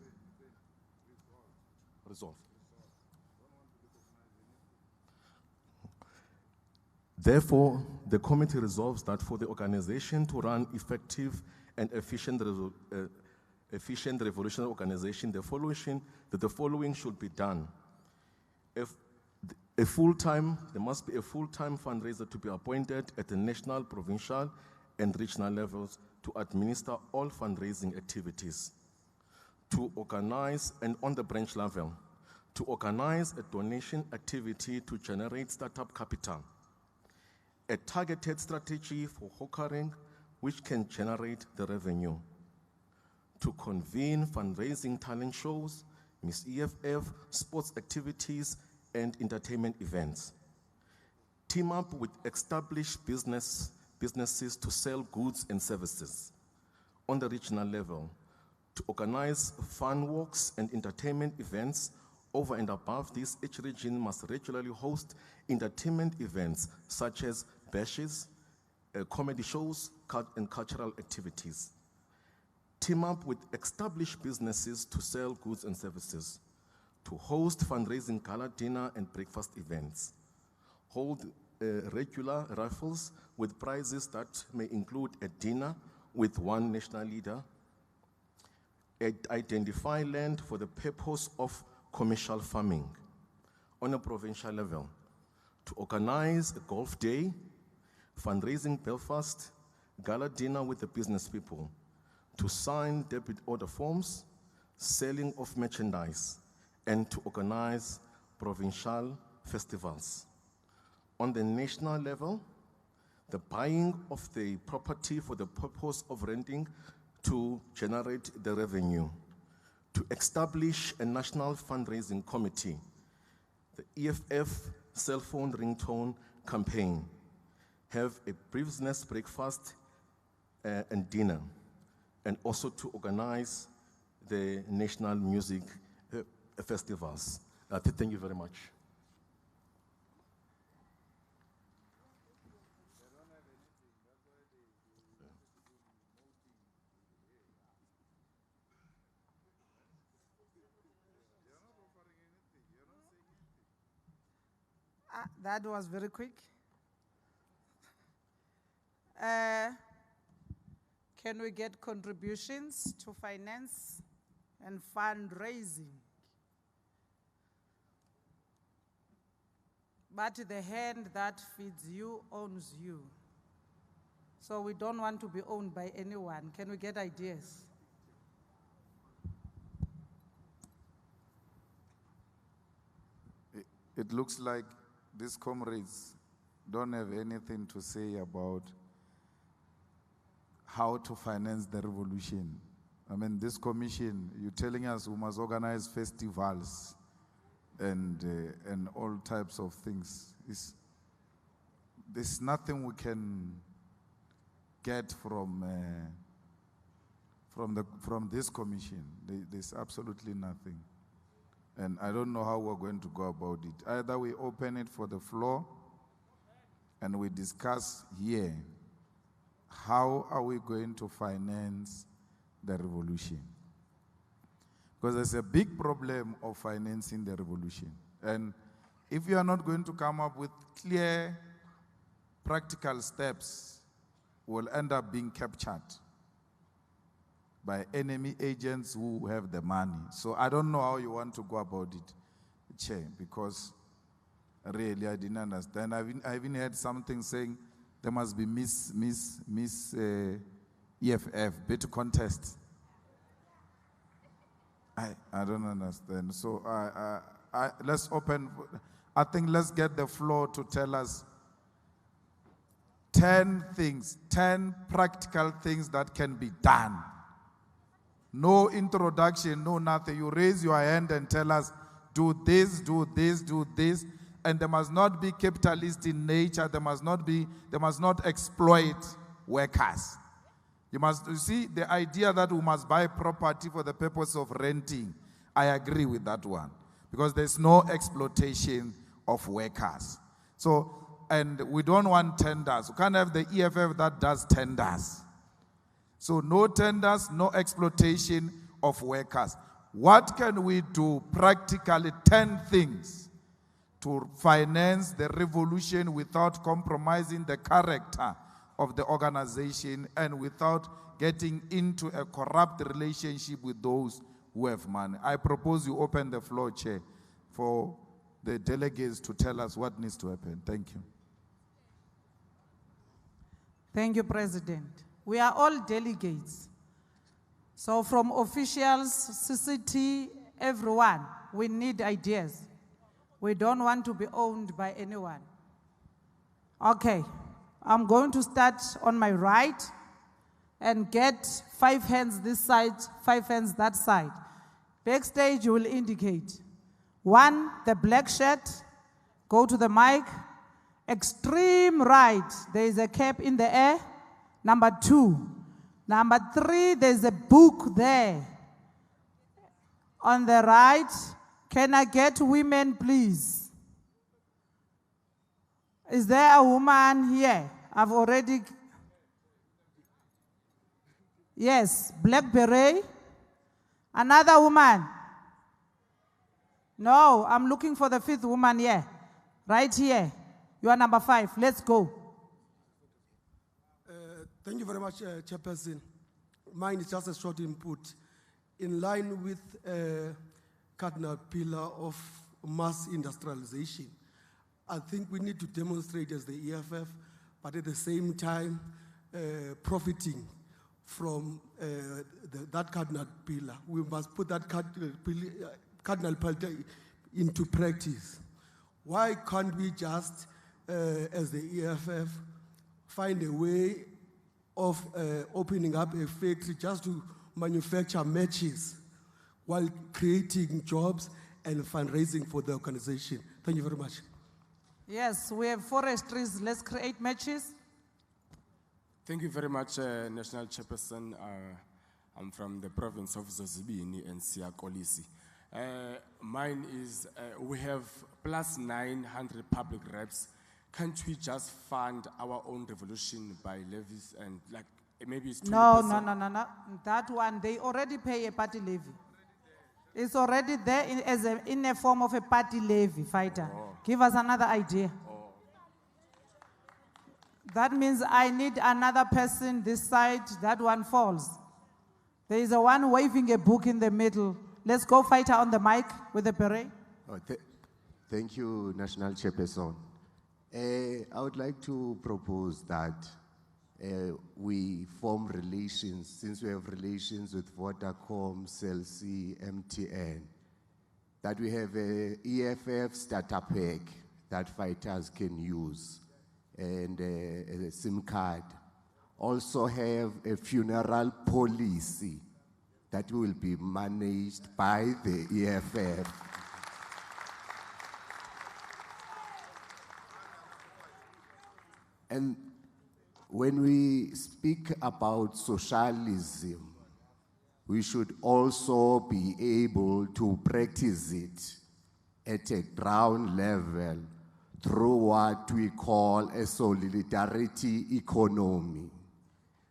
[SPEAKER 16] resolve. Therefore, the committee resolves that for the organization to run effective and efficient revolutionary organization, the following should be done. There must be a full-time fundraiser to be appointed at the national, provincial, and regional levels to administer all fundraising activities. To organize, and on the branch level, to organize a donation activity to generate startup capital. A targeted strategy for hawkering which can generate the revenue. To convene fundraising talent shows, Miss EFF, sports activities, and entertainment events. Team up with established businesses to sell goods and services. On the regional level, to organize fun walks and entertainment events. Over and above this, each region must regularly host entertainment events such as bashes, comedy shows, and cultural activities. Team up with established businesses to sell goods and services. To host fundraising gala dinner and breakfast events. Hold regular raffles with prizes that may include a dinner with one national leader. Identify land for the purpose of commercial farming. On a provincial level, to organize a golf day, fundraising Belfast, gala dinner with the business people, to sign debit order forms, selling of merchandise, and to organize provincial festivals. On the national level, the buying of the property for the purpose of renting to generate the revenue. To establish a national fundraising committee, the EFF cell phone ringtone campaign, have a business breakfast and dinner, and also to organize the national music festivals. Thank you very much.
[SPEAKER 2] That was very quick. Can we get contributions to finance and fundraising? But the hand that feeds you owns you. So we don't want to be owned by anyone. Can we get ideas?
[SPEAKER 10] It looks like these comrades don't have anything to say about how to finance the revolution. I mean, this commission, you're telling us we must organize festivals and all types of things. There's nothing we can get from this commission. There's absolutely nothing. And I don't know how we're going to go about it. Either we open it for the floor and we discuss here, how are we going to finance the revolution? Because there's a big problem of financing the revolution. And if you are not going to come up with clear, practical steps, we'll end up being captured by enemy agents who have the money. So I don't know how you want to go about it, Chair, because really I didn't understand. I even heard something saying there must be Miss EFF, bid contest. I don't understand. So let's open, I think let's get the floor to tell us 10 things, 10 practical things that can be done. No introduction, no nothing. You raise your hand and tell us, do this, do this, do this. And they must not be capitalist in nature. They must not exploit workers. You see, the idea that we must buy property for the purpose of renting, I agree with that one. Because there's no exploitation of workers. So, and we don't want tenders. We can't have the EFF that does tenders. So no tenders, no exploitation of workers. What can we do practically? 10 things to finance the revolution without compromising the character of the organization and without getting into a corrupt relationship with those who have money. I propose you open the floor, Chair, for the delegates to tell us what needs to happen. Thank you.
[SPEAKER 2] Thank you, President. We are all delegates. So from officials, CCT, everyone, we need ideas. We don't want to be owned by anyone. Okay, I'm going to start on my right and get 5 hands this side, 5 hands that side. Backstage, you will indicate. 1, the black shirt, go to the mic. Extreme right, there is a cap in the air. Number 2. Number 3, there's a book there. On the right, can I get women, please? Is there a woman here? I've already... Yes, black beret. Another woman. No, I'm looking for the 5th woman here. Right here. You are number 5. Let's go.
[SPEAKER 17] Thank you very much, Chairperson. Mine is just a short input. In line with cardinal pillar of mass industrialization, I think we need to demonstrate as the EFF, but at the same time profiting from that cardinal pillar. We must put that cardinal pillar into practice. Why can't we just, as the EFF, find a way of opening up a factory just to manufacture matches while creating jobs and fundraising for the organization? Thank you very much.
[SPEAKER 2] Yes, we have forestries. Let's create matches.
[SPEAKER 18] Thank you very much, National Chairperson.
[SPEAKER 1] I'm from the province of Zozibini and Siyakolisi. Mine is, we have plus 900 public reps. Can't we just fund our own revolution by levies and like maybe it's 20%?
[SPEAKER 2] No. That one, they already pay a party levy. It's already there in a form of a party levy, fighter. Give us another idea. That means I need another person this side, that one falls. There is a one waving a book in the middle. Let's go, fighter, on the mic with the beret.
[SPEAKER 18] Thank you, National Chairperson. I would like to propose that we form relations, since we have relations with Vodacom, Cell C, MTN, that we have a EFF starter pack that fighters can use and a SIM card. Also have a funeral policy that will be managed by the EFF. And when we speak about socialism, we should also be able to practice it at a ground level through what we call a solidarity economy,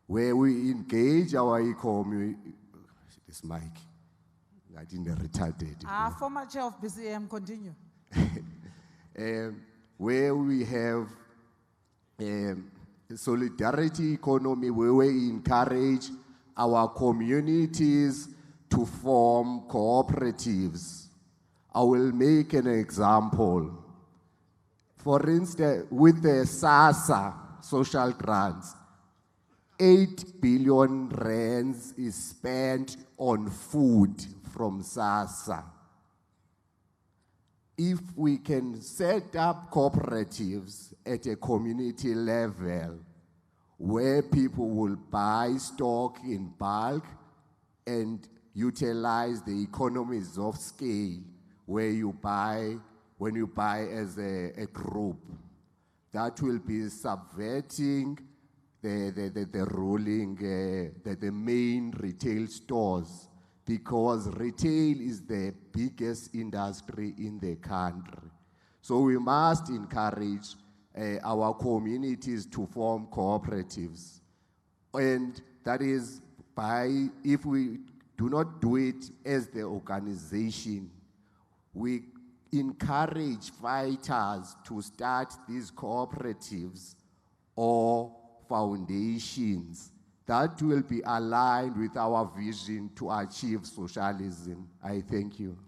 [SPEAKER 18] where we engage our economy. This mic, I didn't retarded.
[SPEAKER 2] Former chair of BCM, continue.
[SPEAKER 18] Where we have solidarity economy, where we encourage our communities to form cooperatives. I will make an example. For instance, with the SASSA social grants, 8 billion rands is spent on food from SASSA. If we can set up cooperatives at a community level where people will buy stock in bulk and utilize the economies of scale where you buy, when you buy as a group, that will be subverting the ruling, the main retail stores, because retail is the biggest industry in the country. So we must encourage our communities to form cooperatives. And that is by, if we do not do it as the organization, we encourage fighters to start these cooperatives or foundations that will be aligned with our vision to achieve socialism. I thank you.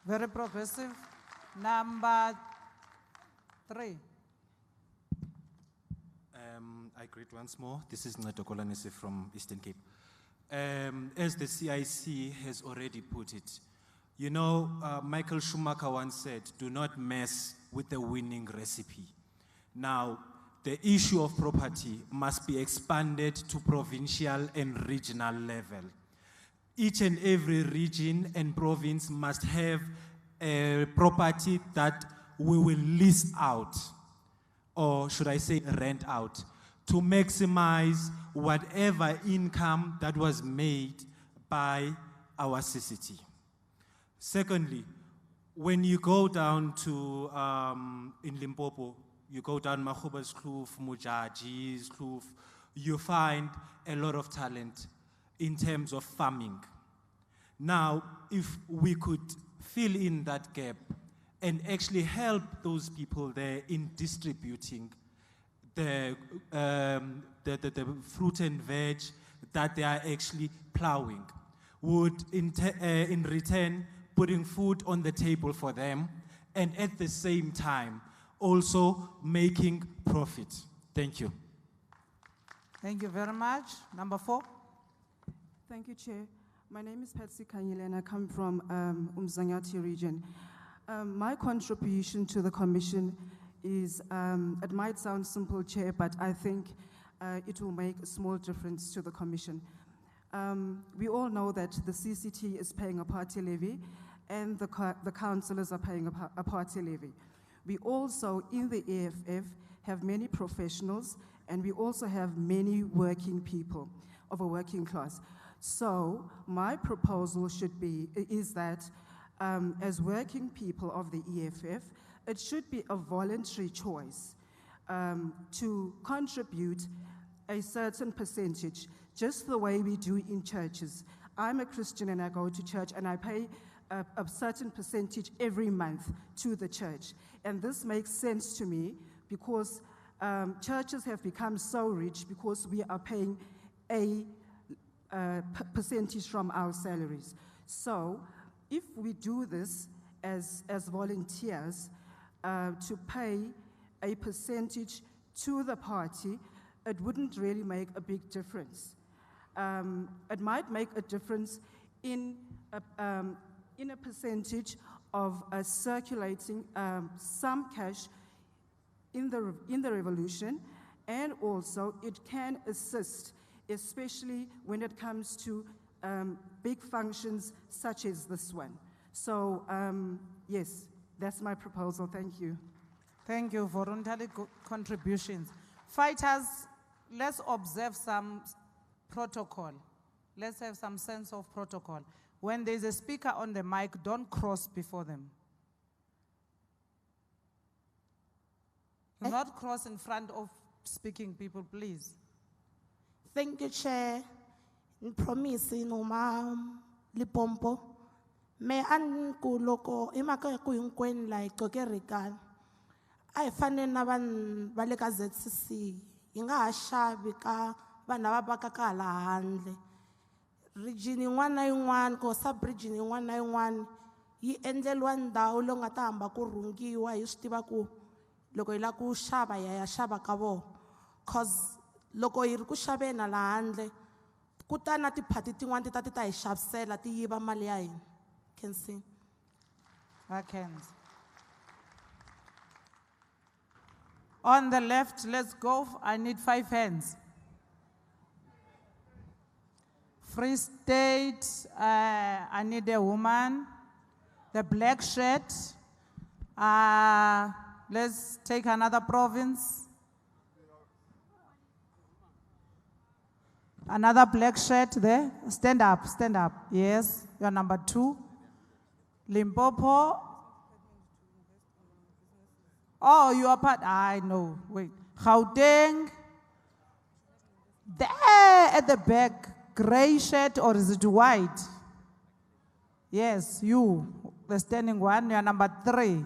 [SPEAKER 2] Very progressive. Number 3.
[SPEAKER 12] I greet once more. This is Ncedo Kolanese from Eastern Cape. As the CIC has already put it, you know, Michael Schumacher once said, do not mess with the winning recipe. Now, the issue of property must be expanded to provincial and regional level. Each and every region and province must have a property that we will lease out, or should I say rent out, to maximize whatever income that was made by our CCT. Secondly, when you go down to, in Limpopo, you go down Mahuba's Kloof, Mujaji's Kloof, you find a lot of talent in terms of farming. Now, if we could fill in that gap and actually help those people there in distributing the fruit and veg that they are actually plowing, would in return putting food on the table for them, and at the same time also making profit. Thank you.
[SPEAKER 2] Thank you very much. Number 4.
[SPEAKER 19] Thank you, Chair. My name is Patsy Kanyile and I come from Umzangati region. My contribution to the Commission is, it might sound simple, Chair, but I think it will make a small difference to the Commission. We all know that the CCT is paying a party levy and the councillors are paying a party levy. We also, in the EFF, have many professionals and we also have many working people. of a working class. So my proposal is that as working people of the EFF, it should be a voluntary choice to contribute a certain percentage, just the way we do in churches. I'm a Christian and I go to church and I pay a certain percentage every month to the church. And this makes sense to me because churches have become so rich because we are paying a percentage from our salaries. So if we do this as volunteers to pay a percentage to the party, it wouldn't really make a big difference. It might make a difference in a percentage of circulating some cash in the revolution, and also it can assist, especially when it comes to big functions such as this one. So yes, that's my proposal. Thank you.
[SPEAKER 2] Thank you for voluntary contributions. Fighters, let's observe some protocol. Let's have some sense of protocol. When there's a speaker on the mic, don't cross before them. Do not cross in front of speaking people, please.
[SPEAKER 20] Thank you, Chair. In promising Lipompo. May anku loko imaka ku hinkweni like kokerikal. I find naban baleka ZCC. Inga ha xavi ka vanhu lava bakaka hala handle. Region yin'wana na yin'wana ko sub-region yin'wana na yin'wana yi endleliwa ndhawu leyi nga ta hamba ku rhungiwa hi swi tiva ku loko hi lava ku xava hi ya xava ka vona. Cause loko hi ri ku xaveni hala handle ku ta na tiphati tin'wana ti ta hi xavisela ti yiva mali ya hina. Can see.
[SPEAKER 2] Hands. On the left, let's go. I need 5 hands. Free State, I need a woman. The black shirt. Let's take another province. Another black shirt there. Stand up, stand up. Yes, you're number 2. Limpopo. Oh, you are part. I know. Wait. Gauteng. There at the back. Gray shirt or is it white? Yes, you. The standing one. You are number 3.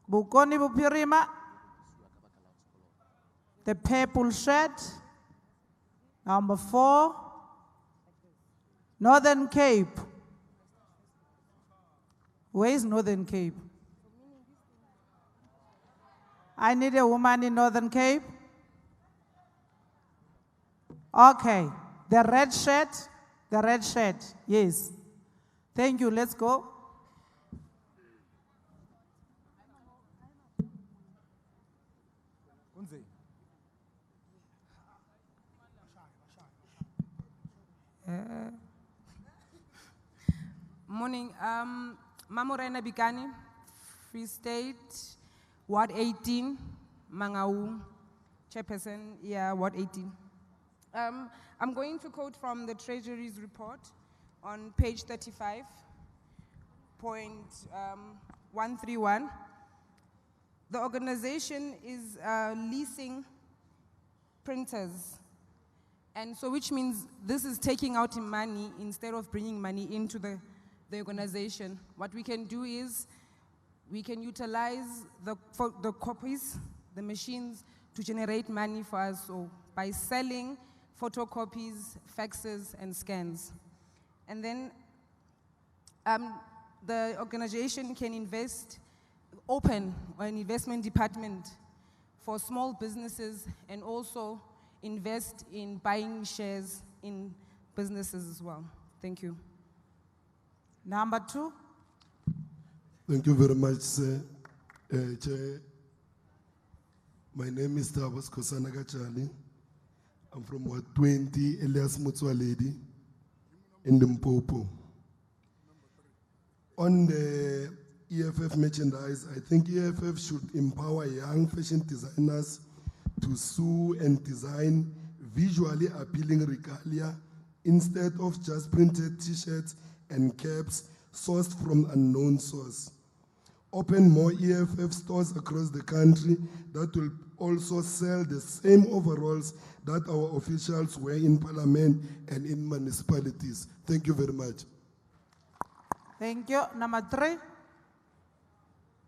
[SPEAKER 2] Bukoni Bupirima. The purple shirt. Number 4. Northern Cape. Where is Northern Cape? I need a woman in Northern Cape. Okay. The red shirt, yes. Thank you, let's go.
[SPEAKER 21] Morning, Mamorena Bikani, Free State, Ward 18, Mangau, Chairperson, yeah, Ward 18. I'm going to quote from the Treasury's report on page 35.131. The organization is leasing printers. And so which means this is taking out money instead of bringing money into the organization. What we can do is we can utilize the copies, the machines, to generate money for us, so by selling photocopies, faxes, and scans. And then the organization can open an investment department for small businesses and also invest in buying shares in businesses as well. Thank you.
[SPEAKER 2] Number 2.
[SPEAKER 22] Thank you very much, sir. Chair. My name is Tabas Kosana Gachali. I'm from Ward 20, Elias Mutswaledi, in Limpopo. On the EFF merchandise, I think EFF should empower young fashion designers to sew and design visually appealing regalia instead of just printed t-shirts and caps sourced from unknown source. Open more EFF stores across the country that will also sell the same overalls that our officials wear in parliament and in municipalities. Thank you very much.
[SPEAKER 2] Thank you. Number 3.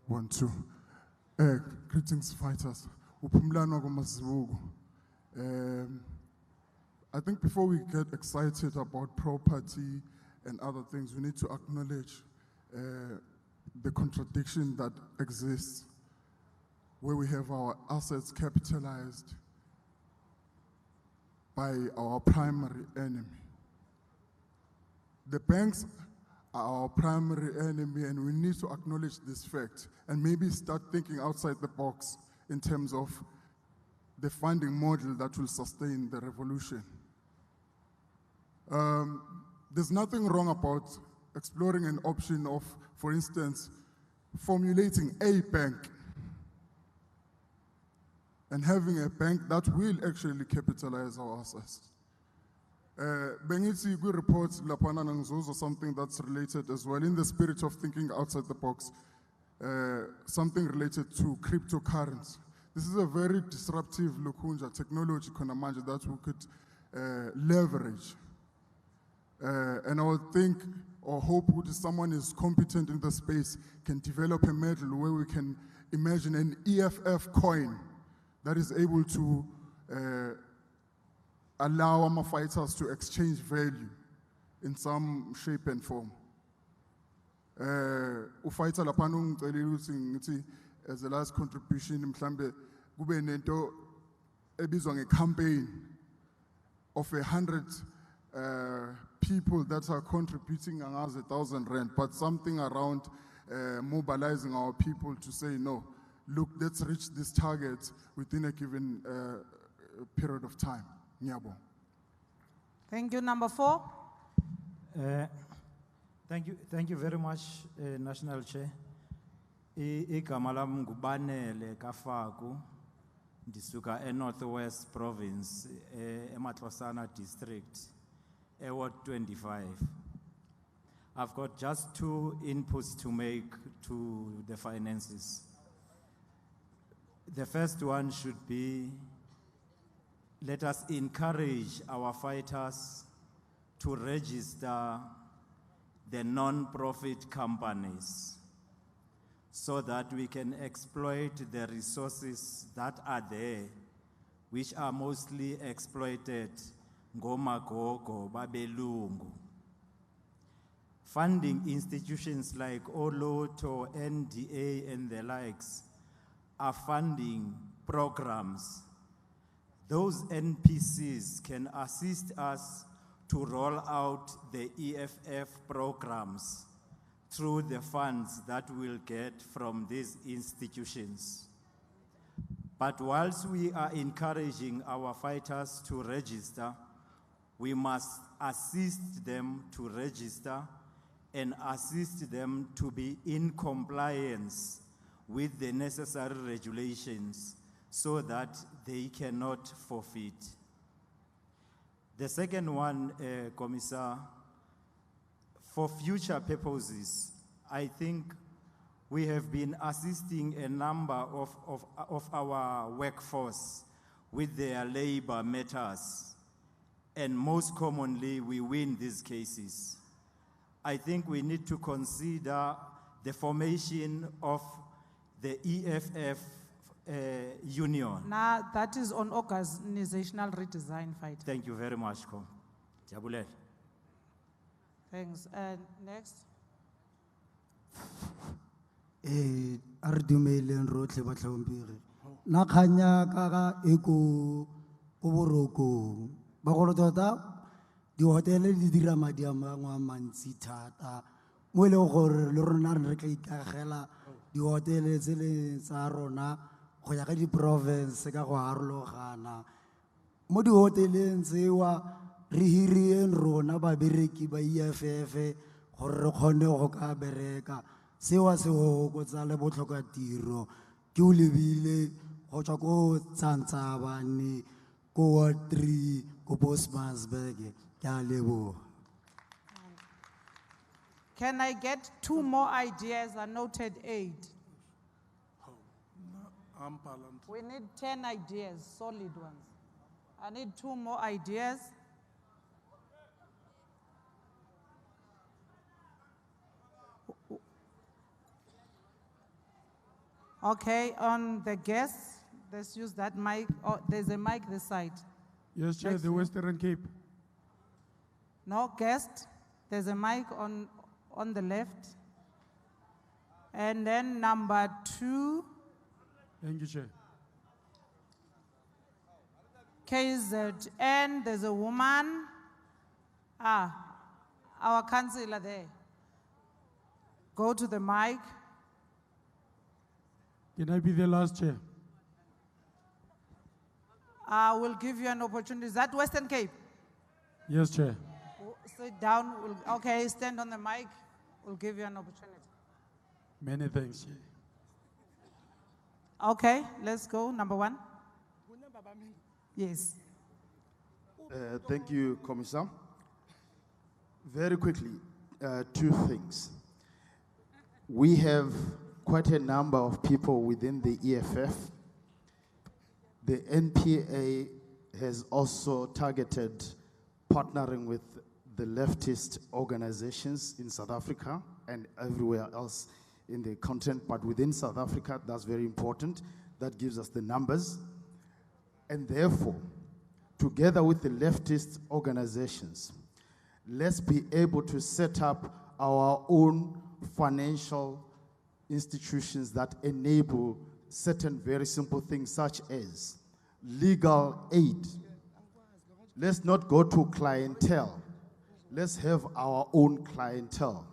[SPEAKER 3] 1, 2. Greetings, fighters. Upumlano Gomazibugu. I think before we get excited about property and other things, we need to acknowledge the contradiction that exists where we have our assets capitalized by our primary enemy. The banks are our primary enemy, and we need to acknowledge this fact and maybe start thinking outside the box in terms of the funding model that will sustain the revolution. There's nothing wrong about exploring an option of, for instance, formulating a bank and having a bank that will actually capitalize our assets. Bengithi good reports lapana or something that's related as well in the spirit of thinking outside the box, something related to cryptocurrency. This is a very disruptive lokunja technology konamanje that we could leverage. And I would think or hope that someone is competent in the space can develop a model where we can imagine an EFF coin that is able to allow our fighters to exchange value in some shape and form. Ufighter lapano ngicela as the last contribution mhlambe kube nento ebizwa ngecampaign of 100 people that are contributing angazi 1,000 rand, but something around mobilizing our people to say no, look, let's reach this target within a given period of time. Nyabo.
[SPEAKER 2] Thank you. Number 4.
[SPEAKER 5] Thank you very much, National Chair. Igama lami nguBanele Kafaku, ndisuka eNorthwest Province, eMatlosana District, Ward 25. I've got just 2 inputs to make to the finances. The first one should be, let us encourage our fighters to register the non-profit companies so that we can exploit the resources that are there, which are mostly exploited ngomagogo babelungu. Funding institutions like Oloto, NDA, and the likes are funding programs. Those NPCs can assist us to roll out the EFF programs through the funds that we'll get from these institutions. But whilst we are encouraging our fighters to register, we must assist them to register and assist them to be in compliance with the necessary regulations so that they cannot forfeit. The second one, Commissar, for future purposes, I think we have been assisting a number of our workforce with their labor matters, and most commonly we win these cases. I think we need to consider the formation of the EFF union.
[SPEAKER 2] Now, that is on organizational redesign fight.
[SPEAKER 5] Thank you very much, Com. Jabulel.
[SPEAKER 2] Thanks. Next.
[SPEAKER 23] Ardumelen rotle batlhompire. Na khanya ka eko oboroko. Ba go tota di hotele di dira madi a mangwe a mantsi thata. Mo ile gore le rona re ka ikagela di hotele tsele tsa rona go ya ka di province ka go harologana. Mo di hoteleng tsewa re hirien rona ba bereki ba EFF gore re kgone go ka bereka. Sewa se go tsa le botlhoka tiro ke o lebile go tswa go tsantsabane ko Ward 3 ko Bosmansberg. Ke a leboha.
[SPEAKER 2] Can I get 2 more ideas? I noted 8. We need 10 ideas, solid ones. I need 2 more ideas. Okay, on the guests, let's use that mic. Oh, there's a mic this side.
[SPEAKER 14] Yes, Chair,
[SPEAKER 2] Next
[SPEAKER 14] the
[SPEAKER 2] one.
[SPEAKER 14] Western Cape.
[SPEAKER 2] No, guest, there's a mic on the left. And then number 2,
[SPEAKER 14] Thank you, Chair.
[SPEAKER 2] KZN, there's a woman. Our councillor there. Go to the mic.
[SPEAKER 14] Can I be the last, Chair?
[SPEAKER 2] We'll give you an opportunity. Is that Western Cape?
[SPEAKER 14] Yes, Chair.
[SPEAKER 2] Sit down. Okay, stand on the mic. We'll give you an opportunity.
[SPEAKER 14] Many thanks, Chair.
[SPEAKER 2] Okay, let's go. Number 1. Yes.
[SPEAKER 4] Thank you, Commissioner. Very quickly, 2 things. We have quite a number of people within the EFF. The NPA has also targeted partnering with the leftist organizations in South Africa and everywhere else in the continent, but within South Africa, that's very important. That gives us the numbers. And therefore, together with the leftist organizations, let's be able to set up our own financial institutions that enable certain very simple things such as legal aid. Let's not go to clientele. Let's have our own clientele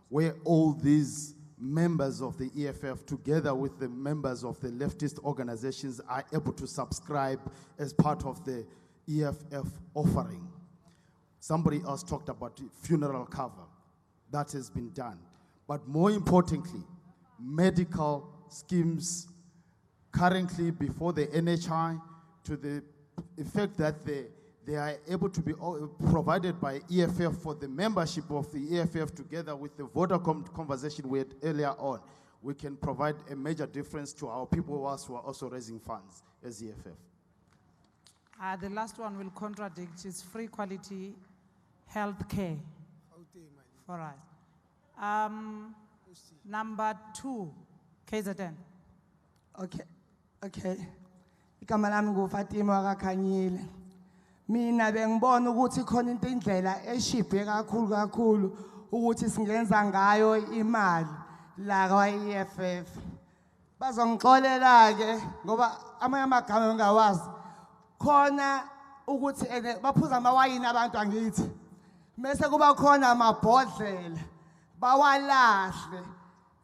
[SPEAKER 4] where all these members of the EFF together with the members of the leftist organizations are able to subscribe as part of the EFF offering. Somebody else talked about funeral cover. That has been done. But more importantly, medical schemes currently before the NHI to the effect that they are able to be provided by EFF for the membership of the EFF together with the Vodacom conversation we had earlier on. We can provide a major difference to our people who are also raising funds as EFF.
[SPEAKER 2] The last one will contradict. It's free quality health care for us. Number 2, KZN.
[SPEAKER 6] Okay. Igama lami nguFatima kaKhanyile. Mina bengibona ukuthi khona into indlela eshibhe kakhulu ukuthi singenza ngayo imali la kwa-EFF. Bazongixolela ke ngoba amanye amagama engawazi. Khona ukuthi baphuza amawayini abantu angithi. Mase kuba khona amabhodlela bawalahle.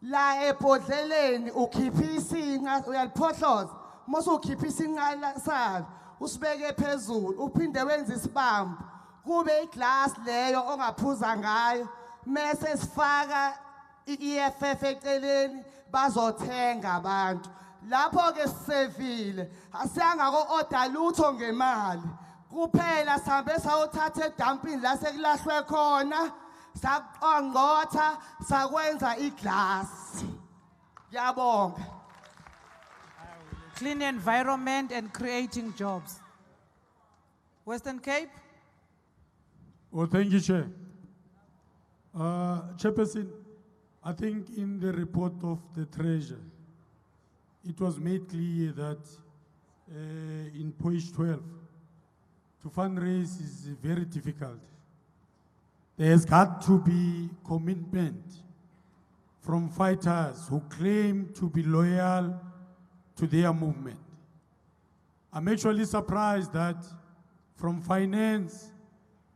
[SPEAKER 6] La ebhodleleni ukhipha isinqa uyaliphohloza. Mase ukhipha isinqa salo. Usibeke phezulu uphinde wenze isibambo kube iglass leyo ongaphuza ngayo mase sifaka iEFF eceleni bazothenga abantu lapho ke sisevile asiyanga ko order lutho ngemali kuphela sihambe sayothatha edumpini la sekulahlwe khona saqongqotha sakwenza iglass. Ngiyabonga.
[SPEAKER 2] Clean environment and creating jobs. Western Cape?
[SPEAKER 14] Well, thank you, Chair. Chairperson, I think in the report of the Treasury, it was made clear that in page 12, to fundraise is very difficult. There has got to be commitment from fighters who claim to be loyal to their movement. I'm actually surprised that from finance,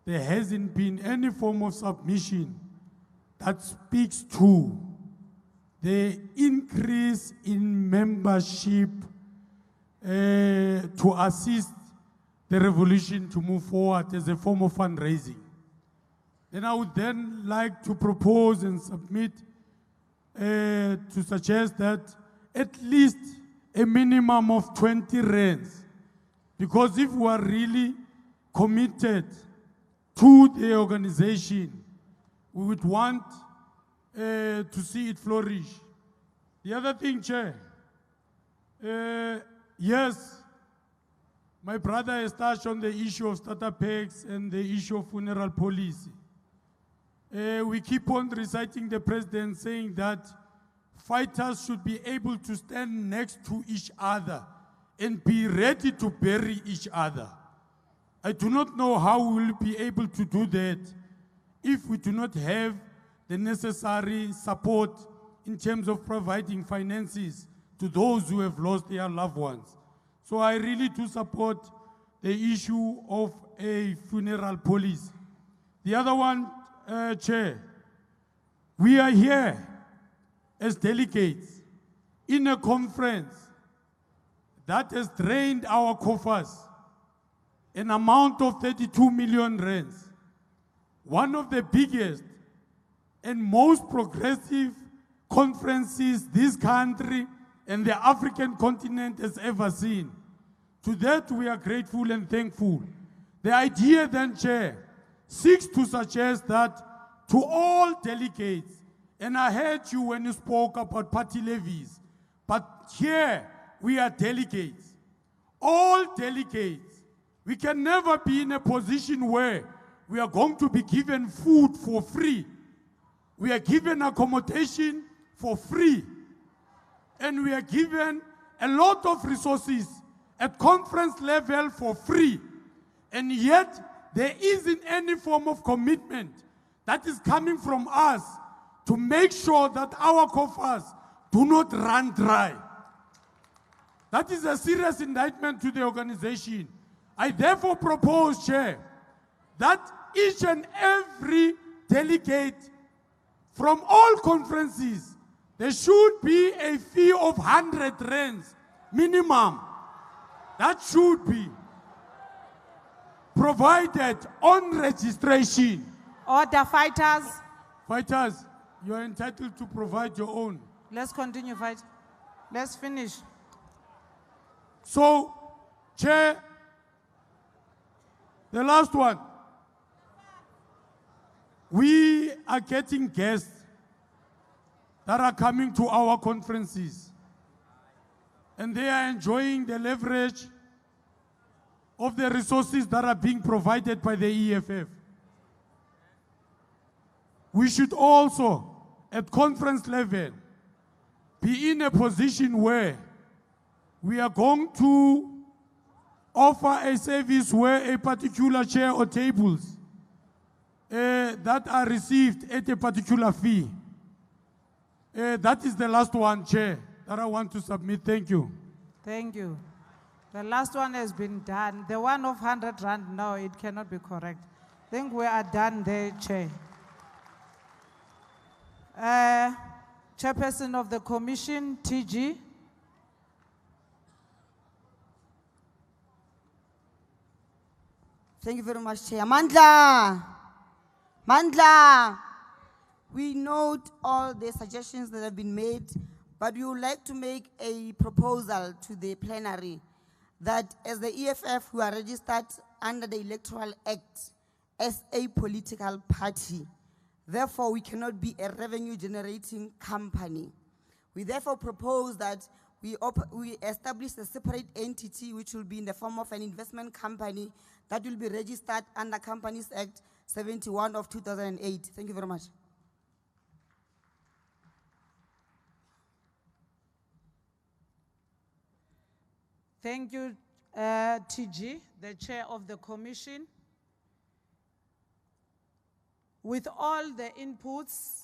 [SPEAKER 14] there hasn't been any form of submission that speaks to the increase in membership to assist the revolution to move forward as a form of fundraising. And I would then like to propose and submit to suggest that at least a minimum of 20 rands
[SPEAKER 8] Because if we are really committed to the organization, we would want to see it flourish. The other thing, Chair, yes, my brother has touched on the issue of starter packs and the issue of funeral policy. We keep on reciting the president saying that fighters should be able to stand next to each other and be ready to bury each other. I do not know how we will be able to do that if we do not have the necessary support in terms of providing finances to those who have lost their loved ones. So I really do support the issue of a funeral policy. The other one, Chair, we are here as delegates in a conference that has drained our coffers an amount of 32 million rands. One of the biggest and most progressive conferences this country and the African continent has ever seen. To that we are grateful and thankful. The idea then, Chair, seeks to suggest that to all delegates, and I heard you when you spoke about party levies, but here we are delegates. All delegates, we can never be in a position where we are going to be given food for free. We are given accommodation for free. And we are given a lot of resources at conference level for free. And yet, there isn't any form of commitment that is coming from us to make sure that our coffers do not run dry. That is a serious indictment to the organization. I therefore propose, Chair, that each and every delegate from all conferences, there should be a fee of 100 rands minimum. That should be provided on registration.
[SPEAKER 2] Order, fighters.
[SPEAKER 8] Fighters, you are entitled to provide your own.
[SPEAKER 2] Let's continue, fight. Let's finish.
[SPEAKER 8] So, Chair, the last one. We are getting guests that are coming to our conferences, and they are enjoying the leverage of the resources that are being provided by the EFF. We should also, at conference level, be in a position where we are going to offer a service where a particular chair or tables that are received at a particular fee. That is the last one, Chair, that I want to submit. Thank you.
[SPEAKER 2] Thank you. The last one has been done. The one of 100 rand, no, it cannot be correct. I think we are done there, Chair. Chairperson of the Commission, TG.
[SPEAKER 9] Thank you very much, Chair. Mandla, we note all the suggestions that have been made, but we would like to make a proposal to the plenary that as the EFF, we are registered under the Electoral Act as a political party. Therefore, we cannot be a revenue-generating company. We therefore propose that we establish a separate entity which will be in the form of an investment company that will be registered under Companies Act 71 of 2008. Thank you very much.
[SPEAKER 2] Thank you, TG, the chair of the commission. With all the inputs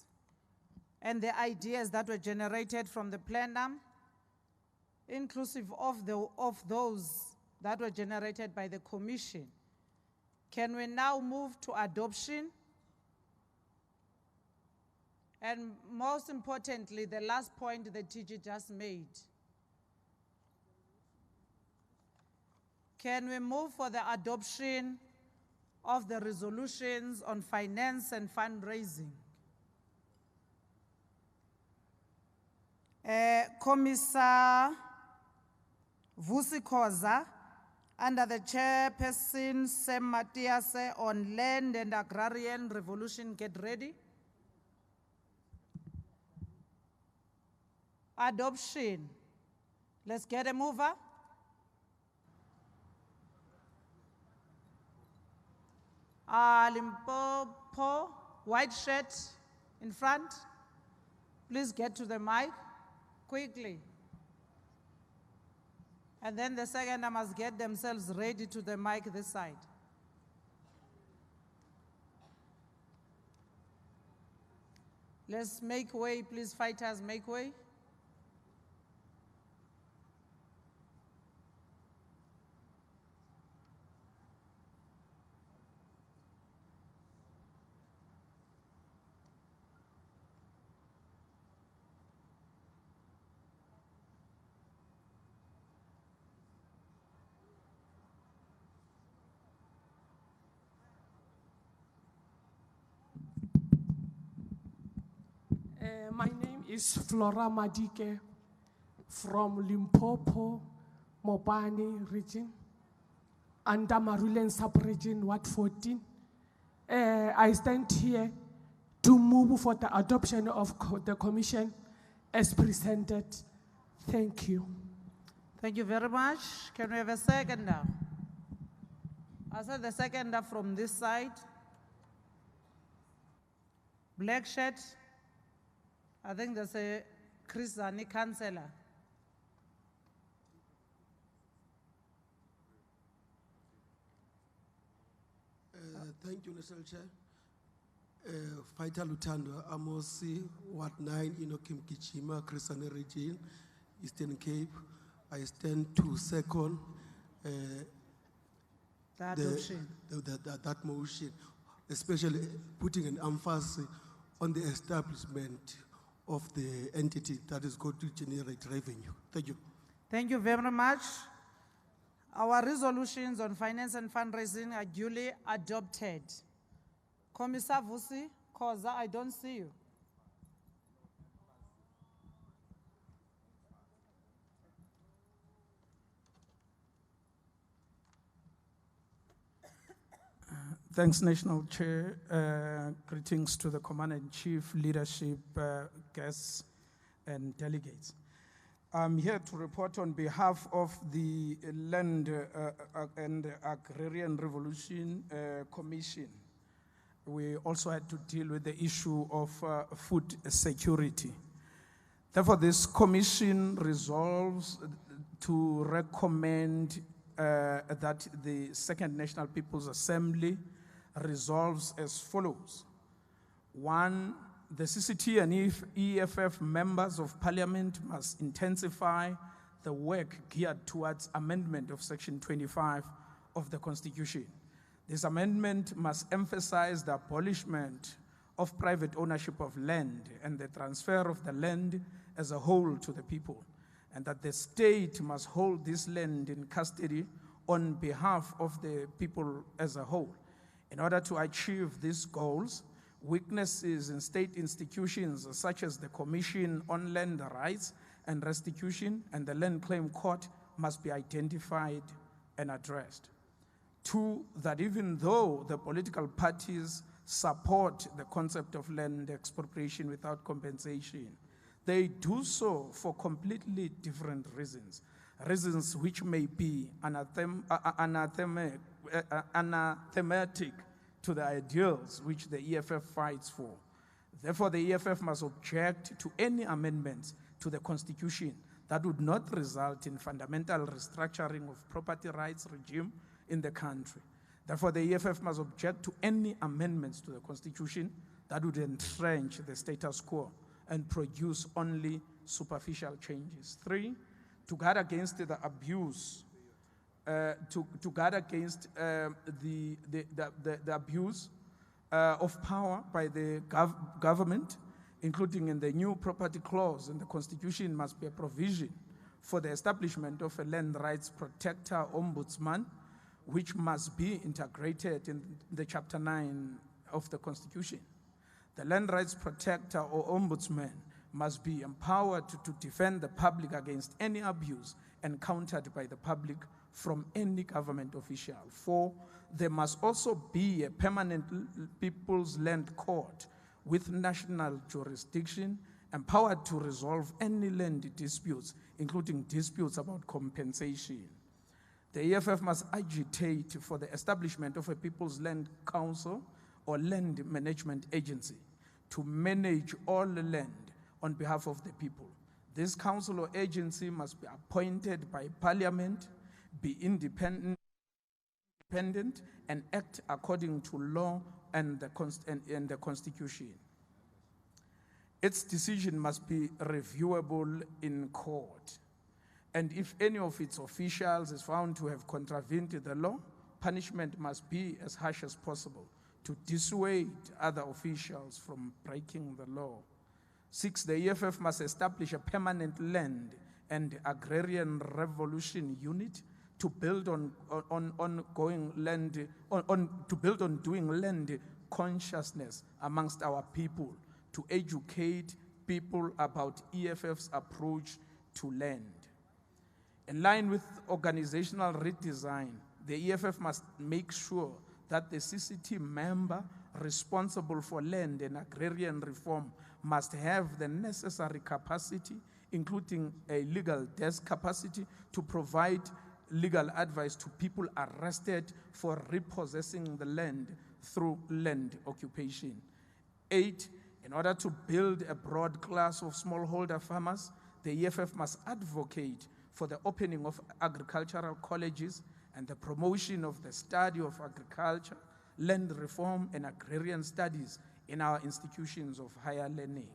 [SPEAKER 2] and the ideas that were generated from the plenum, inclusive of those that were generated by the commission, can we now move to adoption? And most importantly, the last point that TG just made. Can we move for the adoption of the resolutions on finance and fundraising? Commissar Vusi Khoza, Under the chairperson, Sam Matias, on land and agrarian revolution, get ready. Adoption. Let's get a mover. Limpopo, white shirt in front. Please get to the mic quickly. And then the second must get themselves ready to the mic this side. Let's make way, please, fighters, make way.
[SPEAKER 7] My name is Flora Madike from Limpopo, Mopani region, under Marulen sub-region, Ward 14. I stand here to move for the adoption of the commission as presented. Thank you.
[SPEAKER 2] Thank you very much. Can we have a seconder? I said the seconder from this side. Black shirt. I think there's a Chris Zani councillor.
[SPEAKER 17] Thank you, National Chair. Fighter Lutando, Amosi, Ward 9, Inokim Kichima, Crescent Region, Eastern Cape. I stand to second
[SPEAKER 2] that
[SPEAKER 17] motion, especially putting an emphasis on the establishment of the entity that is going to generate revenue. Thank you.
[SPEAKER 2] Thank you very much. Our resolutions on finance and fundraising are duly adopted. Commissar Vusi, Koza, I don't see you.
[SPEAKER 11] Thanks, National Chair. Greetings to the Commander-in-Chief, leadership, guests, and delegates. I'm here to report on behalf of the Land and Agrarian Revolution Commission. We also had to deal with the issue of food security. Therefore, this commission resolves to recommend that the Second National People's Assembly resolves as follows. 1, the CCT and EFF members of Parliament must intensify the work geared towards amendment of Section 25 of the Constitution. This amendment must emphasize the abolishment of private ownership of land and the transfer of the land as a whole to the people, and that the state must hold this land in custody on behalf of the people as a whole. In order to achieve these goals, weaknesses in state institutions such as the Commission on Land Rights and Restitution and the Land Claim Court must be identified and addressed. 2, that even though the political parties support the concept of land expropriation without compensation, they do so for completely different reasons, reasons which may be anathematic to the ideals which the EFF fights for. Therefore, the EFF must object to any amendments to the Constitution that would not result in fundamental restructuring of property rights regime in the country. Therefore, the EFF must object to any amendments to the Constitution that would entrench the status quo and produce only superficial changes. 3, to guard against the abuse, to guard against the abuse of power by the government, including in the new property clause in the Constitution, must be a provision for the establishment of a land rights protector ombudsman, which must be integrated in the Chapter 9 of the Constitution. The land rights protector or ombudsman must be empowered to defend the public against any abuse encountered by the public from any government official. 4, there must also be a permanent People's Land Court with national jurisdiction empowered to resolve any land disputes, including disputes about compensation. The EFF must agitate for the establishment of a People's Land Council or land management agency to manage all the land on behalf of the people. This council or agency must be appointed by Parliament, be independent, and act according to law and the Constitution. Its decision must be reviewable in court. And if any of its officials is found to have contravened the law, punishment must be as harsh as possible to dissuade other officials from breaking the law. 6, the EFF must establish a permanent land and agrarian revolution unit to build on doing land consciousness amongst our people, to educate people about EFF's approach to land. In line with organizational redesign, the EFF must make sure that the CCT member responsible for land and agrarian reform must have the necessary capacity, including a legal desk capacity, to provide legal advice to people arrested for repossessing the land through land occupation. 8, in order to build a broad class of smallholder farmers, the EFF must advocate for the opening of agricultural colleges and the promotion of the study of agriculture, land reform, and agrarian studies in our institutions of higher learning.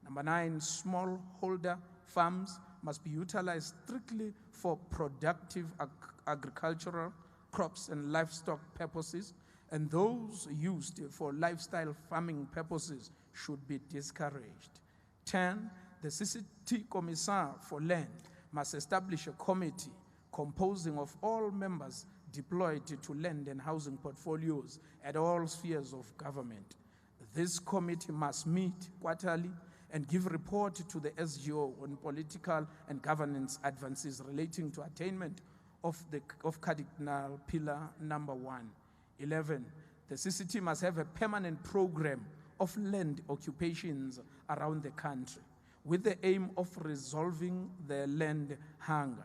[SPEAKER 11] Number 9, smallholder farms must be utilized strictly for productive agricultural crops and livestock purposes, and those used for lifestyle farming purposes should be discouraged. 10, the CCT Commissar for Land must establish a committee composing of all members deployed to land and housing portfolios at all spheres of government. This committee must meet quarterly and give report to the SGO on political and governance advances relating to attainment of Cardinal Pillar number 1. 11, the CCT must have a permanent program of land occupations around the country with the aim of resolving the land hunger.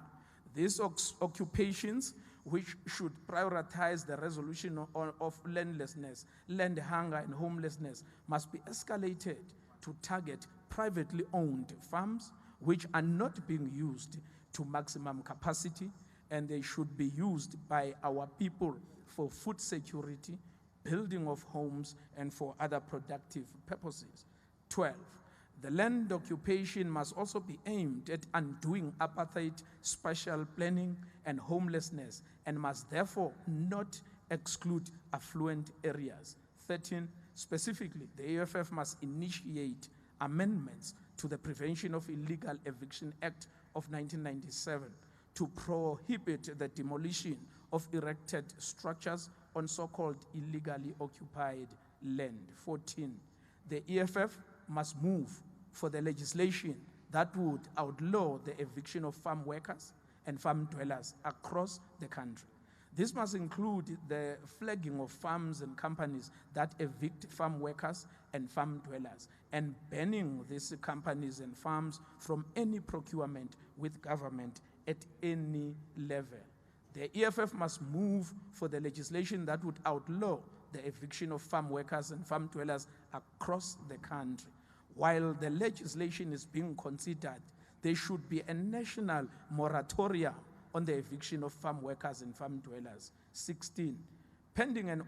[SPEAKER 11] These occupations, which should prioritize the resolution of landlessness, land hunger, and homelessness, must be escalated to target privately owned farms which are not being used to maximum capacity, and they should be used by our people for food security, building of homes, and for other productive purposes. 12, the land occupation must also be aimed at undoing apartheid, spatial planning, and homelessness, and must therefore not exclude affluent areas. 13, specifically, the EFF must initiate amendments to the Prevention of Illegal Eviction Act of 1997 to prohibit the demolition of erected structures on so-called illegally occupied land. 14, the EFF must move for the legislation that would outlaw the eviction of farm workers and farm dwellers across the country. This must include the flagging of farms and companies that evict farm workers and farm dwellers, and banning these companies and farms from any procurement with government at any level. The EFF must move for the legislation that would outlaw the eviction of farm workers and farm dwellers across the country. While the legislation is being considered, there should be a national moratorium on the eviction of farm workers and farm dwellers. 16, pending an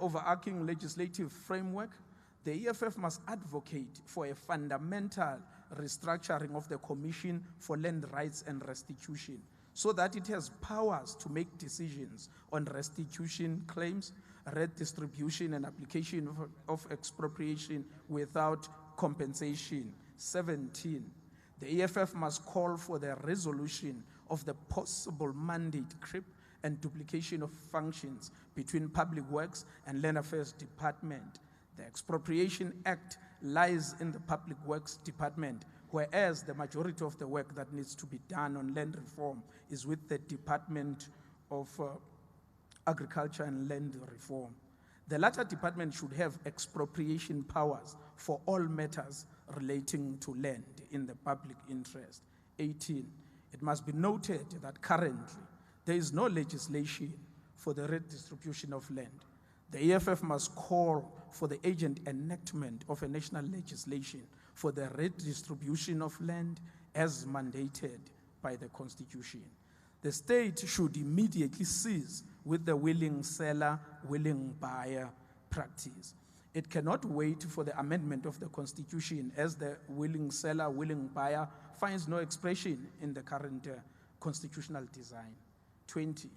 [SPEAKER 11] overarching legislative framework, the EFF must advocate for a fundamental restructuring of the Commission for Land Rights and Restitution so that it has powers to make decisions on restitution claims, redistribution, and application of expropriation without compensation. 17, the EFF must call for the resolution of the possible mandate creep and duplication of functions between Public Works and Land Affairs Department. The Expropriation Act lies in the Public Works Department, whereas the majority of the work that needs to be done on land reform is with the Department of Agriculture and Land Reform. The latter department should have expropriation powers for all matters relating to land in the public interest. 18, it must be noted that currently there is no legislation for the redistribution of land. The EFF must call for the urgent enactment of a national legislation for the redistribution of land as mandated by the Constitution. The state should immediately cease with the willing seller, willing buyer practice. It cannot wait for the amendment of the Constitution, as the willing seller, willing buyer finds no expression in the current constitutional design. 20,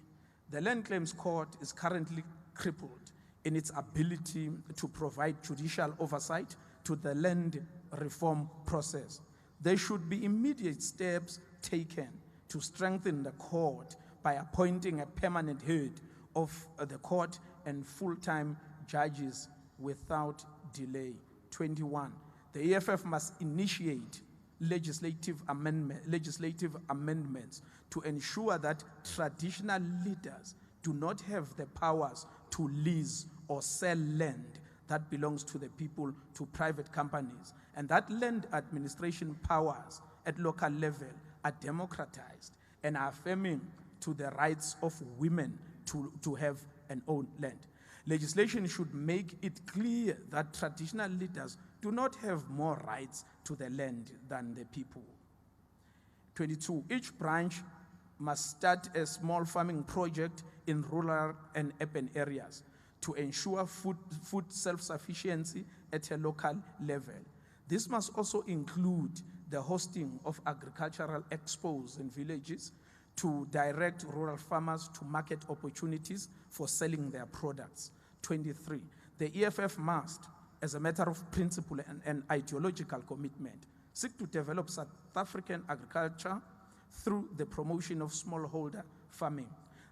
[SPEAKER 11] the Land Claims Court is currently crippled in its ability to provide judicial oversight to the land reform process. There should be immediate steps taken to strengthen the court by appointing a permanent head of the court and full-time judges without delay. 21, the EFF must initiate legislative amendments to ensure that traditional leaders do not have the powers to lease or sell land that belongs to the people to private companies, and that land administration powers at local level are democratized and are affirming to the rights of women to have an own land. Legislation should make it clear that traditional leaders do not have more rights to the land than the people. 22, each branch must start a small farming project in rural and urban areas to ensure food self-sufficiency at a local level. This must also include the hosting of agricultural expos in villages to direct rural farmers to market opportunities for selling their products. 23, the EFF must, as a matter of principle and ideological commitment, seek to develop South African agriculture through the promotion of smallholder farming.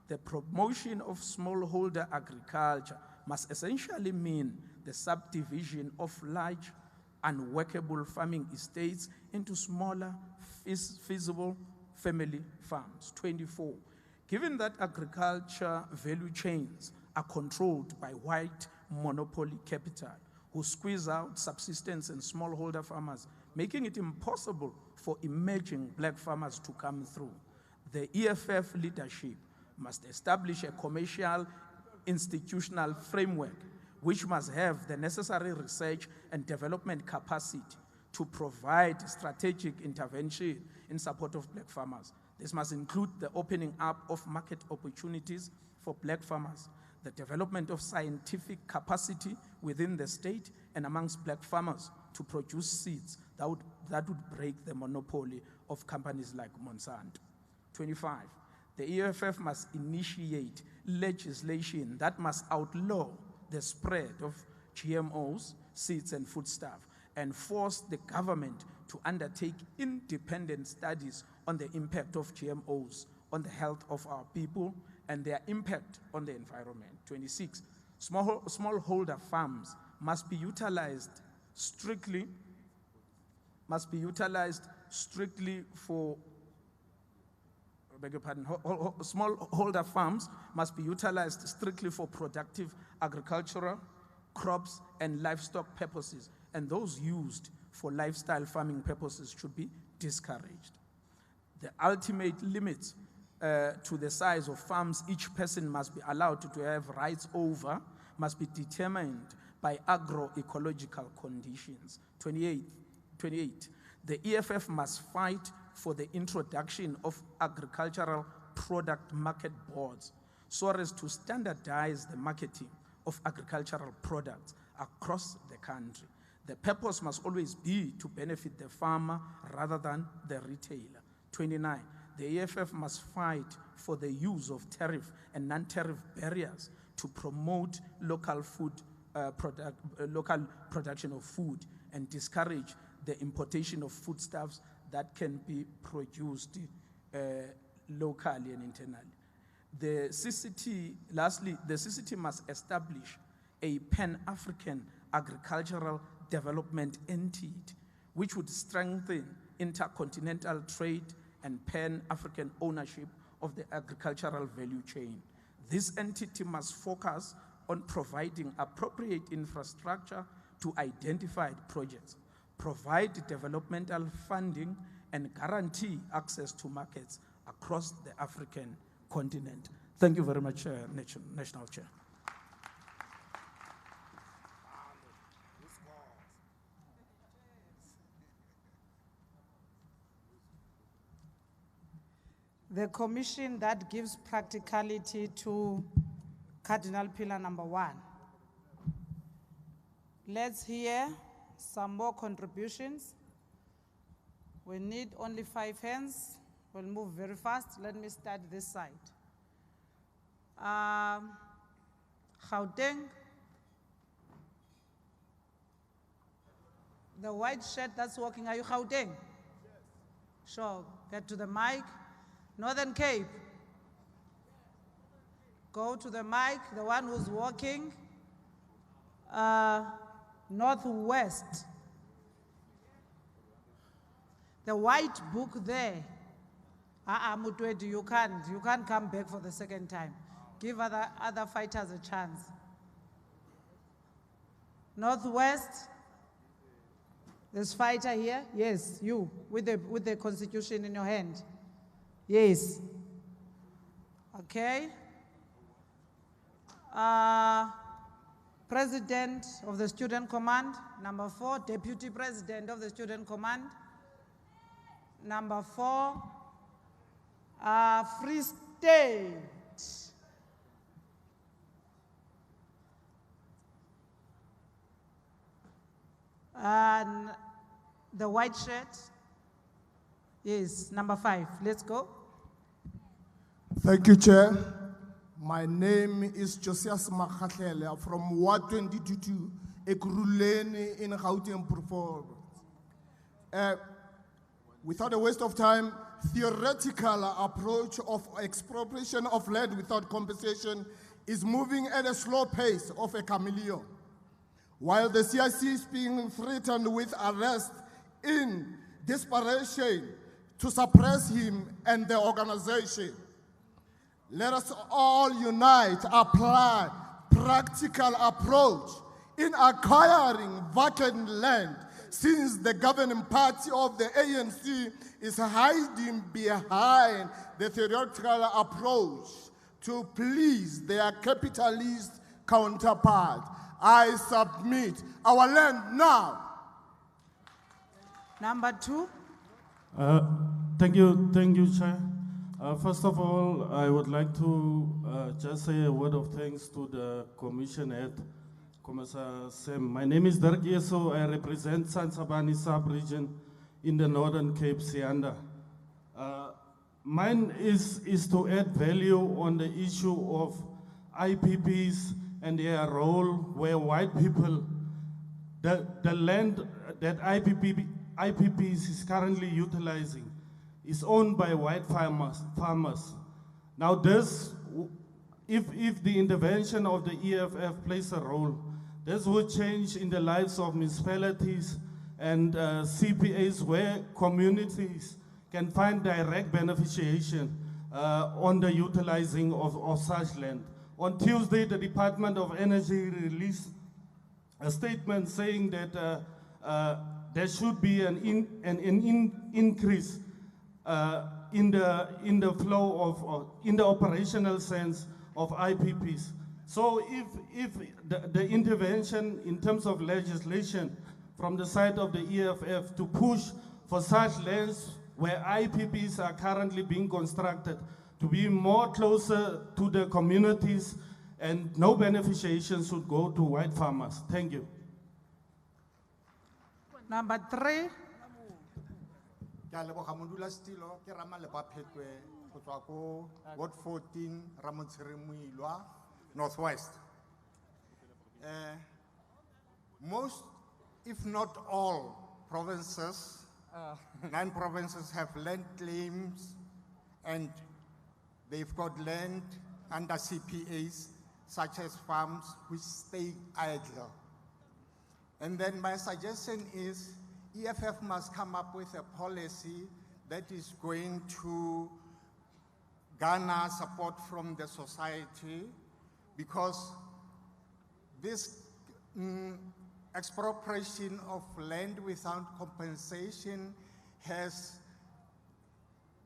[SPEAKER 11] The promotion of smallholder agriculture must essentially mean the subdivision of large, unworkable farming estates into smaller, feasible family farms. 24, given that agriculture value chains are controlled by white monopoly capital, who squeeze out subsistence and smallholder farmers, making it impossible for emerging black farmers to come through, the EFF leadership must establish a commercial institutional framework which must have the necessary research and development capacity to provide strategic intervention in support of black farmers. This must include the opening up of market opportunities for black farmers, the development of scientific capacity within the state and amongst black farmers to produce seeds that would break the monopoly of companies like Monsanto. 25, the EFF must initiate legislation that must outlaw the spread of GMOs, seeds, and foodstuff, and force the government to undertake independent studies on the impact of GMOs on the health of our people and their impact on the environment. 26, smallholder farms must be utilized strictly for, smallholder farms must be utilized strictly for productive agricultural, crops, and livestock purposes, and those used for lifestyle farming purposes should be discouraged. The ultimate limits to the size of farms each person must be allowed to have rights over must be determined by agroecological conditions. 28, the EFF must fight for the introduction of agricultural product market boards so as to standardize the marketing of agricultural products across the country. The purpose must always be to benefit the farmer rather than the retailer. 29, the EFF must fight for the use of tariff and non-tariff barriers to promote local production of food and discourage the importation of foodstuffs that can be produced locally and internally. The CCT must establish a Pan-African agricultural development entity which would strengthen intercontinental trade, and pan-African ownership of the agricultural value chain. This entity must focus on providing appropriate infrastructure to identified projects, provide developmental funding, and guarantee access to markets across the African continent. Thank you very much, National Chair.
[SPEAKER 2] The commission that gives practicality to Cardinal Pillar number 1. Let's hear some more contributions. We need only 5 hands. We'll move very fast. Let me start this side. Gauteng. The white shirt that's walking, are you Gauteng? Sure, get to the mic. Northern Cape. Go to the mic, the one who's walking. Northwest. The white book there. Mutwedu, you can't come back for the second time. Give other fighters a chance. Northwest. There's fighter here. Yes, you with the constitution in your hand. Yes. Okay. President of the Student Command, number 4. Deputy President of the Student Command, number 4. Free State. And the white shirt. Yes, number 5. Let's go.
[SPEAKER 13] Thank you, Chair. My name is Josias Makhatlele from Ward 22, Ekuruleni in Gauteng Province. Without a waste of time, theoretical approach of expropriation of land without compensation is moving at a slow pace of a chameleon. While the CIC is being threatened with arrest in desperation to suppress him and the organization. Let us all unite, apply practical approach in acquiring vacant land, since the governing party of the ANC is hiding behind the theoretical approach to please their capitalist counterpart. I submit our land now.
[SPEAKER 2] Number 2.
[SPEAKER 15] Thank you, Chair. First of all, I would like to just say a word of thanks to the Commission Head, Commissioner Sam. My name is Dirk Yeso. I represent Sansabani sub-region in the Northern Cape, Sianda. Mine is to add value on the issue of IPPs and their role where white people, the land that IPPs is currently utilizing is owned by white farmers. Now this, if the intervention of the EFF plays a role, this would change in the lives of municipalities and CPAs where communities can find direct beneficiation on the utilizing of such land. On Tuesday, the Department of Energy released a statement saying that there should be an increase in the flow of, in the operational sense of IPPs. So if the intervention in terms of legislation from the side of the EFF to push for such lands where IPPs are currently being constructed to be more closer to the communities and no beneficiation should go to white farmers. Thank you.
[SPEAKER 2] Number 3.
[SPEAKER 16] Ward 14, Ramotsirimuilwa, Northwest. Most, if not all, provinces, 9 provinces have land claims and they've got land under CPAs, such as farms, which stay idle. And then my suggestion is, EFF must come up with a policy that is going to garner support from the society, because this expropriation of land without compensation has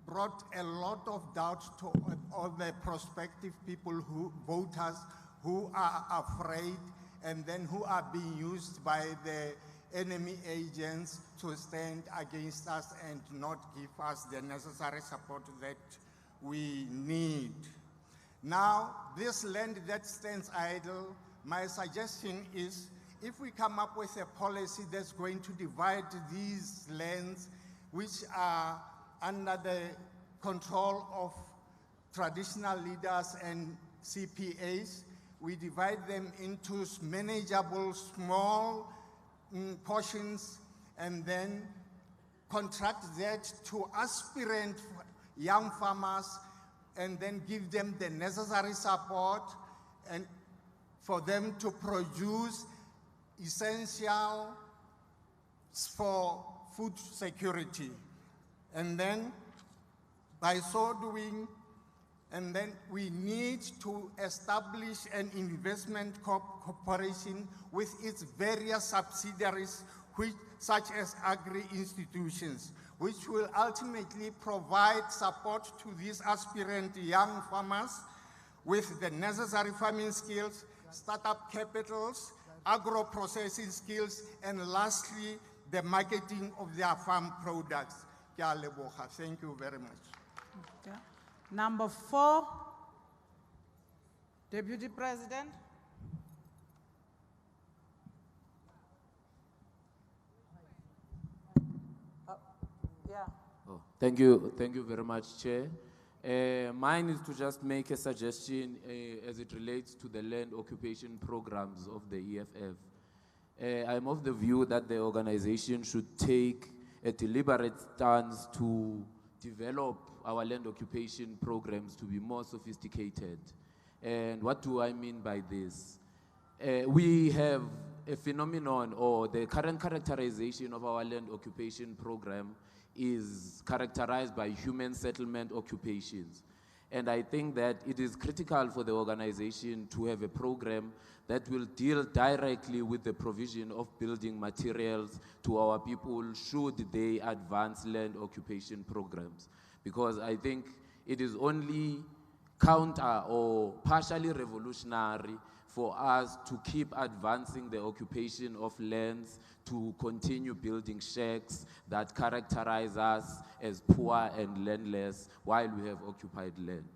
[SPEAKER 16] brought a lot of doubt to all the prospective people who voters who are afraid and then who are being used by the enemy agents to stand against us and not give us the necessary support that we need. Now, this land that stands idle, my suggestion is if we come up with a policy that's going to divide these lands which are under the control of traditional leaders and CPAs, we divide them into manageable small portions and then contract that to aspirant young farmers and then give them the necessary support and for them to produce essential for food security. And then by so doing, and then we need to establish an investment corporation with its various subsidiaries, such as agri-institutions, which will ultimately provide support to these aspirant young farmers with the necessary farming skills, startup capitals, agro-processing skills, and lastly, the marketing of their farm products. Thank you very much.
[SPEAKER 2] Okay. Number 4, Deputy President. Yeah.
[SPEAKER 1] Oh, thank you very much, Chair. Mine is to just make a suggestion as it relates to the land occupation programs of the EFF. I'm of the view that the organization should take a deliberate stance to develop our land occupation programs to be more sophisticated. And what do I mean by this? We have a phenomenon, or the current characterization of our land occupation program is characterized by human settlement occupations. And I think that it is critical for the organization to have a program that will deal directly with the provision of building materials to our people should they advance land occupation programs. Because I think it is only counter or partially revolutionary for us to keep advancing the occupation of lands, to continue building shacks that characterize us as poor and landless while we have occupied land.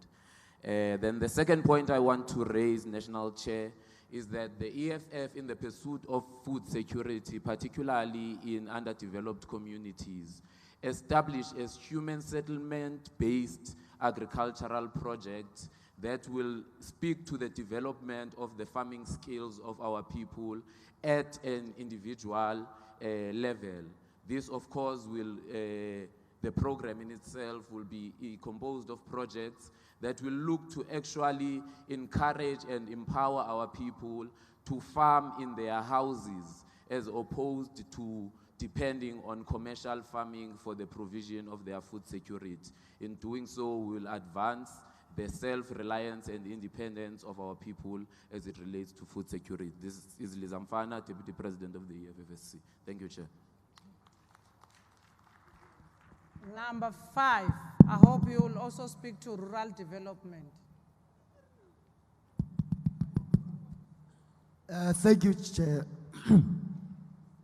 [SPEAKER 1] Then the second point I want to raise, National Chair, is that the EFF, in the pursuit of food security, particularly in underdeveloped communities, establish as human settlement-based agricultural projects that will speak to the development of the farming skills of our people at an individual level. This, of course, will, the program in itself will be composed of projects that will look to actually encourage and empower our people to farm in their houses as opposed to depending on commercial farming for the provision of their food security. In doing so, we will advance the self-reliance and independence of our people as it relates to food security. This is Lizamfana, Deputy President of the EFFSC. Thank you, Chair.
[SPEAKER 2] Number 5, I hope you will also speak to rural development.
[SPEAKER 23] Thank you, Chair.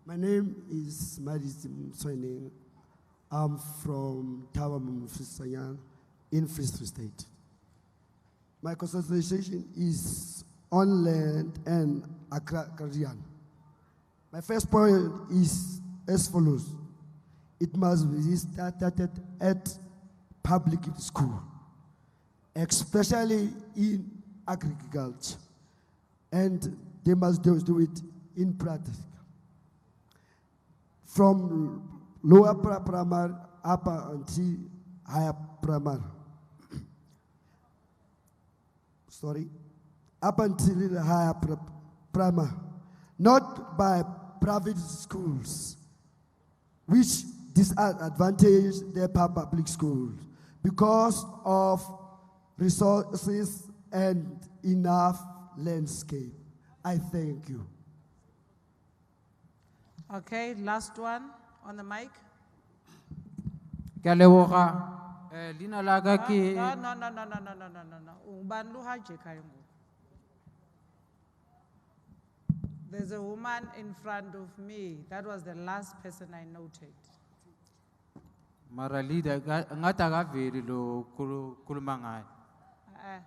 [SPEAKER 23] My name is Madis Mswening. I'm from Tawa in Free State. My concentration is on land and agrarian. My first point is as follows. It must be started at public school, especially in agriculture, and they must do it in practice. From lower primary up until higher primary. Up until the higher primary, not by private schools,
[SPEAKER 10] which disadvantage the public schools because of resources and enough landscape. I thank you.
[SPEAKER 2] Okay, last one on the mic.
[SPEAKER 12] Ke a leboga. Leina la ka ke
[SPEAKER 2] No. Ungubani lo hijack-ayo ngoku? There's a woman in front of me. That was the last person I noted.
[SPEAKER 12] mara leader ngathi akaveli lo khuluma ngayo.
[SPEAKER 2] Eh.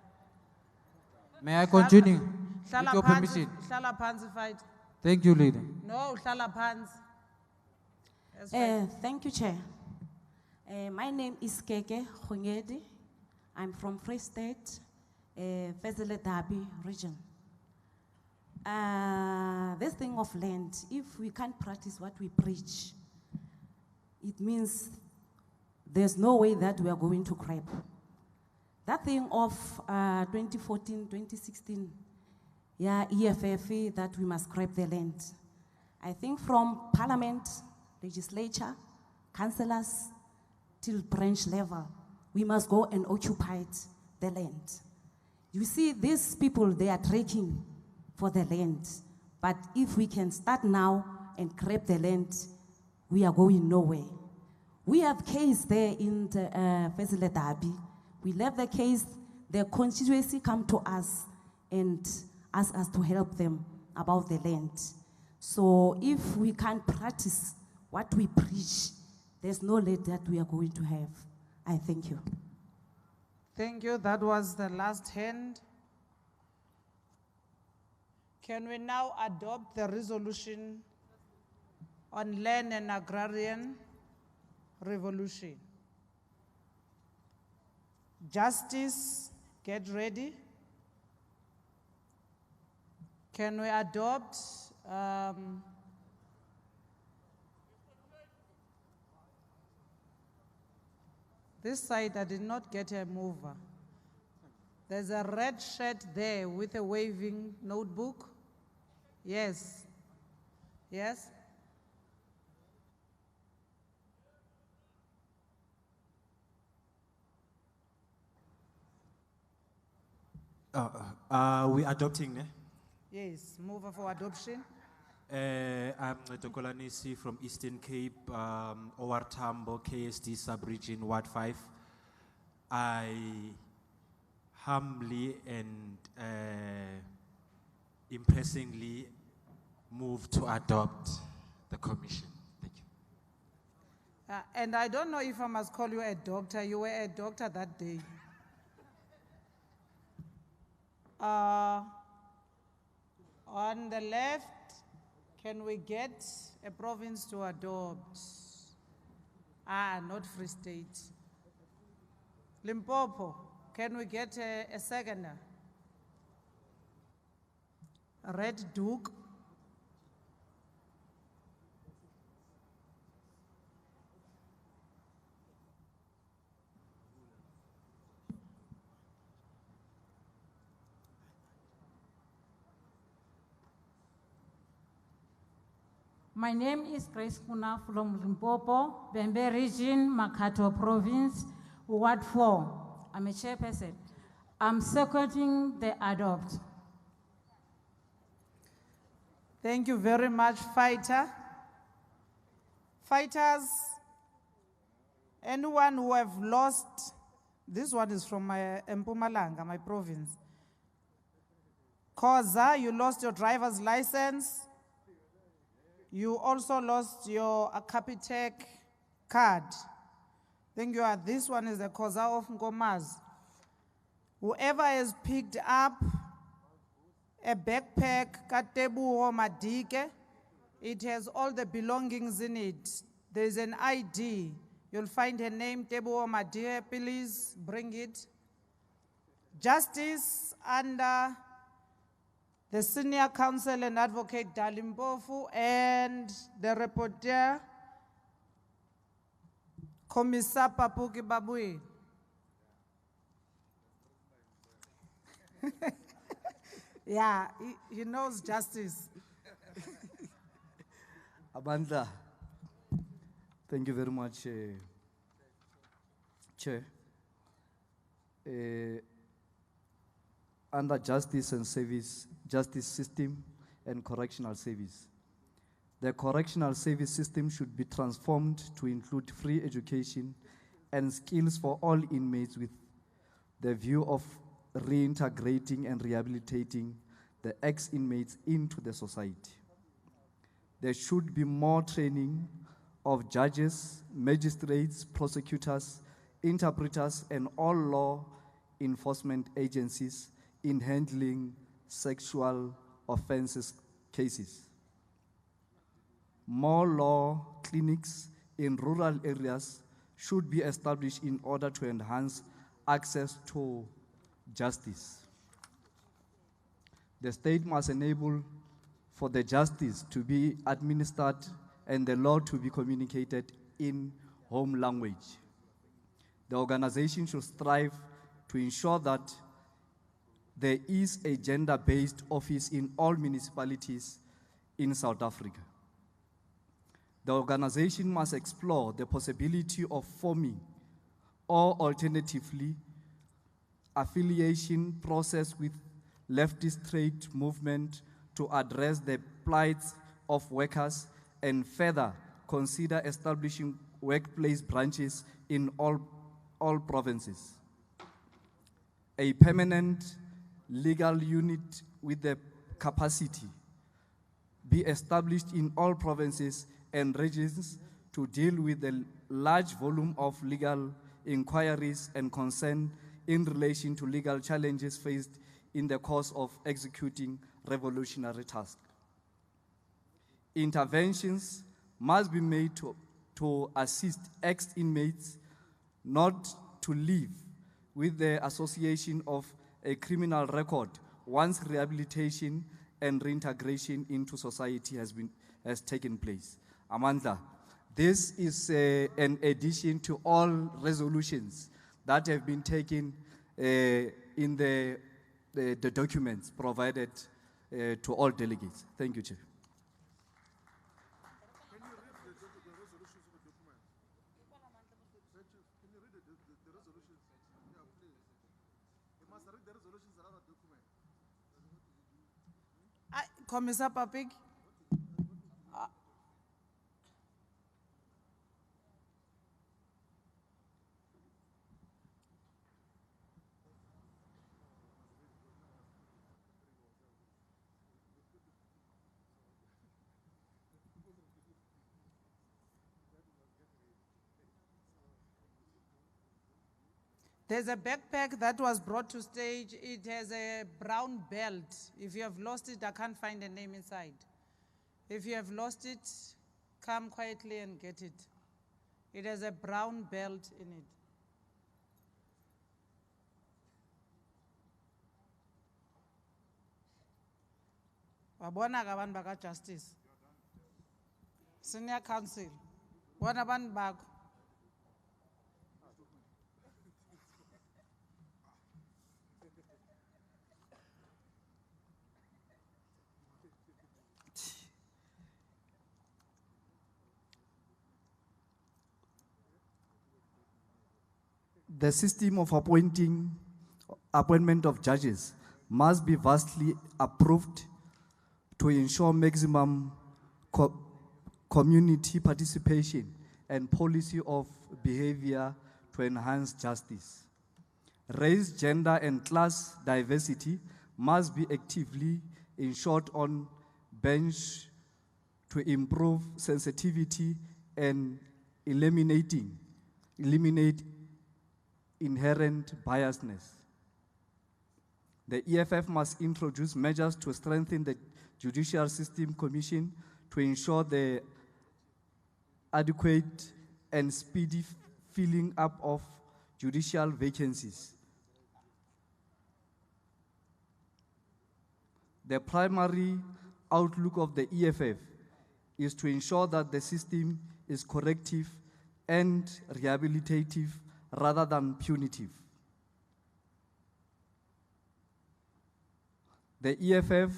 [SPEAKER 12] May I continue? With
[SPEAKER 2] Hlala
[SPEAKER 12] your
[SPEAKER 2] phansi,
[SPEAKER 12] permission.
[SPEAKER 2] hlala phansi, fight.
[SPEAKER 12] Thank you, leader.
[SPEAKER 2] No, hlala phansi. Yes, fight.
[SPEAKER 18] Thank you, Chair. My name is Keke Khonyedi. I'm from Free State, Fezile Dabi region. This thing of land, if we can't practice what we preach, it means there's no way that we are going to crap. That thing of 2014, 2016, yeah, EFF, that we must scrap the land. I think from parliament, legislature, councillors, till branch level, we must go and occupy the land. You see, these people, they are trekking for the land. But if we can start now and grab the land, we are going nowhere. We have case there in the Fezile Dabi. We left the case, the constituency come to us and ask us to help them about the land. So if we can't practice what we preach, there's no land that we are going to have. I thank you.
[SPEAKER 2] Thank you. That was the last hand. Can we now adopt the resolution on land and agrarian revolution? Justice, get ready. Can we adopt this side? I did not get a mover. There's a red shirt there with a waving notebook. Yes. Yes.
[SPEAKER 24] We adopting, ne?
[SPEAKER 2] Yes, mover for adoption.
[SPEAKER 24] I'm Netokolanisi from Eastern Cape, OR Tambo, KSD sub-region, Ward 5. I humbly and impressingly move to adopt the commission. Thank you.
[SPEAKER 2] And I don't know if I must call you a doctor. You were a doctor that day. On the left, can we get a province to adopt? Not Free State. Limpopo, can we get a seconder? Red Duke.
[SPEAKER 25] My name is Grace Kuna from Limpopo, Bembe region, Makato province, Ward 4. I'm a chairperson. I'm seconding the adopt.
[SPEAKER 2] Thank you very much, fighter. Fighters, anyone who have lost, this one is from my Mpumalanga, my province. Koza, you lost your driver's license. You also lost your Capitec card. Thank you. This one is the Koza of Ngomas. Whoever has picked up a backpack, Katebu Madike, it has all the belongings in it. There's an ID. You'll find her name, Tebu Madike. Please bring it. Justice under the Senior Counsel and Advocate Dalimpofu and the Rapporteur, Commissar Papuki Babui. Yeah, he knows justice.
[SPEAKER 26] Abandla,
[SPEAKER 3] Thank you very much, Chair. Under justice and service, justice system and correctional service. The correctional service system should be transformed to include free education and skills for all inmates with the view of reintegrating and rehabilitating the ex-inmates into the society. There should be more training of judges, magistrates, prosecutors, interpreters, and all law enforcement agencies in handling sexual offenses cases. More law clinics in rural areas should be established in order to enhance access to justice. The state must enable for the justice to be administered and the law to be communicated in home language. The organization should strive to ensure that there is a gender-based office in all municipalities in South Africa. The organization must explore the possibility of forming or alternatively affiliation process with leftist trade movement to address the plights of workers and further consider establishing workplace branches in all provinces. A permanent legal unit with the capacity be established in all provinces and regions to deal with the large volume of legal inquiries and concern in relation to legal challenges faced in the course of executing revolutionary tasks. Interventions must be made to assist ex-inmates not to live with the association of a criminal record once rehabilitation and reintegration into society has taken place. Amandla, this is an addition to all resolutions that have been taken in the documents provided to all delegates. Thank you, Chair.
[SPEAKER 2] Commissar Papik. There's a backpack that was brought to stage. It has a brown belt. If you have lost it, I can't find the name inside. If you have lost it, come quietly and get it. It has a brown belt in it. Wabona kabantu baka justice. Senior counsel. Bona bantu bako.
[SPEAKER 3] The system of appointment of judges must be vastly approved to ensure maximum community participation and policy of behavior to enhance justice. Race, gender, and class diversity must be actively ensured on bench to improve sensitivity and eliminate inherent biasness. The EFF must introduce measures to strengthen the Judicial System Commission to ensure the adequate and speedy filling up of judicial vacancies. The primary outlook of the EFF is to ensure that the system is corrective and rehabilitative rather than punitive. The EFF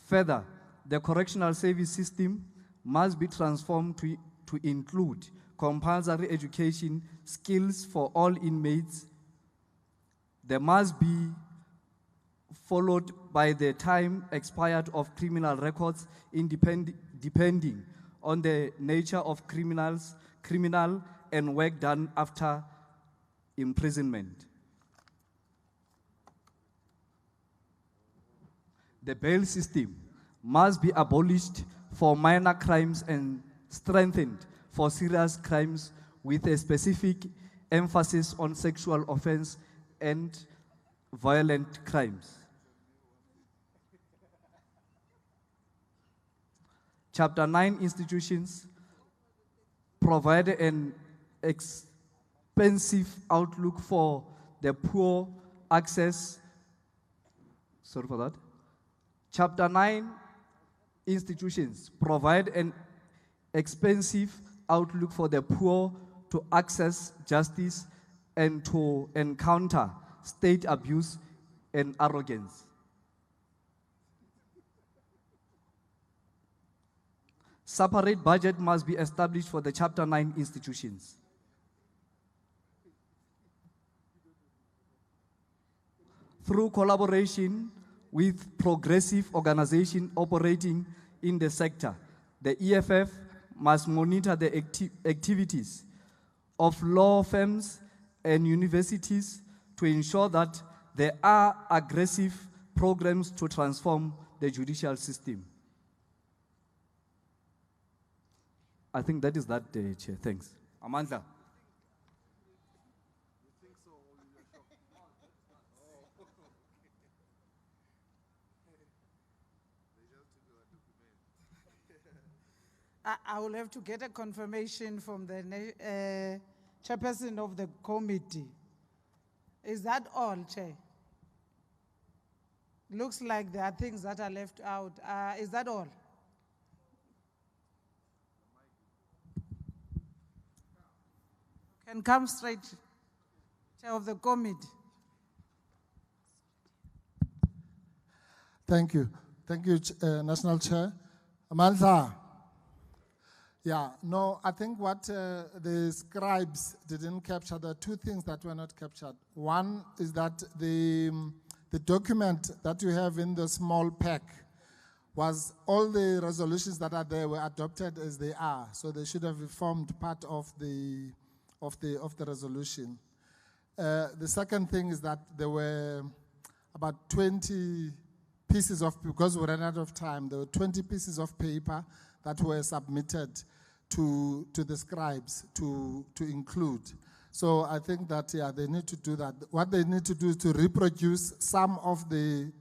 [SPEAKER 3] further, The correctional service system must be transformed to include compulsory education skills for all inmates. There must be followed by the time expired of criminal records depending on the nature of criminal and work done after imprisonment. The bail system must be abolished for minor crimes and strengthened for serious crimes with a specific emphasis on sexual offense and violent crimes. Chapter 9 institutions provide an expensive outlook for the poor access. Sorry for that. Chapter 9 institutions provide an expensive outlook for the poor to access justice and to encounter state abuse and arrogance. Separate budget must be established for the Chapter 9 institutions. Through collaboration with progressive organizations operating in the sector, the EFF must monitor the activities of law firms and universities to ensure that there are aggressive programs to transform the judicial system. I think that is that, Chair. Thanks. Amandla.
[SPEAKER 2] I will have to get a confirmation from the chairperson of the committee. Is that all, Chair? Looks like there are things that are left out. Is that all? Can come straight, Chair of the committee.
[SPEAKER 13] Thank you. Thank you, National Chair. Amandla. Yeah, no, I think what the scribes didn't capture, there are two things that were not captured. One is that the document that you have in the small pack was all the resolutions that are there were adopted as they are, so they should have formed part of the resolution. The second thing is that there were about 20 pieces of, because we ran out of time, there were 20 pieces of paper that were submitted to the scribes to include. So I think that, yeah, they need to do that. What they need to do is to reproduce some of the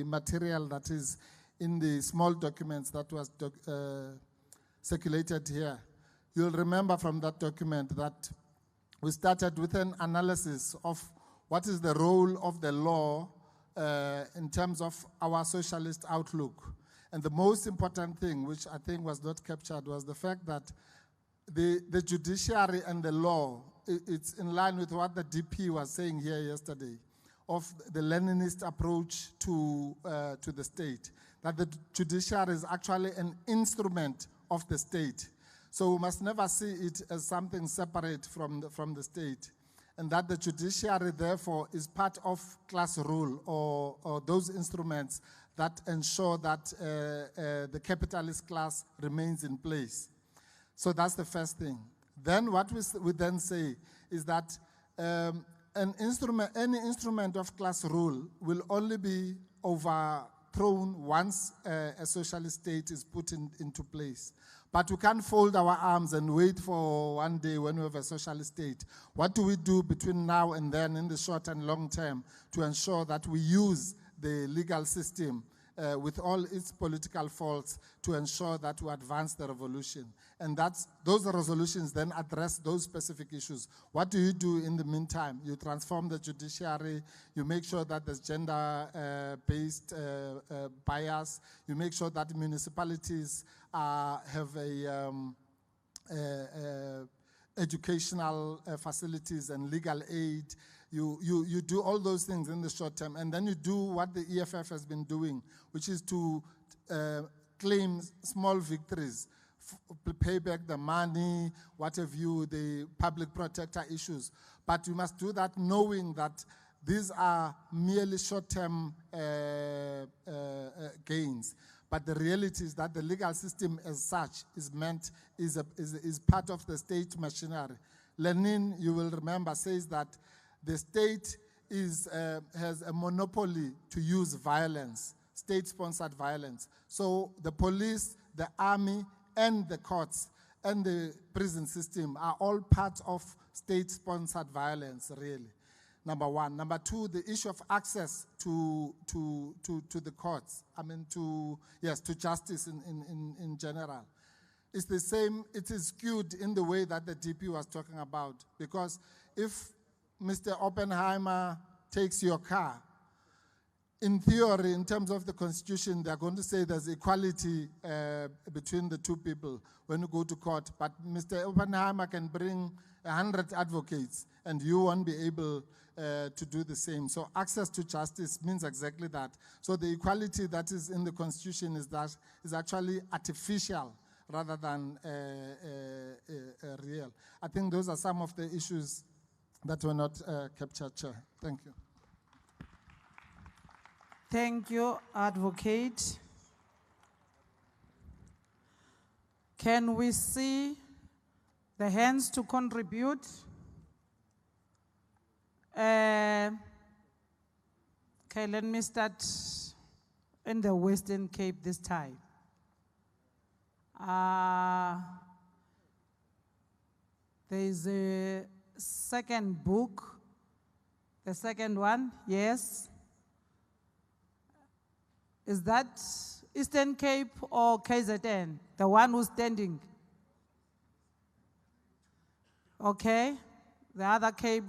[SPEAKER 13] material that is in the small documents that was circulated here. You'll remember from that document that we started with an analysis of what is the role of the law in terms of our socialist outlook. And the most important thing, which I think was not captured, was the fact that the judiciary and the law, it's in line with what the DP was saying here yesterday, of the Leninist approach to the state, that the judiciary is actually an instrument of the state. So we must never see it as something separate from the state, and that the judiciary, therefore, is part of class rule or those instruments that ensure that the capitalist class remains in place. So that's the first thing. Then what we then say is that any instrument of class rule will only be overthrown once a socialist state is put into place. But we can't fold our arms and wait for one day when we have a socialist state. What do we do between now and then in the short and long term to ensure that we use the legal system with all its political faults to ensure that we advance the revolution? And those resolutions then address those specific issues. What do you do in the meantime? You transform the judiciary, you make sure that there's gender-based bias, you make sure that municipalities have educational facilities and legal aid. You do all those things in the short term, and then you do what the EFF has been doing, which is to claim small victories, pay back the money, what have you, the public protector issues. But you must do that knowing that these are merely short-term gains. But the reality is that the legal system as such is part of the state machinery. Lenin, you will remember, says that the state has a monopoly to use violence, state-sponsored violence. So the police, the army, and the courts, and the prison system are all part of state-sponsored violence, really. Number one. Number two, the issue of access to the courts, to justice in general. It's the same, it is skewed in the way that the DP was talking about. Because if Mr. Oppenheimer takes your car, in theory, in terms of the Constitution, they're going to say there's equality between the two people when you go to court. But Mr. Oppenheimer can bring 100 advocates, and you won't be able to do the same. So access to justice means exactly that. So the equality that is in the Constitution is actually artificial rather than real. I think those are some of the issues that were not captured, Chair. Thank you.
[SPEAKER 2] Thank you, Advocate. Can we see the hands to contribute? Okay, let me start in the Western Cape this time. There is a second book, the second one, yes. Is that Eastern Cape or KZN? The one who's standing? Okay, the other Cape,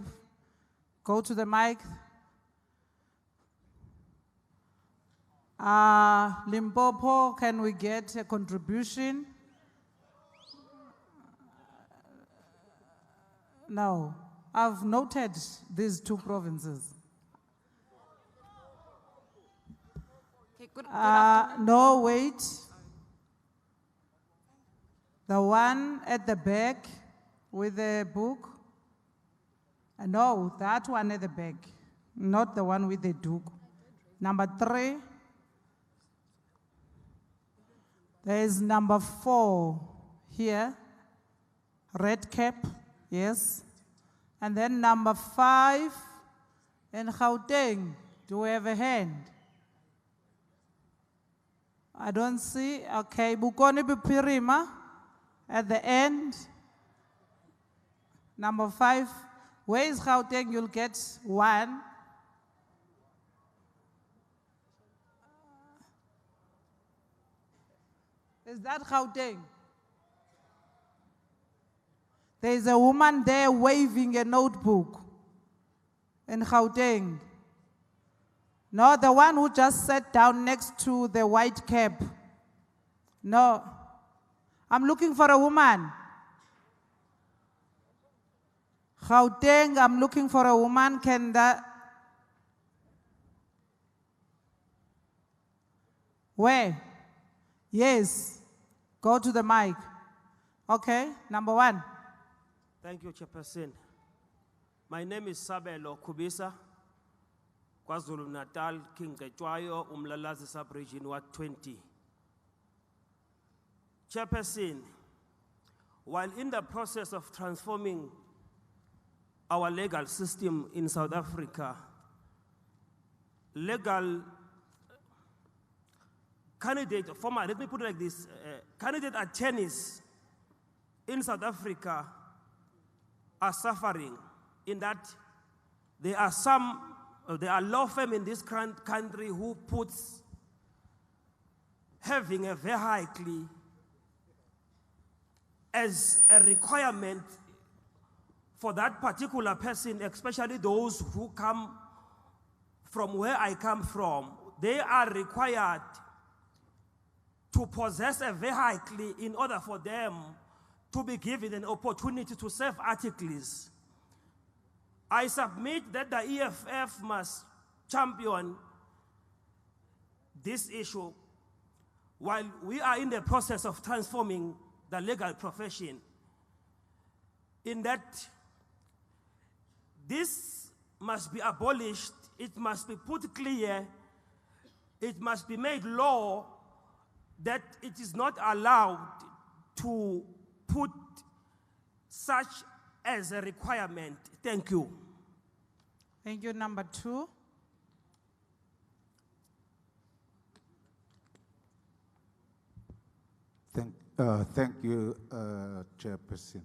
[SPEAKER 2] go to the mic. Limpopo, can we get a contribution? No, I've noted these two provinces.
[SPEAKER 5] Good afternoon.
[SPEAKER 2] No, wait. The one at the back with the book? No, that one at the back, not the one with the book. Number 3. There is number 4 here, red cap, yes. And then number 5 in Gauteng. Do we have a hand? I don't see. Okay, Bukoni Bipirima at the end. Number 5. Where is Gauteng? You'll get 1. Is that Gauteng? There is a woman there waving a notebook in Gauteng. No, the one who just sat down next to the white cap. No. I'm looking for a woman. Gauteng, I'm looking for a woman. Can that? Where? Yes. Go to the mic. Okay, number 1.
[SPEAKER 19] Thank you, Chairperson. My name is Sabelo Kubisa, KwaZulu Natal, King Getwayo, Umlalazi Sub-Region, Ward 20. Chairperson, while in the process of transforming our legal system in South Africa, legal candidate, let me put it like this, candidate attorneys in South Africa are suffering in that there are law firms in this country who puts having a vehicle as a requirement for that particular person, especially those who come from where I come from. They are required to possess a vehicle in order for them to be given an opportunity to serve articles. I submit that the EFF must champion this issue while we are in the process of transforming the legal profession, in that this must be abolished, it must be put clear, it must be made law that it is not allowed to put such as a requirement. Thank you.
[SPEAKER 2] Thank you. Number 2.
[SPEAKER 4] Thank you, Chairperson.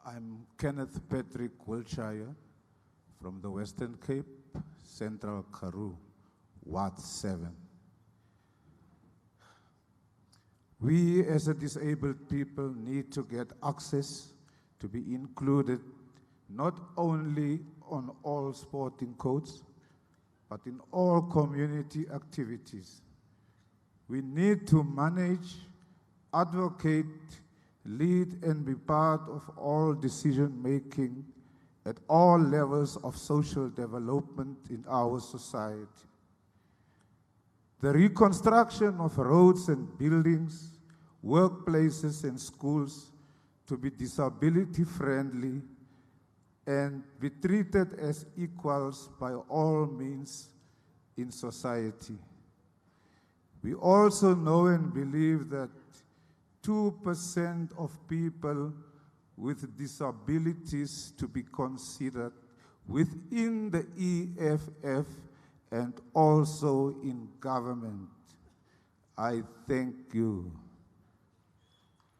[SPEAKER 4] I'm Kenneth Patrick Wiltshire from the Western Cape, Central Karoo, Ward 7. We as a disabled people need to get access to be included not only on all sporting codes, but in all community activities. We need to manage, advocate, lead, and be part of all decision-making at all levels of social development in our society. The reconstruction of roads and buildings, workplaces and schools to be disability-friendly and be treated as equals by all means in society. We also know and believe that 2% of people with disabilities to be considered within the EFF and also in government. I thank you.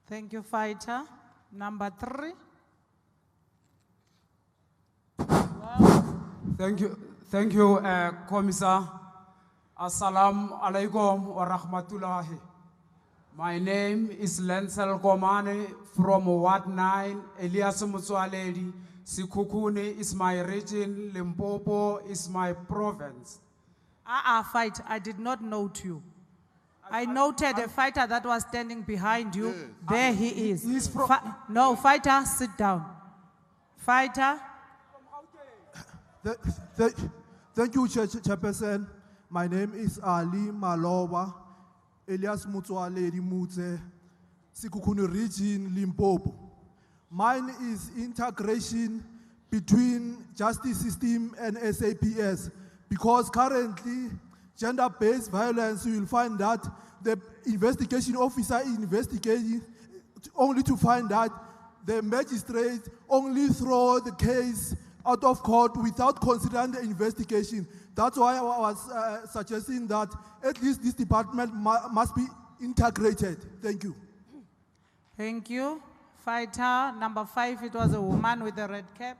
[SPEAKER 2] Thank you, Fighter. Number 3.
[SPEAKER 12] Thank you, Commissar. Assalamu alaikum wa rahmatullahi. My name is Lensel Komane from Ward 9, Elias Mutsualedi. Sikukuni is my region, Limpopo is my province.
[SPEAKER 2] Fight, I did not note you. I noted a fighter that was standing behind you. There he is. No, Fighter, sit down. Fighter.
[SPEAKER 6] Thank you, Chairperson. My name is Ali Maloba, Elias Mutsualedi Mutse, Sikukuni region, Limpopo. Mine is integration between justice system and SAPS, because currently gender-based violence, you will find that the investigation officer is investigating only to find that the magistrate only throw the case out of court without considering the investigation. That's why I was suggesting that at least this department must be integrated. Thank you.
[SPEAKER 2] Thank you. Fighter. Number 5, it was a woman with a red cap.